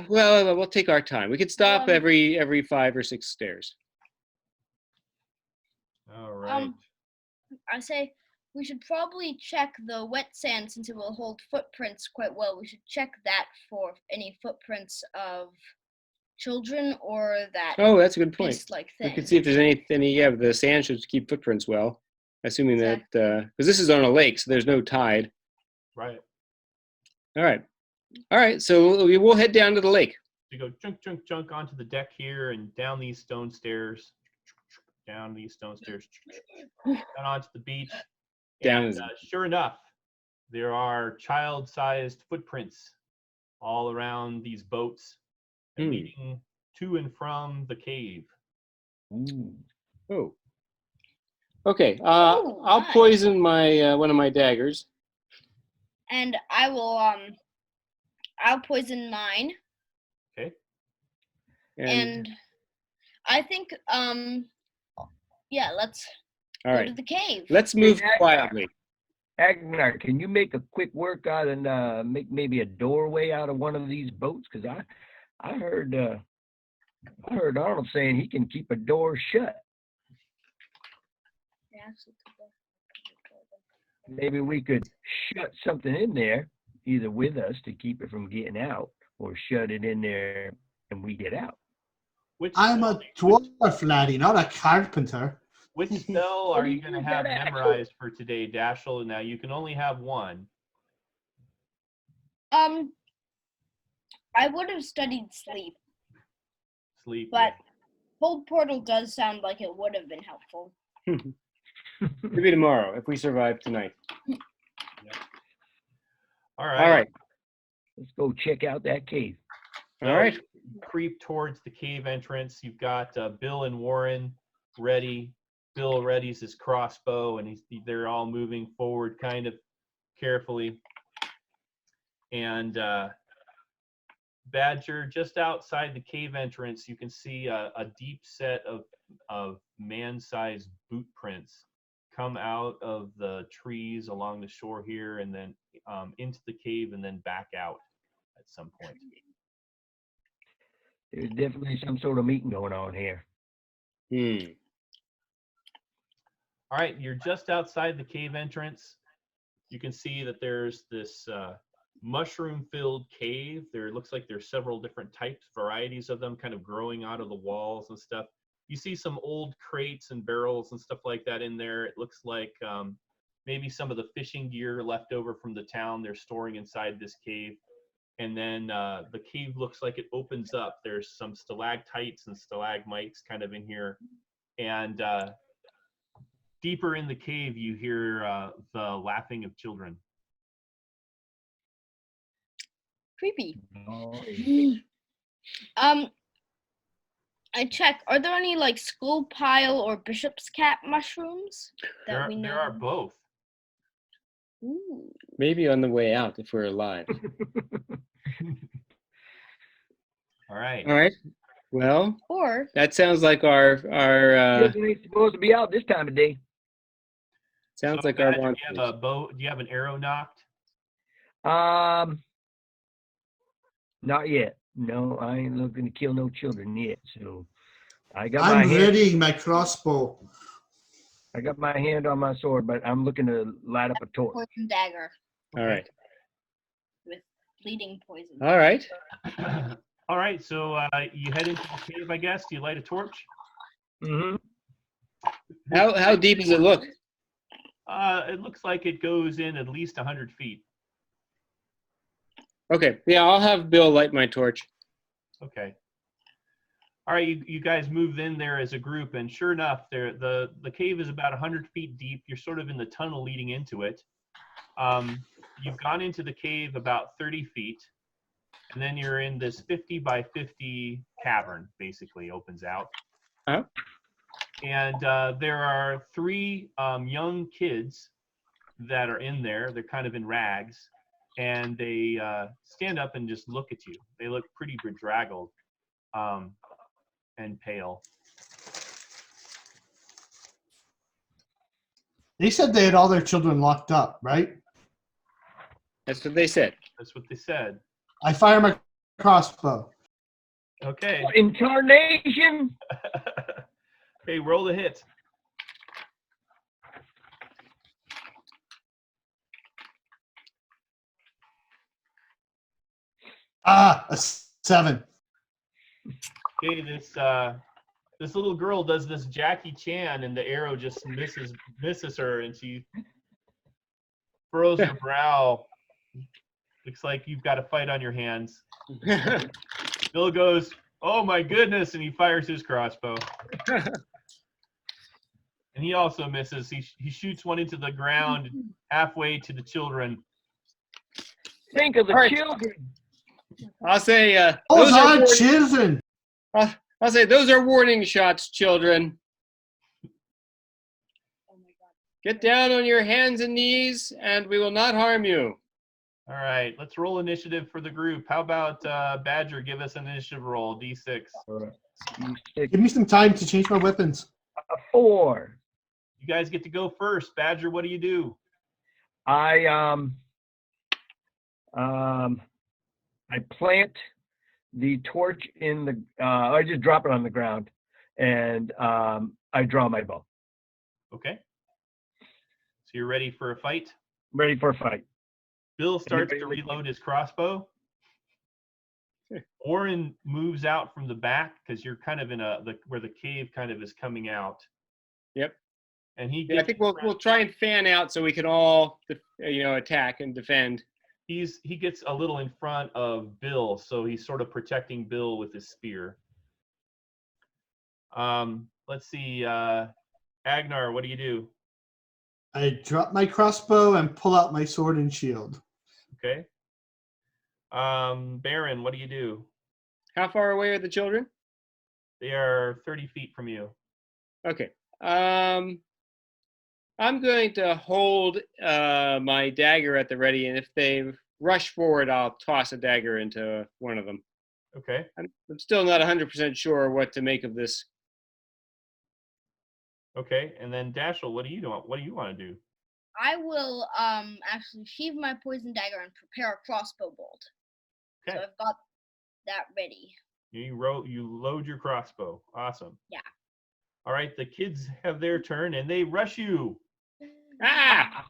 B: Well, we'll take our time. We could stop every 5 or 6 stairs.
A: All right.
D: I say we should probably check the wet sand since it will hold footprints quite well. We should check that for any footprints of children or that.
B: Oh, that's a good point.
D: Beast-like thing.
B: We could see if there's any. Yeah, the sand should keep footprints well, assuming that because this is on a lake, so there's no tide.
A: Right.
B: All right. So we'll head down to the lake.
A: You go chunk onto the deck here and down these stone stairs, down onto the beach. And sure enough, there are child-sized footprints all around these boats leading to and from the cave.
B: Ooh. Oh. Okay. I'll poison my one of my daggers.
D: And I will I'll poison mine.
A: Okay.
D: And I think let's go to the cave.
B: Let's move quietly.
F: Agnar, can you make a quick work out and make maybe a doorway out of one of these boats? Because I heard Arnold saying he can keep a door shut. Maybe we could shut something in there, either with us to keep it from getting out, or shut it in there and we get out.
E: I'm a dwarf, laddie, not a carpenter.
A: Which spell are you going to have memorized for today, Dashel? Now, you can only have one.
D: I would have studied sleep.
A: Sleep.
D: But Hold Portal does sound like it would have been helpful.
B: Maybe tomorrow, if we survive tonight.
A: Yep. All right.
F: Let's go check out that cave.
B: All right.
A: Creep towards the cave entrance. You've got Bill and Warren ready. Bill readies his crossbow, and they're all moving forward kind of carefully. And Badger, just outside the cave entrance, you can see a deep set of man-sized boot prints come out of the trees along the shore here, and then into the cave, and then back out at some point.
F: There's definitely some sort of meeting going on here.
A: All right, you're just outside the cave entrance. You can see that there's this mushroom-filled cave. There looks like there's several different types, varieties of them kind of growing out of the walls and stuff. You see some old crates and barrels and stuff like that in there. It looks like maybe some of the fishing gear left over from the town they're storing inside this cave. And then the cave looks like it opens up. There's some stalactites and stalagmites kind of in here. And deeper in the cave, you hear the laughing of children.
D: Creepy.
F: Oh,
D: I check. Are there any like skull pile or bishop's cap mushrooms that we know?
A: There are both.
D: Ooh.
B: Maybe on the way out if we're alive.
A: All right.
B: Well,
D: Or
B: that sounds like our
F: ain't supposed to be out this time of day.
B: sounds
A: So
B: like our
A: Badger,
B: launch.
A: do you have a bow? Do you have an arrow knocked?
F: Not yet. No, I ain't looking to kill no children yet. So
E: I'm ready my crossbow.
F: I got my hand on my sword, but I'm looking to light up a torch.
D: Poison dagger.
B: All right.
D: With bleeding poison.
B: All right.
A: All right, so you head into the cave, I guess. Do you light a torch?
F: Mm-hmm.
B: How deep does it look?
A: It looks like it goes in at least 100 feet.
B: Okay. Yeah, I'll have Bill light my torch.
A: Okay. All right, you guys moved in there as a group, and sure enough, the cave is about 100 feet deep. You're sort of in the tunnel leading into it. You've gone into the cave about 30 feet, and then you're in this 50 by 50 cavern, basically, opens out.
B: Uh-huh.
A: And there are 3 young kids that are in there. They're kind of in rags, and they stand up and just look at you. They look pretty bedraggled and pale.
E: They said they had all their children locked up, right?
B: That's what they said.
A: That's what they said.
E: I fire my crossbow.
A: Okay.
F: Incarnation.
A: Hey, roll the hit.
E: A 7.
A: Okay, this little girl does this Jackie Chan, and the arrow just misses her, and she furrows her brow. Looks like you've got a fight on your hands. Bill goes, "Oh my goodness," and he fires his crossbow. And he also misses. He shoots one into the ground halfway to the children.
F: Think of the children.
B: I'll say
E: Those are children.
B: I'll say those are warning shots, children. Get down on your hands and knees, and we will not harm you.
A: All right, let's roll initiative for the group. How about Badger? Give us an initiative roll, D6.
E: Give me some time to change my weapons.
F: A 4.
A: You guys get to go first. Badger, what do you do?
F: I plant the torch in the. I just drop it on the ground, and I draw my bow.
A: Okay. So you're ready for a fight?
F: Ready for a fight.
A: Bill starts to reload his crossbow. Oren moves out from the back because you're kind of in where the cave kind of is coming out.
B: Yep.
A: And
B: I think we'll try and fan out so we can all attack and defend.
A: He gets a little in front of Bill, so he's sort of protecting Bill with his spear. Let's see, Agnar, what do you do?
E: I drop my crossbow and pull out my sword and shield.
A: Okay. Baron, what do you do?
B: How far away are the children?
A: They are 30 feet from you.
B: Okay. I'm going to hold my dagger at the ready, and if they rush forward, I'll toss a dagger into one of them.
A: Okay.
B: I'm still not 100% sure what to make of this.
A: Okay, and then Dashel, what do you want to do?
D: I will actually sheathe my poison dagger and prepare a crossbow bolt.
A: Okay.
D: So I've got that ready.
A: You load your crossbow. Awesome.
D: Yeah.
A: All right, the kids have their turn and they rush you.
B: Ah!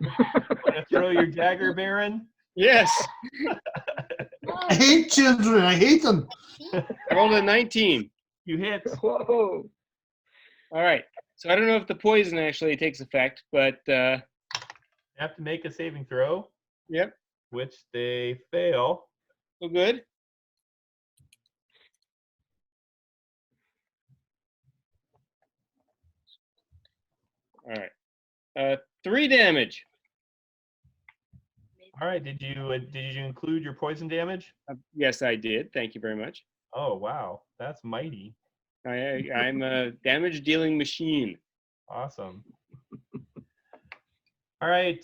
A: Want to throw your dagger, Baron?
B: Yes.
E: I hate children. I hate them.
B: I rolled a 19.
A: You hit.
F: Whoa.
B: All right. So I don't know if the poison actually takes effect, but
A: You have to make a saving throw.
B: Yep.
A: Which they fail.
B: So good. All right. 3 damage.
A: All right. Did you include your poison damage?
B: Yes, I did. Thank you very much.
A: Oh wow, that's mighty.
B: I'm a damage dealing machine.
A: Awesome. All right,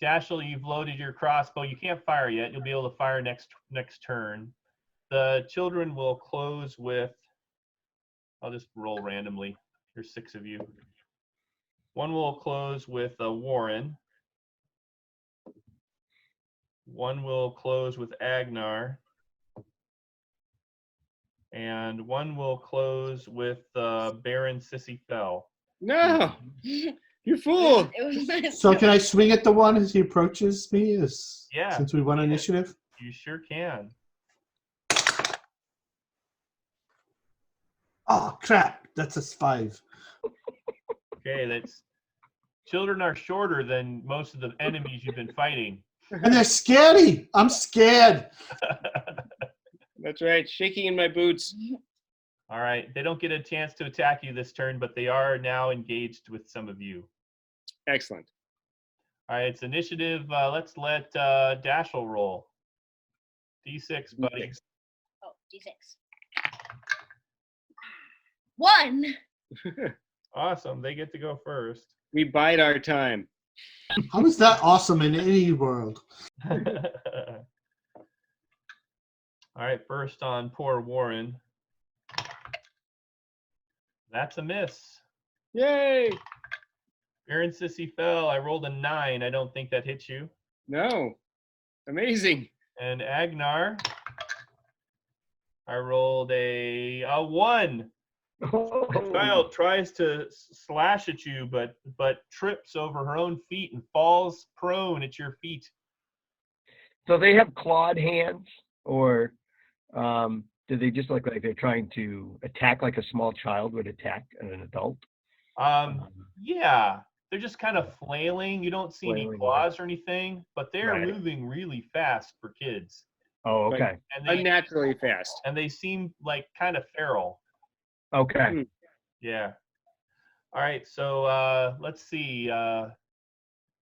A: Dashel, you've loaded your crossbow. You can't fire yet. You'll be able to fire next turn. The children will close with. I'll just roll randomly. There's 6 of you. One will close with Warren. One will close with Agnar. And one will close with Baron Sissy Fell.
B: No, you fool.
D: It was
E: So can I swing at the one as he approaches me?
A: Yeah.
E: Since we won initiative?
A: You sure can.
E: Oh, crap. That's a 5.
A: Okay, that's... Children are shorter than most of the enemies you've been fighting.
E: And they're scary. I'm scared.
B: That's right. Shaking in my boots.
A: All right. They don't get a chance to attack you this turn, but they are now engaged with some of you.
B: Excellent.
A: All right. It's initiative. Let's let Dashel roll. D6, buddy.
D: Oh, D6. 1.
A: Awesome. They get to go first.
B: We bide our time.
E: How is that awesome in any world?
A: All right. First on poor Warren. That's a miss.
B: Yay.
A: Baron Sissy Fell. I rolled a 9. I don't think that hits you.
B: No. Amazing.
A: And Agnar, I rolled a 1. The child tries to slash at you, but trips over her own feet and falls prone at your feet.
F: So they have clawed hands, or do they just look like they're trying to attack like a small child would attack an adult?
A: Yeah, they're just kind of flailing. You don't see any claws or anything, but they're moving really fast for kids.
F: Oh, okay.
A: And they,
B: unnaturally fast.
A: And they seem like kind of feral.
F: Okay.
A: Yeah. All right. So let's see.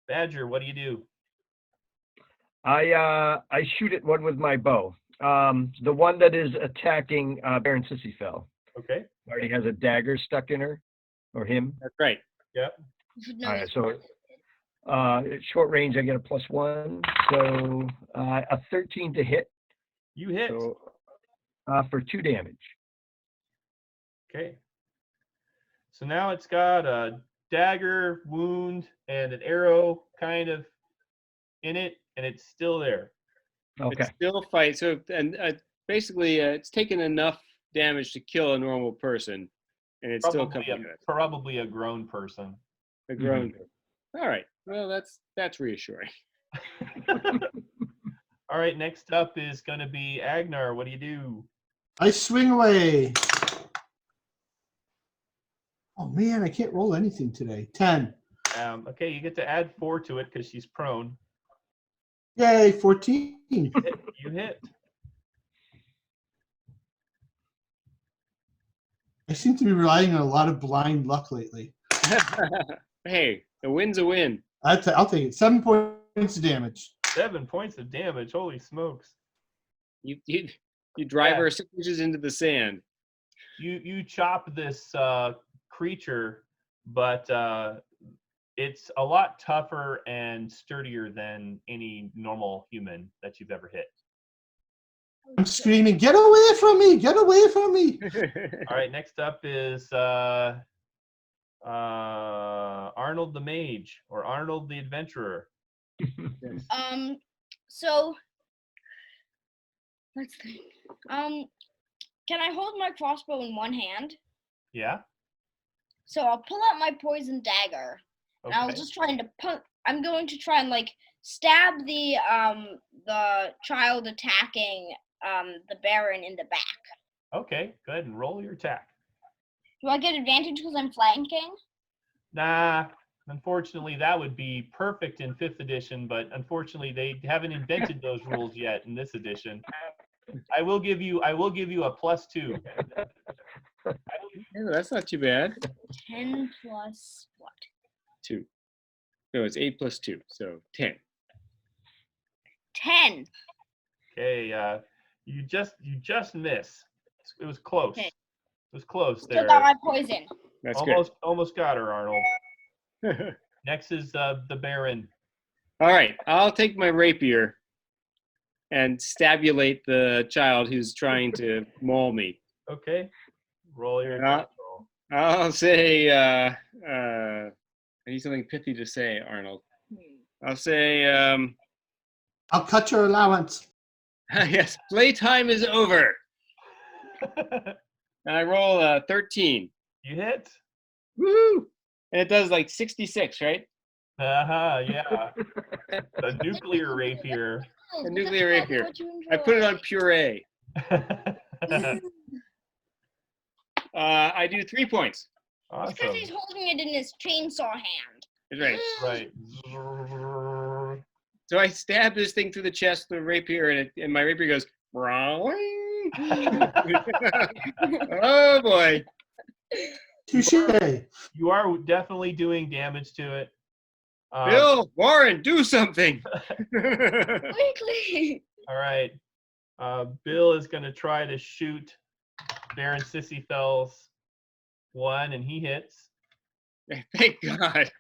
A: Badger, what do you do?
F: I shoot at one with my bow. The one that is attacking Baron Sissyfell.
A: Okay.
F: Already has a dagger stuck in her, or him.
B: That's right.
A: Yep.
F: All right. So at short range, I get a +1. So a 13 to hit.
A: You hit.
F: So, for 2 damage.
A: Okay. So now it's got a dagger wound and an arrow kind of in it, and it's still there.
F: Okay.
B: It still fights. So, and basically, it's taken enough damage to kill a normal person, and it's still coming.
A: Probably a grown person.
B: A grown. All right. Well, that's reassuring.
A: All right. Next up is going to be Agnar. What do you do?
E: I swing away. Oh man, I can't roll anything today. 10.
A: Okay, you get to add 4 to it because she's prone.
E: Yay, 14.
A: You hit.
E: I seem to be relying on a lot of blind luck lately.
B: Hey, a win's a win.
E: I'll take it. 7 points of damage.
A: 7 points of damage. Holy smokes!
B: You drive her 6 inches into the sand.
A: You chop this creature, but it's a lot tougher and sturdier than any normal human that you've ever hit.
E: I'm screaming, get away from me! Get away from me!
A: All right, next up is Arnold the Mage, or Arnold the Adventurer.
D: So let's think. Can I hold my crossbow in one hand?
A: Yeah.
D: So I'll pull out my poison dagger.
A: Okay.
D: And I was just trying to I'm going to try and like stab the child attacking the Baron in the back.
A: Okay, go ahead and roll your attack.
D: Do I get advantage because I'm flanking?
A: Nah, unfortunately that would be perfect in 5th edition, but unfortunately they haven't invented those rules yet in this edition. I will give you a +2.
B: Yeah, that's not too bad.
D: 10 plus what?
B: 2. No, it's 8 plus 2, so 10.
D: 10.
A: Okay, you just miss. It was close.
D: Okay.
A: It was close there.
D: Still got my poison.
B: That's
A: almost got her, Arnold.
B: good.
A: Next is the Baron.
B: All right, I'll take my rapier and stabulate the child who's trying to maul me.
A: Okay. Roll your attack roll.
B: I'll say, I need something pithy to say, Arnold. I'll say,
E: I'll cut your allowance.
B: yes, playtime is over. And I roll 13.
A: You hit.
B: Woo! And it does like 66, right?
A: Yeah. The nuclear rapier.
B: A nuclear rapier. I put it on puree. I do 3 points.
A: Awesome.
D: It's because he's holding it in his chainsaw hand.
B: That's right.
A: Right.
B: So I stab this thing through the chest with a rapier, and my rapier goes, oh boy.
E: Touche.
A: You are definitely doing damage to it.
B: Bill, Warren, do something.
D: Quickly.
A: All right. Bill is going to try to shoot Baron Sissyfell's one, and he hits.
B: Thank God.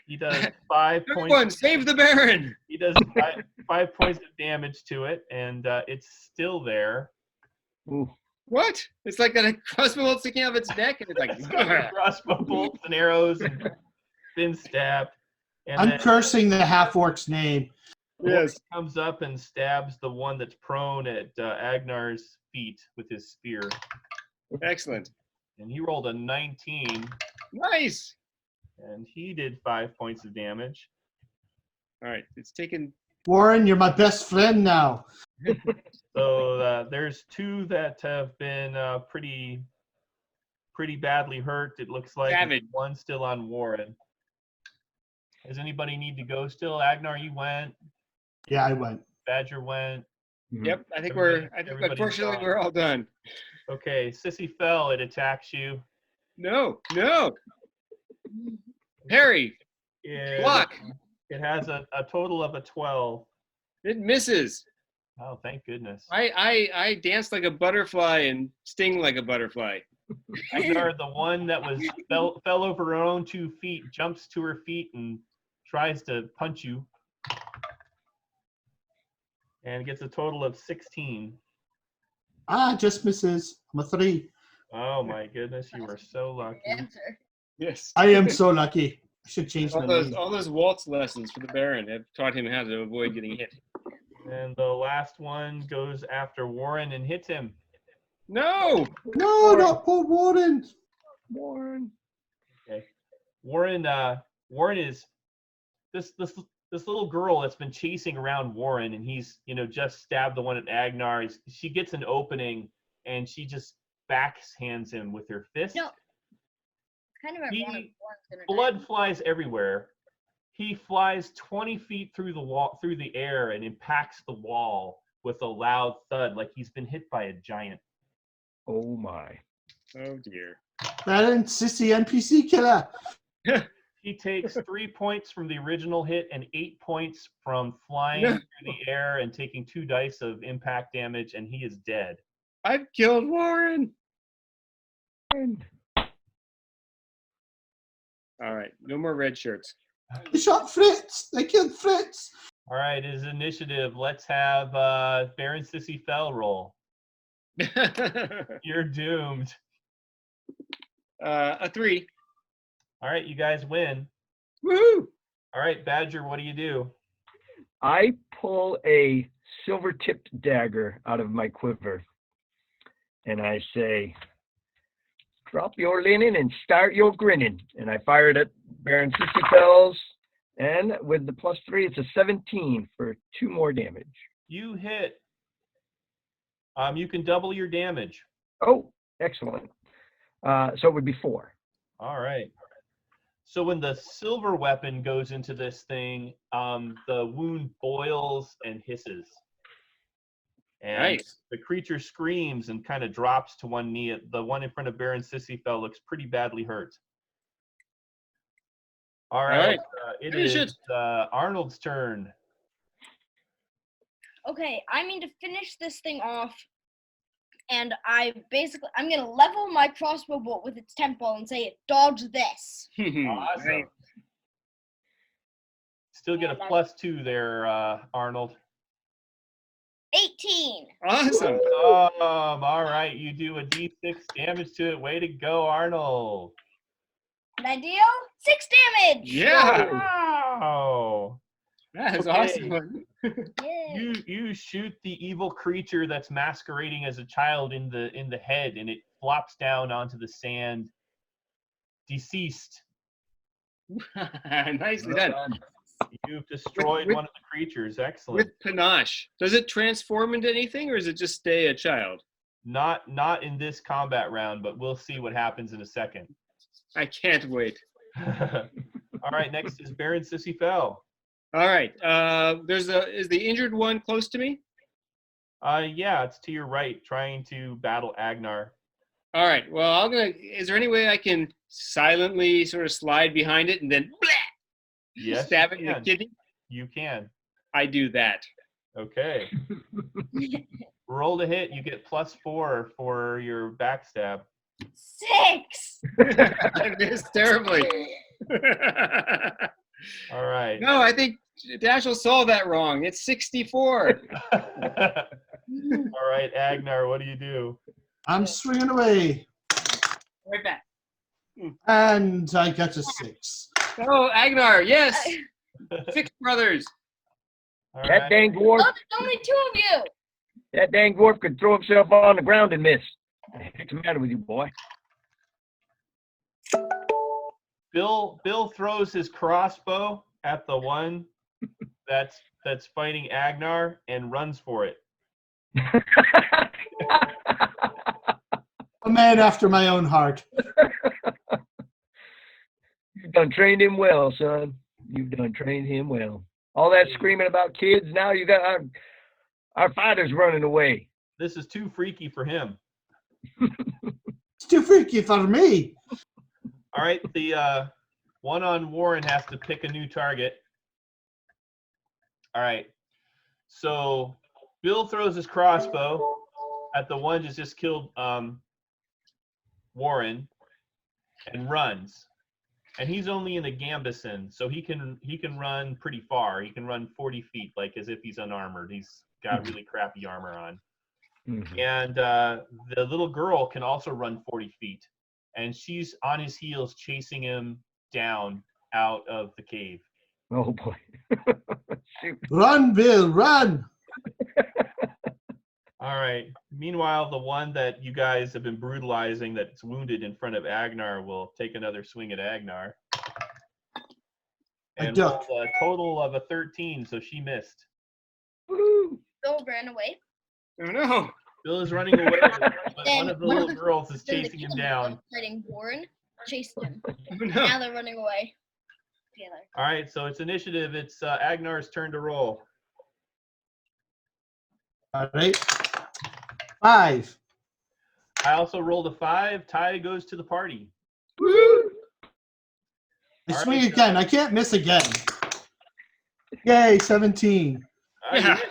A: He does 5 points.
B: Everyone, save the Baron.
A: He does 5 points of damage to it, and it's still there.
F: Ooh.
B: What? It's like got a crossbow bolt sticking out of its neck, and it's like
A: It's got crossbow bolts and arrows and been stabbed. And
E: I'm
A: then
E: cursing the half-orc's name.
B: yes.
A: comes up and stabs the one that's prone at Agnar's feet with his spear.
B: Excellent.
A: And he rolled a 19,
B: Nice.
A: and he did 5 points of damage.
B: All right, it's taken.
E: Warren, you're my best friend now.
A: So there's 2 that have been pretty badly hurt. It looks like
B: Savage.
A: One's still on Warren. Does anybody need to go still? Agnar, you went.
E: Yeah, I went.
A: Badger went.
B: Yep, I think
A: Everybody's
B: unfortunately
A: gone.
B: we're all done.
A: Okay, Sissy fell. It attacks you.
B: No. Harry, block.
A: It has a total of a 12.
B: It misses.
A: Oh, thank goodness.
B: I dance like a butterfly and sting like a butterfly.
A: Agnar, the one that was fell over her own 2 feet, jumps to her feet and tries to punch you. And gets a total of 16.
E: Just misses. I'm a 3.
A: Oh my goodness, you are so lucky.
D: Answer.
B: Yes.
E: I am so lucky. I should change my name.
B: All those waltz lessons for the Baron have taught him how to avoid getting hit.
A: And the last one goes after Warren and hits him.
B: No.
E: No, not poor Warren.
A: Okay. Warren is this little girl that's been chasing around Warren, and he's just stabbed the one at Agnar. She gets an opening, and she just backhands him with her fist.
D: No. Kind of ironic.
A: Blood flies everywhere. He flies 20 feet through the air, and impacts the wall with a loud thud, like he's been hit by a giant.
F: Oh my.
B: Oh dear.
E: Baron Sissy NPC killer.
A: He takes 3 points from the original hit and 8 points from flying through the air and taking 2 dice of impact damage, and he is dead.
B: I've killed Warren. All right, no more red shirts.
E: They shot Fritz. They killed Fritz.
A: All right, his initiative. Let's have Baron Sissy Fell roll. You're doomed.
B: A 3.
A: All right, you guys win.
B: Woohoo!
A: All right, Badger, what do you do?
F: I pull a silver-tipped dagger out of my quiver, and I say, "Drop your linen and start your grinning." And I fire it at Baron Sissyfell's, and with the +3, it's a 17 for 2 more damage.
A: You hit. You can double your damage.
F: Oh, excellent. So it would be 4.
A: All right. So when the silver weapon goes into this thing, the wound boils and hisses. And
B: Nice.
A: the creature screams and kind of drops to one knee. The one in front of Baron Sissyfell looks pretty badly hurt. All right. It is Arnold's turn.
D: Okay, I mean to finish this thing off, and I'm gonna level my crossbow bolt with its temple and say, "Dodge this."
A: Awesome.
B: Right.
A: Still get a +2 there, Arnold.
D: 18.
B: Awesome.
A: All right, you do a D6 damage to it. Way to go, Arnold.
D: And I deal 6 damage.
B: Yeah.
A: Wow.
B: That is
A: Okay.
B: awesome.
A: You shoot the evil creature that's masquerading as a child in the head, and it flops down onto the sand, deceased.
B: Nicely done.
A: You've destroyed
B: With-
A: one of the creatures. Excellent.
B: With panache. Does it transform into anything, or does it just stay a child?
A: Not in this combat round, but we'll see what happens in a second.
B: I can't wait.
A: All right, next is Baron Sissy Fell.
B: All right. Is the injured one close to me?
A: Yeah, it's to your right, trying to battle Agnar.
B: All right. Well, is there any way I can silently sort of slide behind it and then
A: Yes,
B: stab it
A: you
B: in the
A: can.
B: kidney?
A: You can.
B: I do that.
A: Okay. Roll to hit. You get +4 for your backstab.
D: 6.
B: I missed terribly.
A: All right.
B: No, I think Dashiell saw that wrong. It's 64.
A: All right, Agnar, what do you do?
E: I'm swinging away,
B: Right back.
E: and I got a 6.
B: Oh, Agnar, yes. 6 brothers.
A: All
F: That
A: right.
F: dang dwarf,
D: Oh, there's only 2 of you.
F: that dang dwarf could throw himself on the ground and miss. What's the matter with you, boy?
A: Bill throws his crossbow at the one that's fighting Agnar and runs for it.
E: A man after my own heart.
F: You've done trained him well, son. You've done trained him well. All that screaming about kids, now you got our fighters running away.
A: This is too freaky for him.
E: It's too freaky for me.
A: All right, the one on Warren has to pick a new target. All right, so Bill throws his crossbow at the one that just killed Warren and runs. And he's only in a gambeson, so he can run pretty far. He can run 40 feet, like as if he's unarmored. He's got really crappy armor on.
F: Mm-hmm.
A: And the little girl can also run 40 feet. And she's on his heels chasing him down out of the cave.
F: Oh, boy. Shoot.
E: Run, Bill, run.
A: All right. Meanwhile, the one that you guys have been brutalizing that's wounded in front of Agnar will take another swing at Agnar. And
E: duck.
A: rolled a total of a 13, so she missed.
F: Woo.
D: Bill ran away.
B: Oh, no.
A: Bill is running away, but one of the
D: Then-
A: little girls is
D: Then the
A: chasing him
D: kid
A: down.
D: fighting Warren chased him.
B: Oh,
D: Now
B: no.
D: they're running away together.
A: All right, so it's initiative. It's Agnar's turn to roll.
E: All right. 5.
A: I also rolled a 5. Ty goes to the party.
B: Woo!
E: I
A: All
E: swing
A: right,
E: again. I can't miss again. Yay, 17.
A: You
B: Yeah.
A: hit.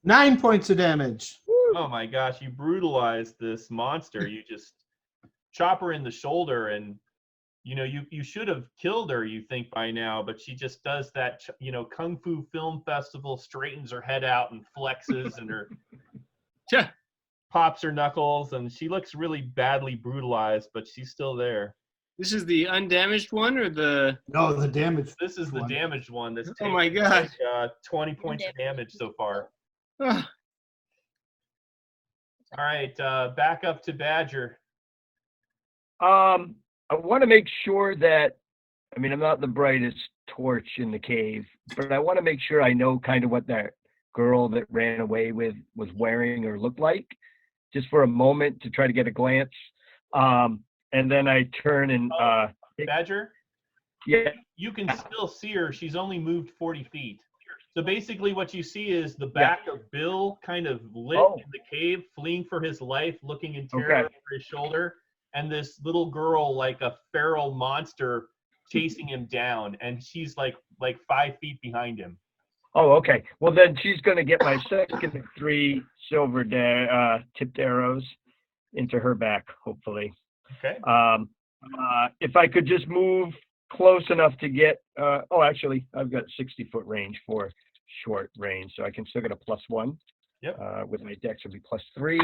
E: 9 points of damage.
A: Oh my gosh, you brutalized this monster. You just chop her in the shoulder, and you should have killed her, you think, by now, but she just does that, Kung Fu Film Festival, straightens her head out and flexes and her
B: Yeah.
A: pops her knuckles, and she looks really badly brutalized, but she's still there.
B: This is the undamaged one or the...
E: No, the damage.
A: This is the
E: One.
A: damaged one that's
B: Oh
A: taken
B: my God.
A: 20 points of damage so far.
B: Oh,
A: All right, back up to Badger.
F: I want to make sure that, I'm not the brightest torch in the cave, but I want to make sure I know kind of what that girl that ran away was wearing or looked like, just for a moment to try to get a glance. And then I turn and,
A: Badger?
F: yeah,
A: You can still see her. She's only moved 40 feet. So basically what you see is the back of Bill kind of lit in the cave, fleeing for his life, looking in terror over his shoulder, and this little girl, like a feral monster, chasing him down, and she's like 5 feet behind him.
F: Oh, okay. Well, then she's going to get my second 3 silver tipped arrows into her back, hopefully.
A: Okay.
F: If I could just move close enough to get, actually, I've got 60-foot range for short range, so I can still get a +1.
A: Yep.
F: With my dex, it'll be +3.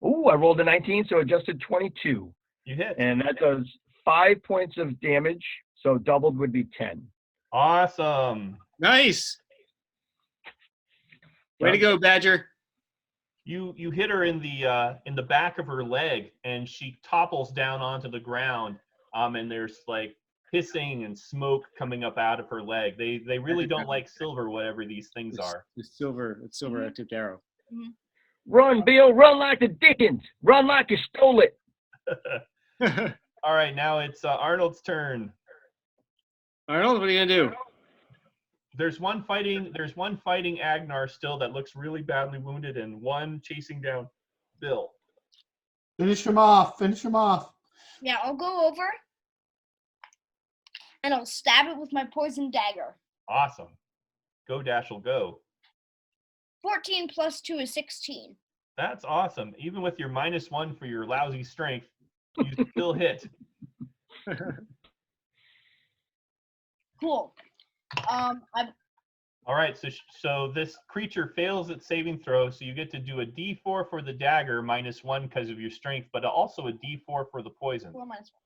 F: Ooh, I rolled a 19, so adjusted 22.
A: You hit.
F: And that does 5 points of damage So doubled would be 10.
A: Awesome.
B: Nice. Way to go, Badger.
A: You hit her in the back of her leg, and she topples down onto the ground. And there's like hissing and smoke coming up out of her leg. They really don't like silver, whatever these things are.
B: It's silver tipped arrow.
D: Mm-hmm.
F: Run, Bill. Run like the Dickens. Run like you stole it.
A: All right, now it's Arnold's turn.
B: Arnold, what are you gonna do?
A: There's one fighting Agnar still that looks really badly wounded, and one chasing down Bill.
E: Finish him off. Finish him off.
D: Yeah, I'll go over and I'll stab it with my poison dagger.
A: Awesome. Go, Dashel, go.
D: 14 plus 2 is 16.
A: That's awesome. Even with your -1 for your lousy strength, you still hit.
D: Cool.
A: All right, so this creature fails its saving throw, so you get to do a D4 for the dagger, -1 because of your strength, but also a D4 for the poison.
D: 4 minus 1.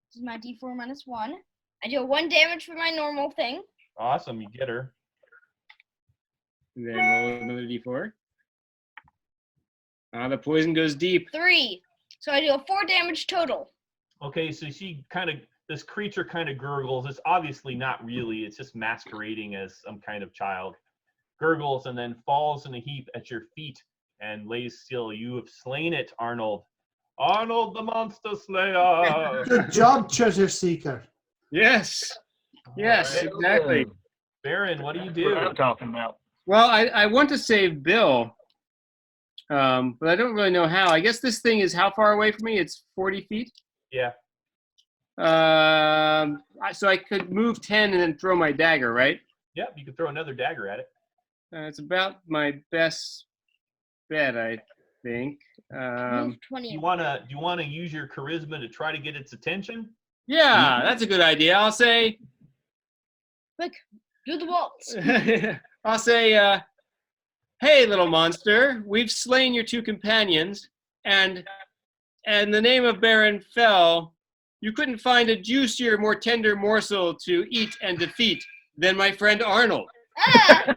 D: This is my D4 minus 1. I do 1 damage for my normal thing.
A: Awesome, you get her.
B: And then roll another D4. The poison goes deep.
D: 3. So I do a 4 damage total.
A: Okay, so this creature kind of gurgles. It's obviously not really, it's just masquerading as some kind of child. Gurgles and then falls in a heap at your feet and lays still. You have slain it, Arnold. Arnold the Monster Slayer.
E: Good job, Treasure Seeker.
B: Yes. Yes,
A: Right.
B: exactly.
A: Baron, what do you
F: That's what
A: do?
F: I'm talking about.
B: Well, I want to save Bill, but I don't really know how. I guess this thing is how far away from me? It's 40 feet?
A: Yeah.
B: So I could move 10 and then throw my dagger, right?
A: Yep, you could throw another dagger at it.
B: It's about my best bet, I think.
D: Move 20.
A: Do you wanna use your charisma to try to get its attention?
B: Yeah, that's a good idea. I'll say,
D: Quick, do the waltz.
B: I'll say, hey, little monster, we've slain your 2 companions, and in the name of Baron Fell, you couldn't find a juicier, more tender morsel to eat and defeat than my friend Arnold.
D: Ah!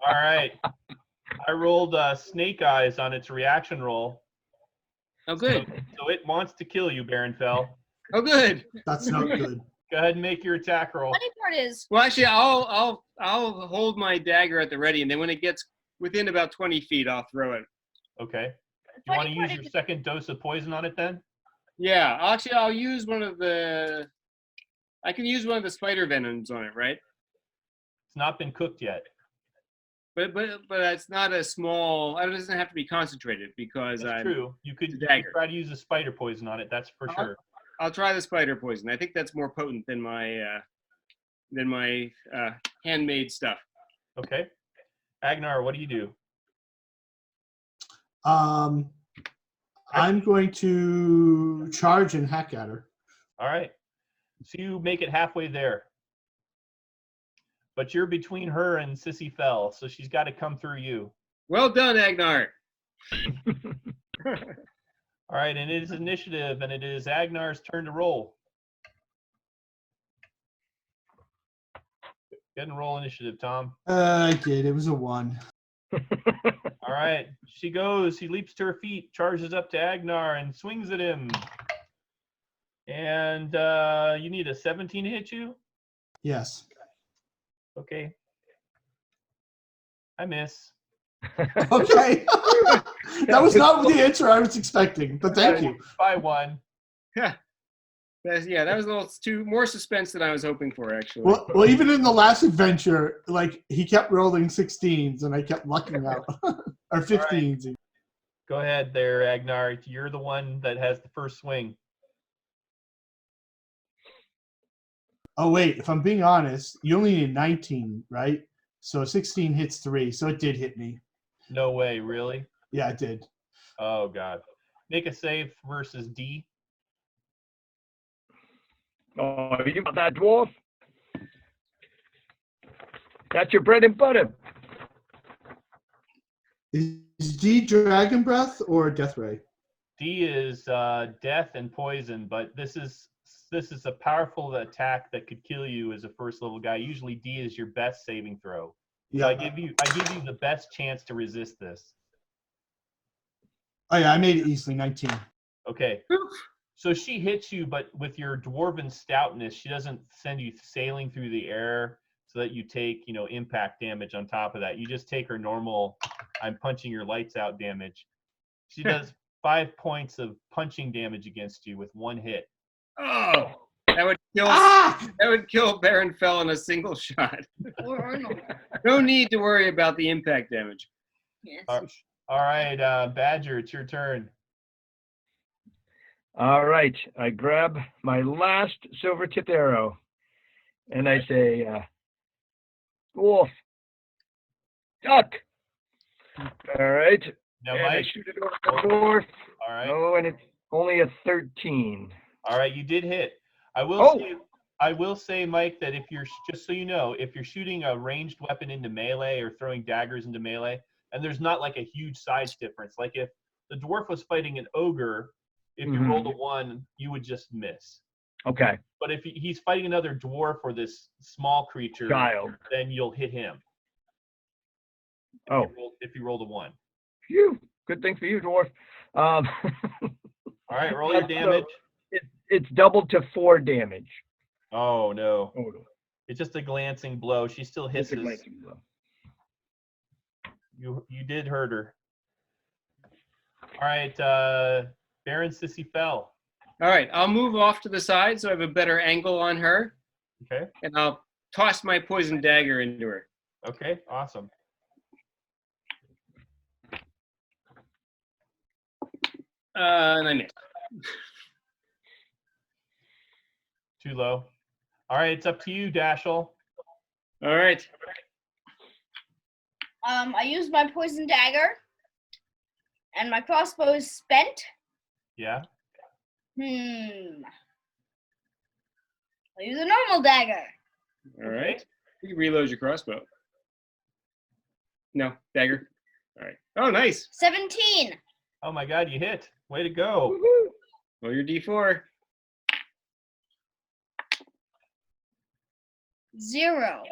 A: All right. I rolled snake eyes on its reaction roll.
B: Oh, good.
A: So it wants to kill you, Baron Fell.
B: Oh, good.
E: That's not good.
A: Go ahead and make your attack roll.
D: Funny part is,
B: Well, actually, I'll hold my dagger at the ready, and then when it gets within about 20 feet, I'll throw it.
A: Okay. You want to use your second dose of poison on it then?
B: Yeah, actually, I'll use one of the. I can use one of the spider venoms on it, right?
A: It's not been cooked yet.
B: But it's not a small. It doesn't have to be concentrated because
A: That's true. You could
B: dagger.
A: try to use a spider poison on it. That's for sure.
B: I'll try the spider poison. I think that's more potent than my handmade stuff.
A: Okay. Agnar, what do you do?
E: I'm going to charge and hack at her.
A: All right. So you make it halfway there. But you're between her and Sissy Fell, so she's got to come through you.
B: Well done, Agnar.
A: All right, and it is initiative, and it is Agnar's turn to roll. Go ahead and roll initiative, Tom.
E: I did. It was a 1.
A: All right, she goes. He leaps to her feet, charges up to Agnar, and swings at him. And you need a 17 to hit you?
E: Yes.
A: Okay. I miss.
E: Okay. That was not the answer I was expecting, but thank you.
A: By 1.
B: Yeah, that was a little more suspense than I was hoping for, actually.
E: Well, even in the last adventure, like he kept rolling 16s and I kept lucking out, or 15s.
A: Right. Go ahead there, Agnar. You're the one that has the first swing.
E: Oh wait, if I'm being honest, you only need 19, right? So 16 hits 3, so it did hit me.
A: No way, really?
E: Yeah, it did.
A: Oh God. Make a save versus D.
F: Oh, you got that, dwarf? That's your bread and butter.
E: Is D Dragon Breath or Death Ray?
A: D is death and poison, but this is a powerful attack that could kill you as a first level guy. Usually D is your best saving throw.
E: Yeah.
A: So I give you the best chance to resist this.
E: Oh yeah, I made it easily, 19.
A: Okay. So she hits you, but with your dwarven stoutness, she doesn't send you sailing through the air so that you take, impact damage on top of that. You just take her normal, I'm punching your lights out damage. She does 5 points of punching damage against you with one hit.
B: Oh, that would kill Baron Fell in a single shot.
D: Or Arnold.
B: No need to worry about the impact damage.
D: Yes.
A: All right, Badger, it's your turn.
F: All right. I grab my last silver-tipped arrow, and I say, wolf, duck. All right.
A: Now,
F: and
A: Mike.
F: I shoot it over the dwarf.
A: All right.
F: Oh, and it's only a 13.
A: All right, you did hit. I will say, Mike, that if you're, just so you know, if you're shooting a ranged weapon into melee or throwing daggers into melee, and there's not like a huge size difference, like if the dwarf was fighting an ogre, if you rolled a 1, you would just miss.
F: Okay.
A: But if he's fighting another dwarf or this small creature, then you'll hit him. If you rolled a 1.
F: Phew. Good thing for you, dwarf.
A: All right, roll your damage.
F: So it's doubled to 4 damage.
A: Oh no. It's just a glancing blow. She still hisses.
F: It's a glancing blow.
A: You did hurt her. All right, Baron Sissy Fell.
B: All right, I'll move off to the side so I have a better angle on her.
A: Okay.
B: And I'll toss my poison dagger into her.
A: Okay, awesome.
B: And I missed.
A: Too low. All right, it's up to you, Dashel.
B: All right.
D: I used my poison dagger, and my crossbow is spent.
A: Yeah.
D: I'll use a normal dagger.
B: All right. You reload your crossbow. No, dagger. All right. Oh, nice.
D: 17.
A: Oh my God, you hit. Way to go.
B: Woo-hoo. Roll your D4.
D: 0.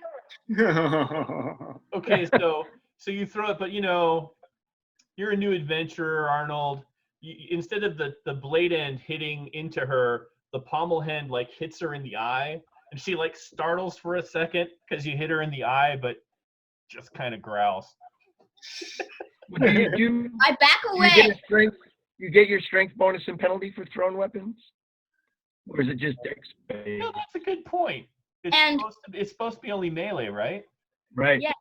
A: Okay, so you throw it, but you're a new adventurer, Arnold. Instead of the blade end hitting into her, the pommel end hits her in the eye, and she startles for a second because you hit her in the eye, but just kind of growls.
F: What do you do?
D: I back away.
F: You get your strength bonus and penalty for thrown weapons, or is it just dex?
A: No, that's a good point. It's supposed to be only melee, right?
F: Right.
D: Yeah.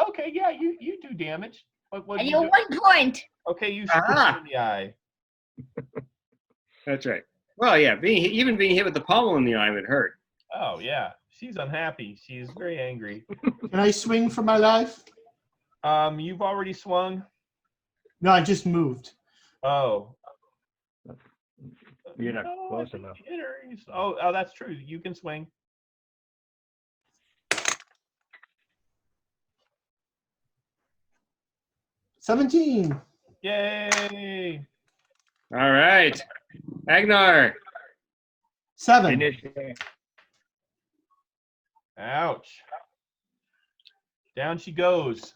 A: Okay, yeah, you do damage. What
D: And
A: do you
D: you're
A: do?
D: 1 point.
A: Okay, you shoot her in the eye.
B: That's right. Well, yeah, even being hit with the pommel in the eye would hurt.
A: Oh yeah, she's unhappy. She's very angry.
E: Can I swing for my life?
A: You've already swung.
E: No, I just moved.
A: Oh.
F: You're not close enough.
A: Oh, that's true. You can swing.
E: $17.
A: Yay!
B: All right. Agnar.
E: 7.
A: Ouch. Down she goes.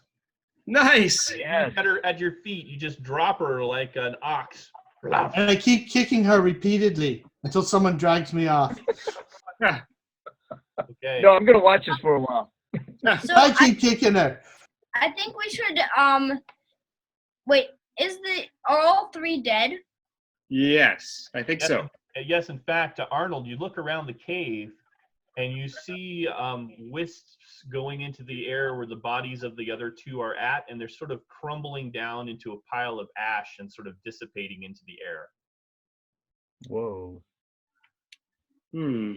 B: Nice.
A: Yeah. You got her at your feet. You just drop her like an ox.
E: And I keep kicking her repeatedly until someone drags me off.
A: Okay.
F: No, I'm gonna watch this for a while.
D: So
E: I keep kicking her.
D: I think we should wait, are all 3 dead?
B: Yes, I think so.
A: Yes, in fact, Arnold, you look around the cave and you see wisps going into the air where the bodies of the other 2 are at, and they're sort of crumbling down into a pile of ash and sort of dissipating into the air.
F: Whoa.
B: So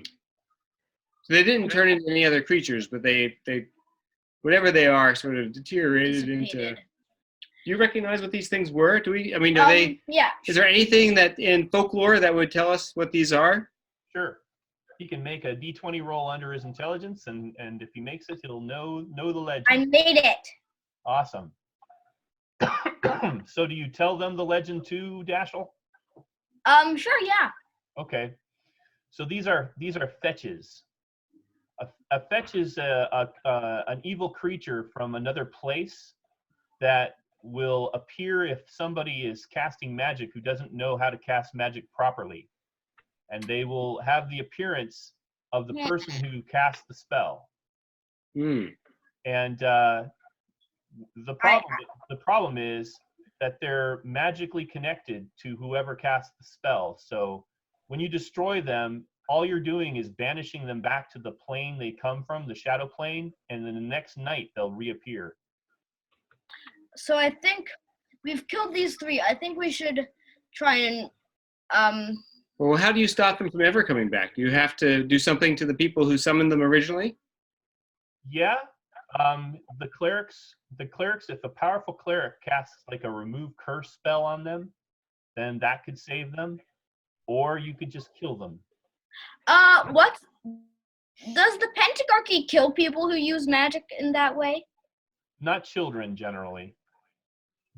B: they didn't turn into any other creatures, but they whatever they are sort of deteriorated into. Do you recognize what these things were? Do we? I mean, are they?
D: Yeah.
B: Is there anything that in folklore that would tell us what these are?
A: Sure. He can make a D20 roll under his intelligence, and if he makes it, he'll know the legend.
D: I made it.
A: Awesome. So do you tell them the legend too, Dashel?
D: Sure, yeah.
A: Okay. So these are fetches. A fetch is an evil creature from another place that will appear if somebody is casting magic who doesn't know how to cast magic properly. And they will have the appearance of the person who cast the spell. And the problem is that they're magically connected to whoever cast the spell. So when you destroy them, all you're doing is banishing them back to the plane they come from, the shadow plane, and then the next night they'll reappear.
D: So I think we've killed these 3. I think we should try and
B: Well, how do you stop them from ever coming back? Do you have to do something to the people who summoned them originally?
A: Yeah. The clerics, if a powerful cleric casts like a remove curse spell on them, then that could save them, or you could just kill them.
D: What does the Pentagarchy kill people who use magic in that way?
A: Not children generally,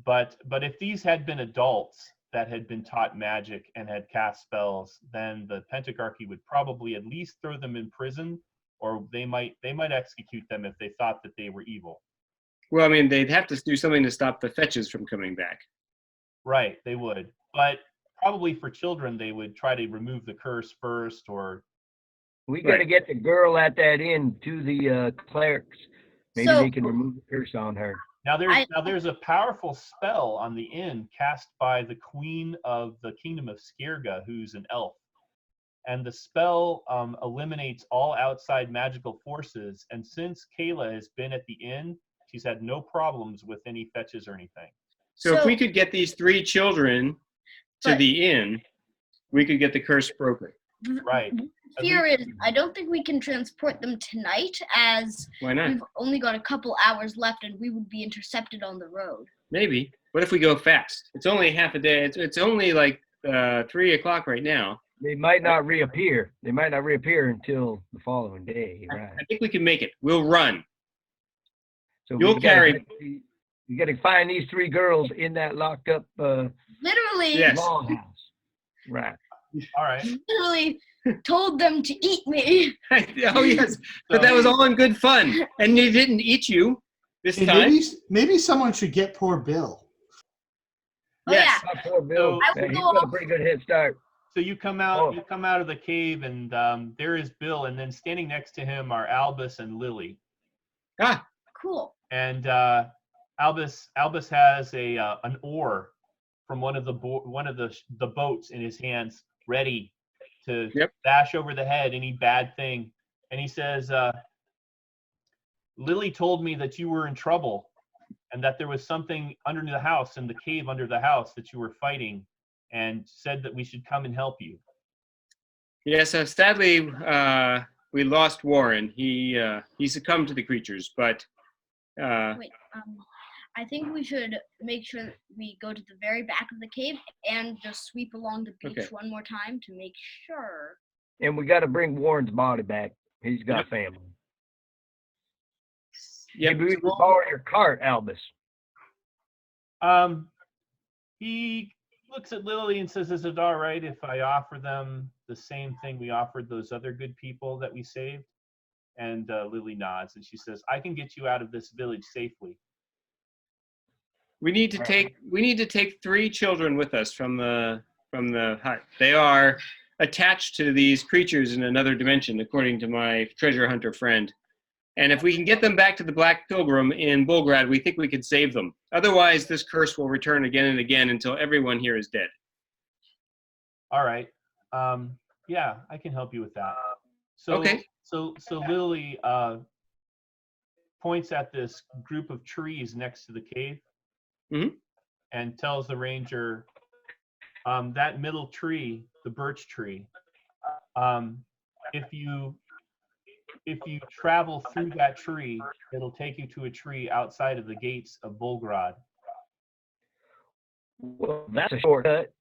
A: but if these had been adults that had been taught magic and had cast spells, then the Pentagarchy would probably at least throw them in prison, or they might execute them if they thought that they were evil.
B: Well, I mean, they'd have to do something to stop the fetches from coming back.
A: Right, they would. But probably for children, they would try to remove the curse first, or...
F: We got to get the girl at that inn to the clerics. Maybe they can remove the curse on her.
A: Now there's a powerful spell on the inn cast by the queen of the kingdom of Skirga, who's an elf. And the spell eliminates all outside magical forces. And since Kayla has been at the inn, she's had no problems with any fetches or anything.
B: So if we could get these 3 children to the inn, we could get the curse broken.
A: Right.
D: Fear is, I don't think we can transport them tonight, as
B: Why not?
D: we've only got a couple hours left and we would be intercepted on the road.
B: Maybe. What if we go fast? It's only half a day. It's only like 3 o'clock right now.
F: They might not reappear. They might not reappear until the following day. Right.
B: I think we can make it. We'll run.
F: So
B: You'll carry.
F: You got to find these 3 girls in that locked up
D: Literally.
B: Yes.
F: longhouse. Right.
A: All right.
D: Literally told them to eat me.
B: Oh yes, but that was all in good fun, and they didn't eat you this time.
E: Maybe someone should get poor Bill.
B: Yes.
D: Oh, yeah.
F: Poor Bill. He's got a pretty good head start.
A: So you come out of the cave, and there is Bill, and then standing next to him are Albus and Lily.
B: Ah,
D: cool.
A: And Albus has an oar from one of the boats in his hands, ready to bash over the head any bad thing. And he says, Lily told me that you were in trouble and that there was something under the house, in the cave under the house, that you were fighting, and said that we should come and help you.
B: Yes, sadly, we lost Warren. He succumbed to the creatures, but...
D: Wait, I think we should make sure that we go to the very back of the cave and just sweep along the beach one more time to make sure.
F: And we got to bring Warren's body back. He's got family.
B: Yeah,
F: maybe we can borrow your cart, Albus.
A: He looks at Lily and says, is it all right if I offer them the same thing we offered those other good people that we saved? And Lily nods, and she says, I can get you out of this village safely.
B: We need to take 3 children with us from the hut. They are attached to these creatures in another dimension, according to my treasure hunter friend. And if we can get them back to the Black Pilgrim in Bulgrad, we think we can save them. Otherwise, this curse will return again and again until everyone here is dead.
A: All right. Yeah, I can help you with that. So Lily points at this group of trees next to the cave.
B: Mm-hmm.
A: And tells the ranger, that middle tree, the birch tree, if you travel through that tree, it'll take you to a tree outside of the gates of Bulgrad.
F: Well, that's a shortcut.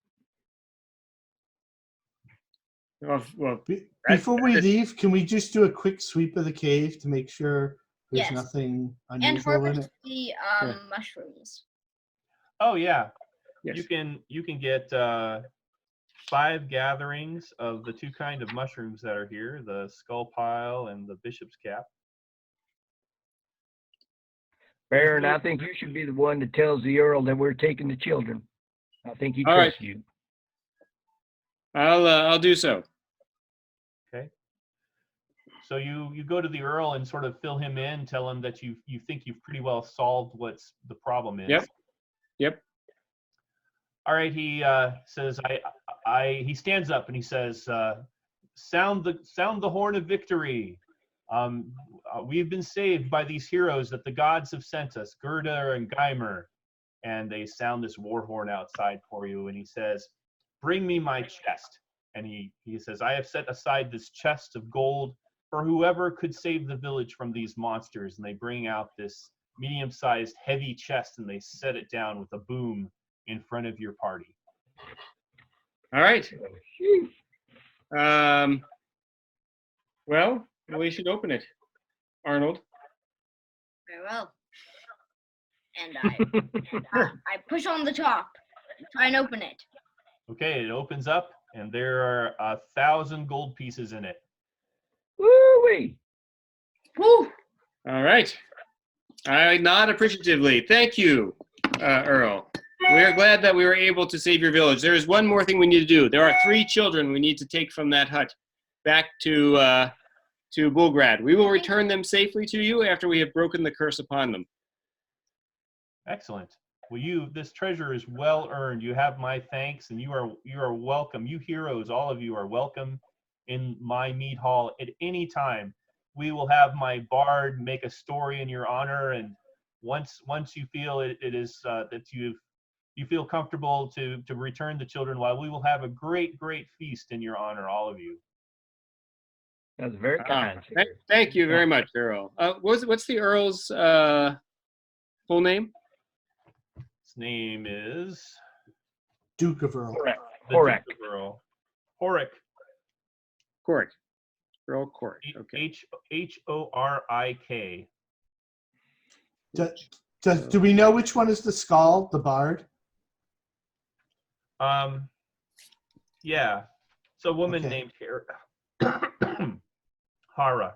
B: Well,
E: before we leave, can we just do a quick sweep of the cave to make sure there's nothing unusual in it?
D: And harvest the mushrooms.
A: Oh yeah,
B: yes.
A: you can get 5 gatherings of the 2 kind of mushrooms that are here, the skull pile and the bishop's cap.
F: Baron, I think you should be the one that tells the Earl that we're taking the children. I think he trusts you.
B: I'll do so.
A: Okay. So you go to the Earl and sort of fill him in, tell him that you think you've pretty well solved what's the problem is.
B: Yep.
A: All right. He says he stands up and he says, sound the horn of victory. We've been saved by these heroes that the gods have sent us, Gerda and Geimer. And they sound this war horn outside for you. And he says, bring me my chest. And he says, I have set aside this chest of gold for whoever could save the village from these monsters. And they bring out this medium-sized heavy chest and they set it down with a boom in front of your party.
B: All right. Well, we should open it. Arnold.
D: Very well. And I push on the top and try and open it.
A: Okay, it opens up and there are 1,000 gold pieces in it.
F: Woo-wee!
D: Woo!
B: All right. I nod appreciatively. Thank you, Earl. We are glad that we were able to save your village. There is one more thing we need to do. There are 3 children we need to take from that hut back to Bulgrad. We will return them safely to you after we have broken the curse upon them.
A: Excellent. Well, this treasure is well earned. You have my thanks, and you are welcome. You heroes, all of you are welcome in my mead hall at any time. We will have my bard make a story in your honor, and once you feel it is that you feel comfortable to return the children, while we will have a great feast in your honor, all of you.
F: That's very kind.
B: Thank you very much, Earl. What's the Earl's full name?
A: His name is
E: Duke of Earl.
F: Correct.
A: Horik.
B: Corrick. Earl Corrick. Okay.
A: Horik.
E: Do we know which one is the skull, the bard?
A: Yeah. It's a woman named Hara.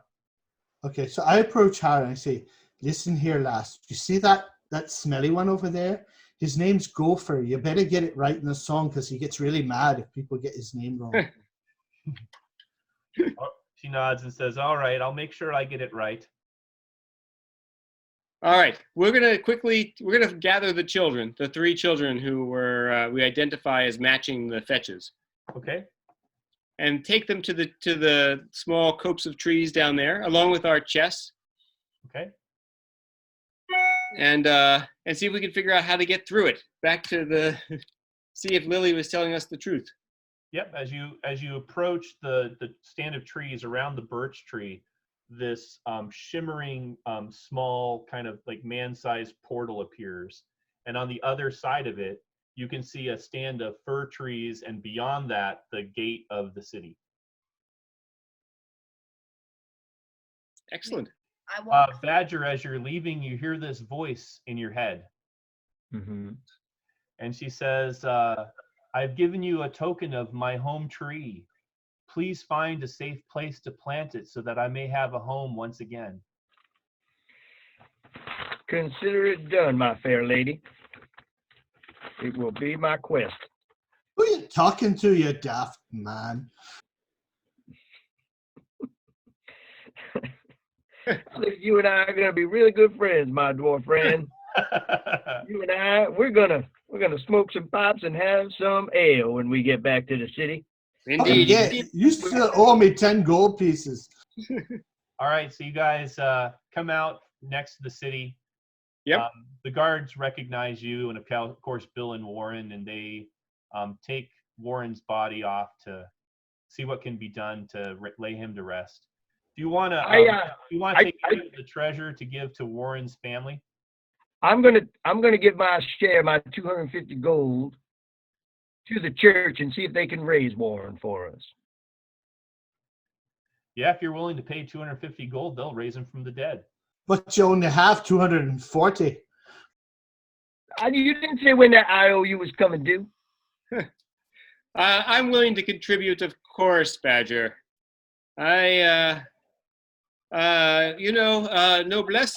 E: Okay, so I approach Hara and I say, listen here, lass. You see that smelly one over there? His name's Gopher. You better get it right in the song because he gets really mad if people get his name wrong.
A: She nods and says, all right, I'll make sure I get it right.
B: All right, we're gonna gather the children, the 3 children who we identify as matching the fetches.
A: Okay.
B: And take them to the small copse of trees down there, along with our chests.
A: Okay.
B: And see if we can figure out how to get through it. Back to see if Lily was telling us the truth.
A: Yep. As you approach the stand of trees around the birch tree, this shimmering small kind of like man-sized portal appears, and on the other side of it you can see a stand of fir trees, and beyond that the gate of the city.
B: Excellent.
A: Badger, as you're leaving, you hear this voice in your head.
F: Mm-hmm.
A: And she says, I've given you a token of my home tree. Please find a safe place to plant it so that I may have a home once again.
F: Consider it done, my fair lady. It will be my quest.
E: Who are you talking to, you daft man?
F: You and I are gonna be really good friends, my dwarf friend. You and I, we're gonna smoke some pops and have some ale when we get back to the city.
B: Indeed.
E: Yeah, you still owe me 10 gold pieces.
A: All right, so you guys come out next to the city.
B: Yep.
A: The guards recognize you, and of course Bill and Warren, and they take Warren's body off to see what can be done to lay him to rest. Do you want to take the treasure to give to Warren's family?
F: I'm gonna give my share, my 250 gold, to the church and see if they can raise Warren for us.
A: Yeah, if you're willing to pay 250 gold, they'll raise him from the dead.
E: But you only have 240.
F: You didn't say when that IOU was coming due.
B: I'm willing to contribute, of course, Badger. Noblesse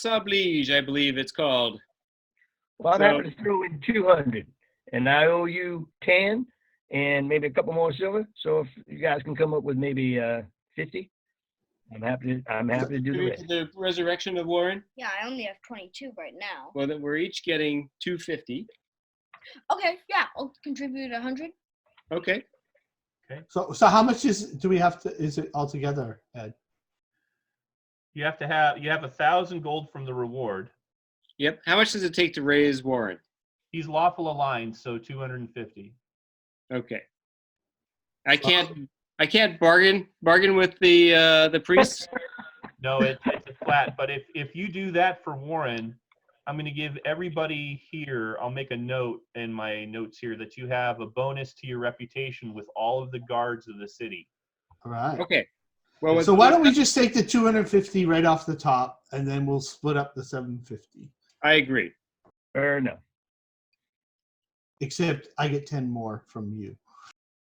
B: oblige, I believe it's called.
F: Well, I'm happy to throw in 200, and I owe you 10, and maybe a couple more silver. So if you guys can come up with maybe 50, I'm happy to do the rest.
B: The resurrection of Warren.
D: Yeah, I only have 22 right now.
B: Well, then we're each getting 250.
D: Okay, yeah, I'll contribute 100.
B: Okay.
E: So how much is it altogether, Ed?
A: You have 1,000 gold from the reward.
B: Yep. How much does it take to raise Warren?
A: He's lawful aligned, so 250.
B: Okay. I can't bargain with the priests.
A: No, it's a flat. But if you do that for Warren, I'm going to give everybody here, I'll make a note in my notes here that you have a bonus to your reputation with all of the guards of the city.
E: All right.
B: Okay. Well,
E: so why don't we just take the 250 right off the top, and then we'll split up the 750.
B: I agree.
F: Fair enough.
E: Except I get 10 more from you.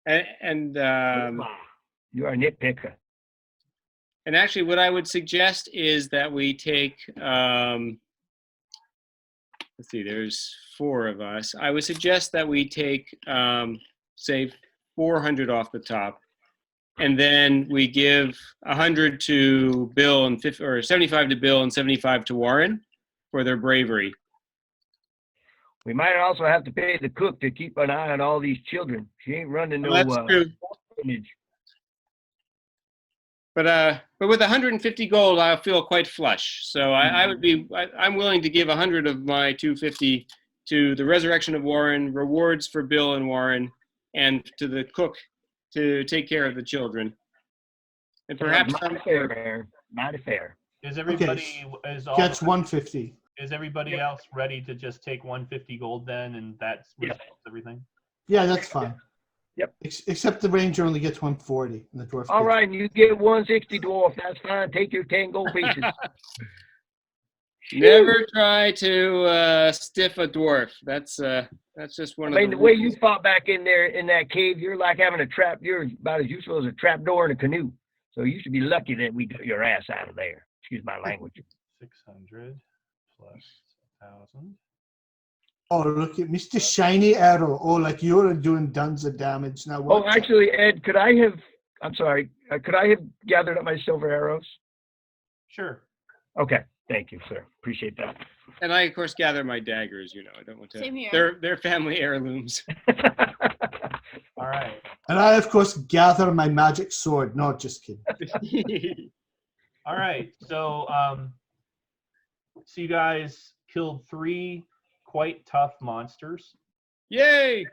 B: And
F: you are a nitpicker.
B: And actually, what I would suggest is that we take. Let's see. There's 4 of us. I would suggest that we take, say, 400 off the top. And then we give 100 to Bill and 75 to Bill and 75 to Warren for their bravery.
F: We might also have to pay the cook to keep an eye on all these children. She ain't running no
B: That's true.
F: image.
B: But with 150 gold, I feel quite flush. So I'm willing to give 100 of my 250 to the resurrection of Warren, rewards for Bill and Warren, and to the cook to take care of the children. And perhaps
F: not fair.
A: Is everybody
E: Gets 150.
A: Is everybody else ready to just take 150 gold then, and that's everything?
E: Yeah, that's fine.
F: Yep.
E: Except the ranger only gets 140, and the dwarf.
F: All right, and you get 160, dwarf. That's fine. Take your 10 gold pieces.
B: Never try to stiff a dwarf. That's just one of the.
F: The way you fought back in there in that cave, you're like having a trap. You're about as useful as a trap door in a canoe. So you should be lucky that we got your ass out of there. Excuse my language.
A: 600 plus 1,000.
E: Oh, look at Mr. Shiny Arrow. Oh, like you're doing tons of damage now.
F: Oh, actually, Ed, could I have gathered up my silver arrows?
A: Sure.
F: Okay. Thank you, sir. Appreciate that.
B: And I, of course, gather my daggers. I don't want to.
D: Same here.
B: They're family heirlooms.
A: All right.
E: And I, of course, gather my magic sword. No, just kidding.
A: All right. So you guys killed 3 quite tough monsters.
B: Yay!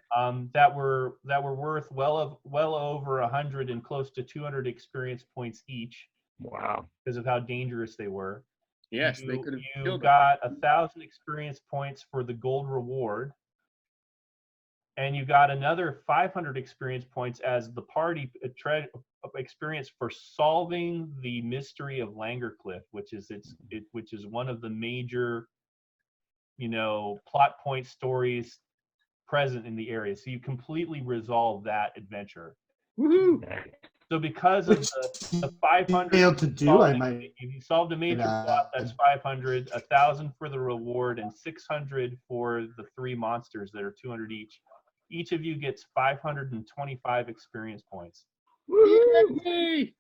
A: That were worth well over 100 and close to 200 experience points each.
F: Wow!
A: Because of how dangerous they were.
B: Yes, they could have.
A: You got 1,000 experience points for the gold reward, and you got another 500 experience points as the party experience for solving the mystery of Langerklif, which is one of the major, plot point stories present in the area. So you completely resolved that adventure.
B: Woohoo!
A: So because of the 500
E: failed to do, I might.
A: You solved a major plot. That's 500, 1,000 for the reward, and 600 for the 3 monsters that are 200 each. Each of you gets 525 experience points.
B: Yay!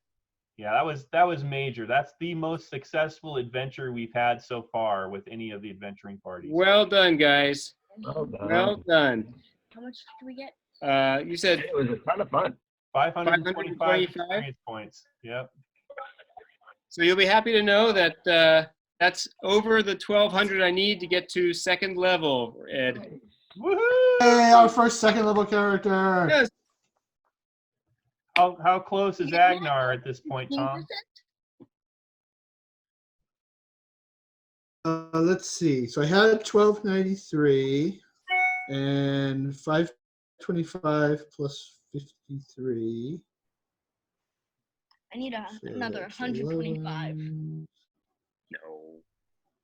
A: Yeah, that was major. That's the most successful adventure we've had so far with any of the adventuring parties.
B: Well done, guys. Well done.
D: How much do we get?
B: You said
F: it was a ton of fun.
A: 525 experience points. Yep.
B: So you'll be happy to know that that's over the 1,200 I need to get to 2nd level, Ed.
A: Woohoo!
E: Hey, our first 2nd level character.
B: Yes.
A: How close is Agnar at this point, Tom?
E: Let's see. So I had 1293 and 525 plus 53.
D: I need another 125.
B: No.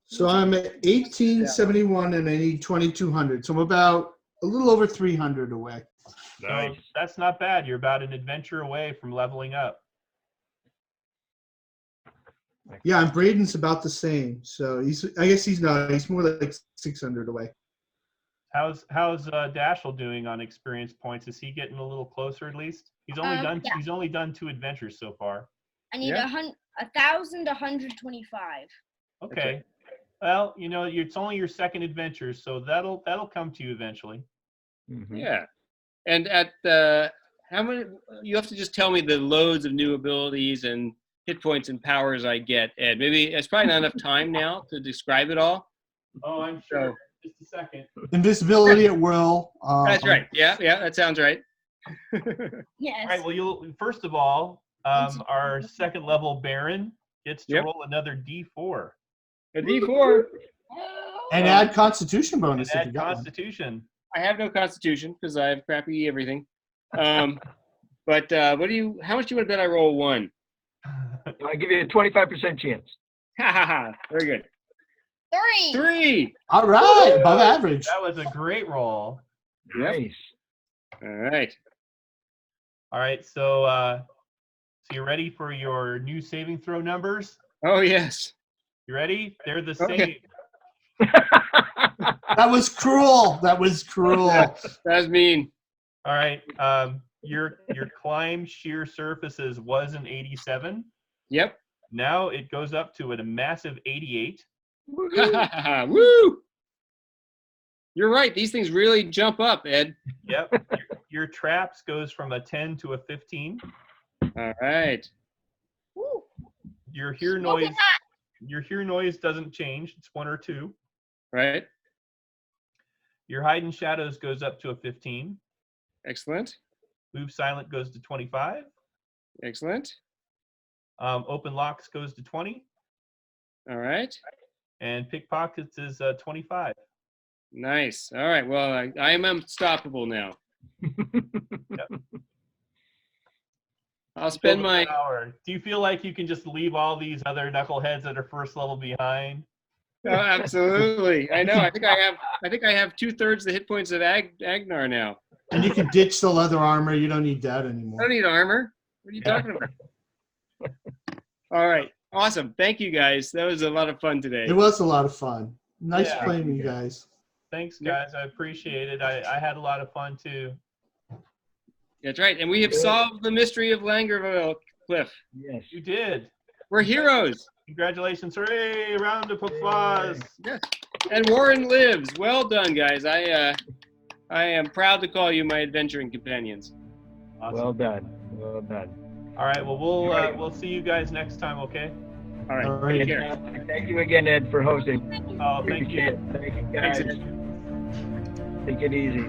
E: So I'm at 1871 and I need 2200. So I'm about a little over 300 away.
F: Nice.
A: So that's not bad. You're about an adventure away from leveling up.
E: Yeah, and Braden's about the same. So I guess he's more like 600 away.
A: How's Dashel doing on experience points? Is he getting a little closer at least? He's only done 2 adventures so far.
D: I need 1,125.
A: Okay. Well, it's only your second adventure, so that'll come to you eventually.
F: Mm-hmm.
B: Yeah. And at how many? You have to just tell me the loads of new abilities and hit points and powers I get, Ed. Maybe it's probably not enough time now to describe it all.
A: Oh, I'm sure. Just a second.
E: Invisibility at will.
B: That's right. Yeah, that sounds right.
D: Yes.
A: All right. Well, first of all, our second level Baron gets to roll another D4.
B: A D4.
E: And add Constitution bonus if you
A: Add
E: got
A: Constitution.
B: I have no Constitution because I have crappy everything. But how much do you want to bet I roll 1?
F: I'll give you a 25% chance.
B: Ha ha ha. Very good. 3.
E: All right, above average.
A: That was a great roll.
F: Nice.
B: All right.
A: All right. So you're ready for your new saving throw numbers?
B: Oh yes.
A: You ready? They're the same.
B: Okay.
E: That was cruel. That was
B: mean.
A: All right. Your climb sheer surfaces was an 87.
B: Yep.
A: Now it goes up to a massive 88.
B: Woo! You're right. These things really jump up, Ed.
A: Yep. Your traps goes from a 10 to a 15.
B: All right.
A: Your hear noise doesn't change. It's 1 or 2.
B: Right.
A: Your hide and shadows goes up to a 15.
B: Excellent.
A: Move silent goes to 25.
B: Excellent.
A: Open locks goes to 20.
B: All right.
A: And pickpockets is 25.
B: Nice. All right. Well, I am unstoppable now.
A: Yep.
B: I'll spend my
A: hour. Do you feel like you can just leave all these other knuckleheads that are first level behind?
B: Oh, absolutely. I know. I think I have 2/3 the hit points of Agnar now.
E: And you can ditch the leather armor. You don't need that anymore.
B: I don't need armor. What are you talking about? All right. Awesome. Thank you, guys. That was a lot of fun today.
E: It was a lot of fun. Nice playing with you guys.
A: Thanks, guys. I appreciate it. I had a lot of fun, too.
B: That's right. And we have solved the mystery of Langerklif.
F: Yes.
A: You did.
B: We're heroes.
A: Congratulations. Hooray. Round of applause.
B: Yes. And Warren lives. Well done, guys. I am proud to call you my adventuring companions.
A: Awesome.
F: Well done. Well done.
A: All right. Well, we'll see you guys next time, okay?
B: All right.
E: All right.
B: Take care.
F: Thank you again, Ed, for hosting.
A: Oh, thank you.
F: Thank you, guys.
B: Thanks.
F: Take it easy.